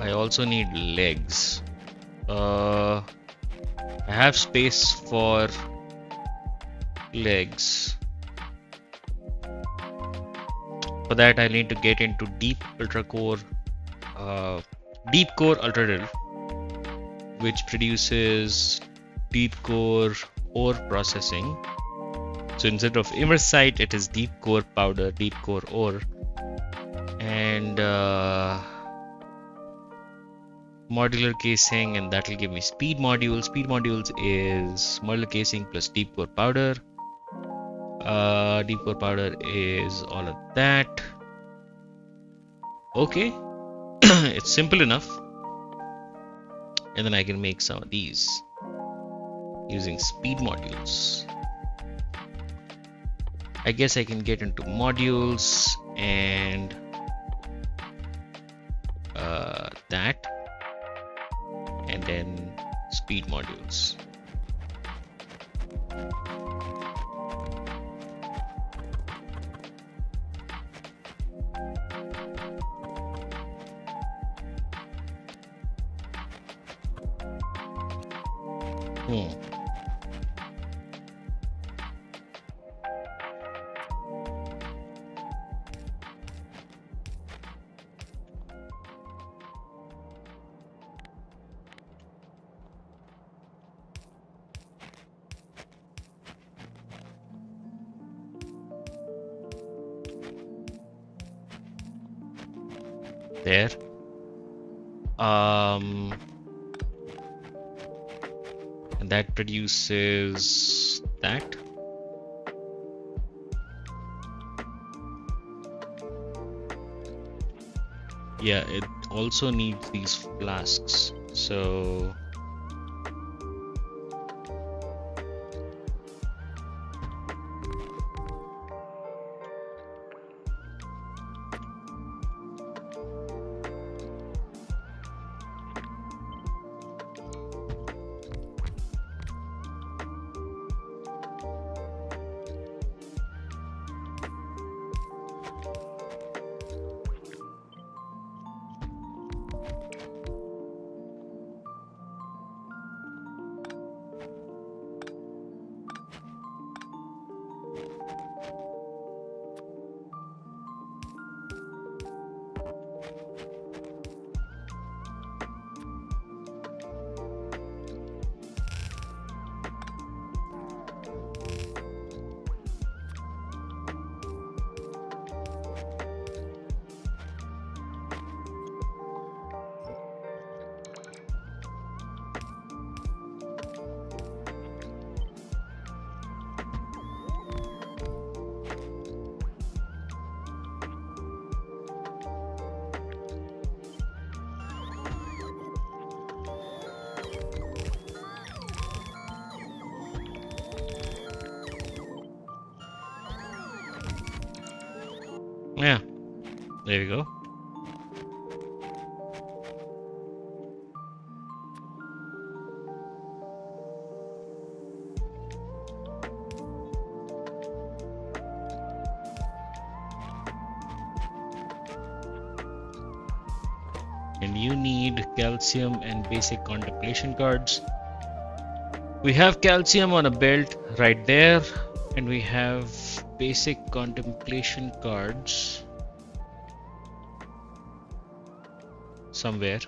I also need legs. I have space for legs. For that, I need to get into deep core ultra drill, which produces deep core ore processing. So instead of immersite, it is deep core powder, deep core ore, and modular casing, and that will give me speed modules. Speed modules is modular casing plus deep core powder. Deep core powder is all of that. Okay, it's simple enough. And then I can make some of these using speed modules. I guess I can get into modules and that, and then speed modules. There. And that produces that. Yeah, it also needs these flasks. So yeah, there you go. And you need calcium and basic contemplation cards. We have calcium on a belt right there, and we have basic contemplation cards somewhere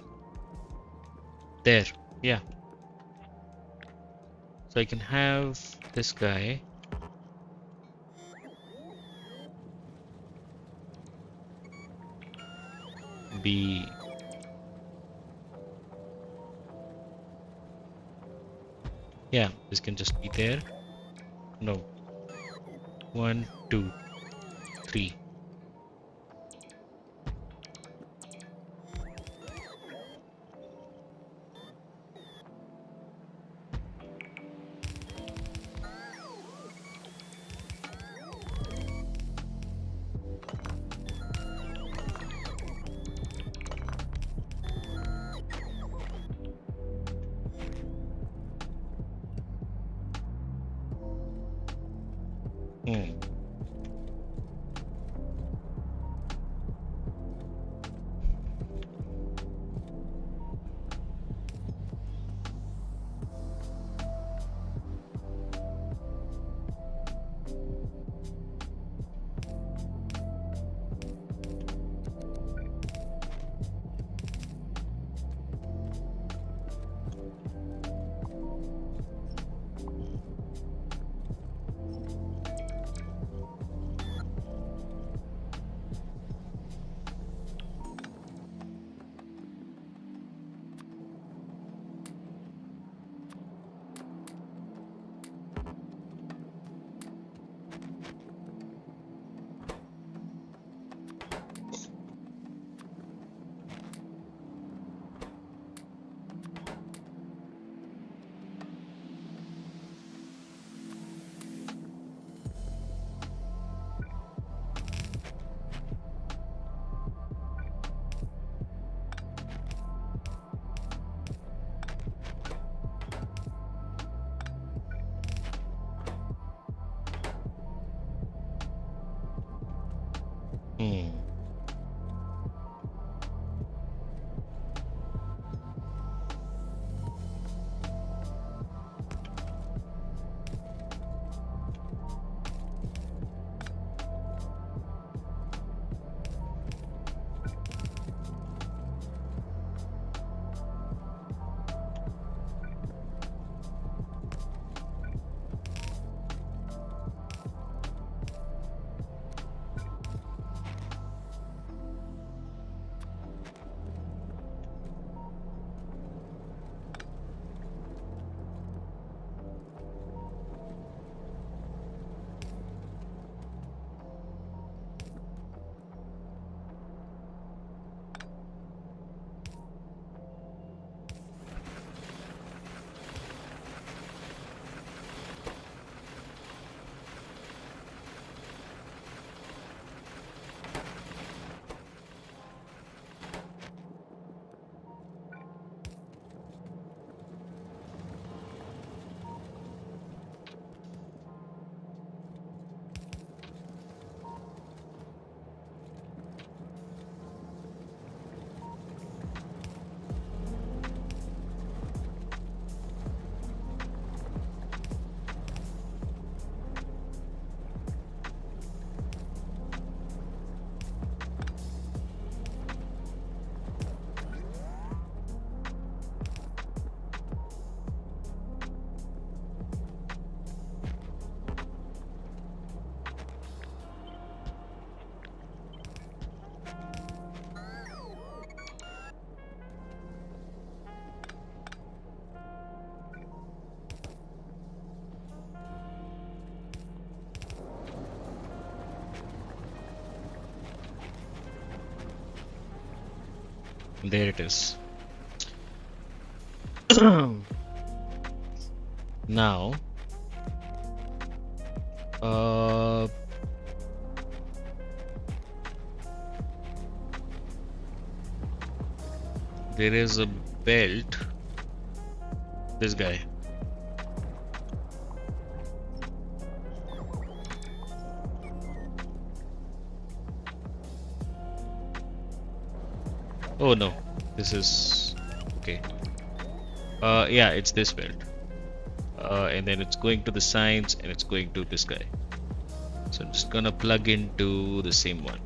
there. Yeah, so I can have this guy be this can just be there. No, 1 2 3. There it is. Now, there is a belt. This guy. Oh no, this is okay. Yeah, it's this belt. And then it's going to the sides and it's going to this guy. So I'm just gonna plug into the same one.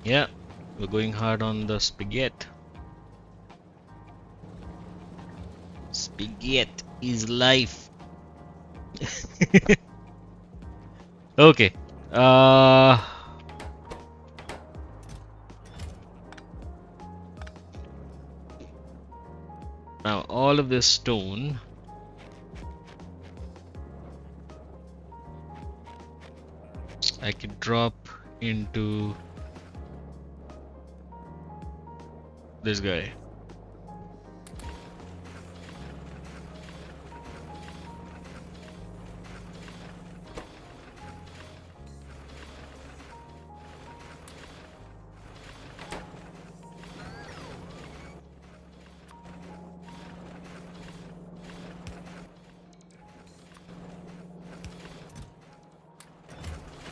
Yeah, we're going hard on the spaghetti. Spaghetti is life. Okay. Now all of this stone I can drop into this guy.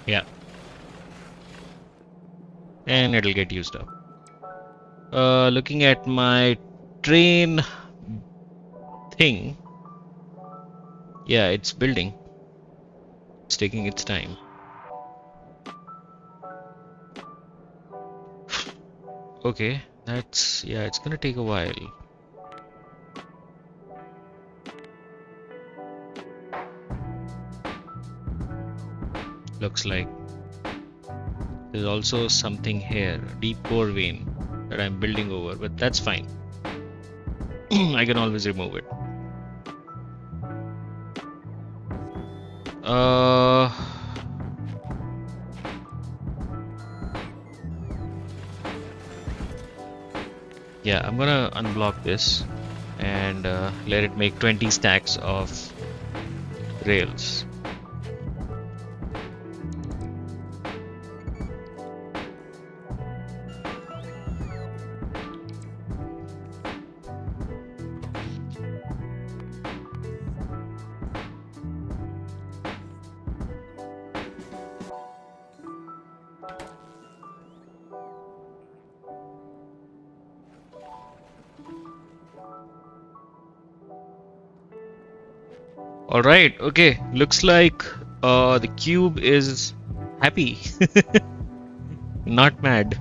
Yeah. And it'll get used up. Looking at my train thing, yeah, it's building. It's taking its time. Okay, that's, yeah, it's gonna take a while. Looks like there's also something here, deep core vein, that I'm building over, but that's fine. I can always remove it. Yeah, I'm gonna unblock this and let it make 20 stacks of rails. Alright, okay, looks like the cube is happy. Not mad.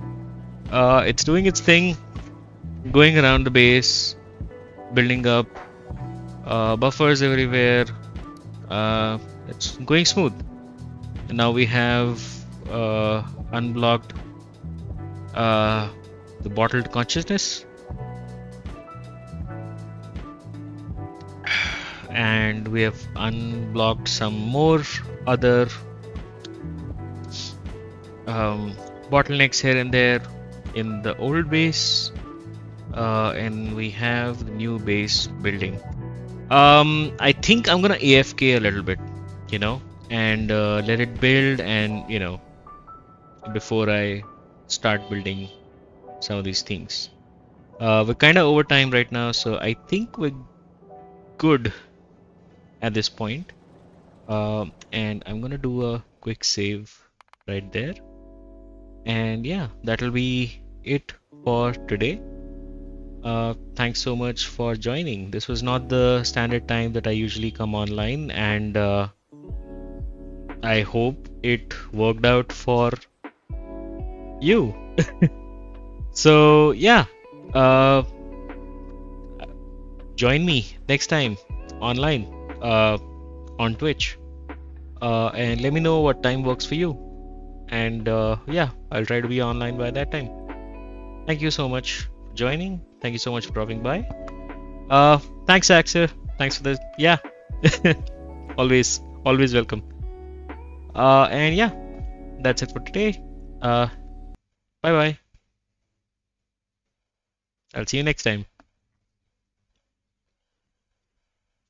It's doing its thing, going around the base, building up buffers everywhere. It's going smooth. And now we have unblocked the bottled consciousness, and we have unblocked some more other bottlenecks here and there in the old base, and we have the new base building. I think I'm gonna AFK a little bit, you know, and let it build, and you know, before I start building some of these things. We're kind of over time right now, so I think we're good at this point. And I'm gonna do a quick save right there. And yeah, that'll be it for today. Thanks so much for joining. This was not the standard time that I usually come online, and I hope it worked out for you. So yeah, uh, join me next time online on Twitch, and let me know what time works for you. And yeah, I'll try to be online by that time. Thank you so much for joining. Thank you so much for dropping by. Thanks, Axel. Thanks for this. Yeah, always welcome. And yeah, that's it for today. Bye bye. I'll see you next time.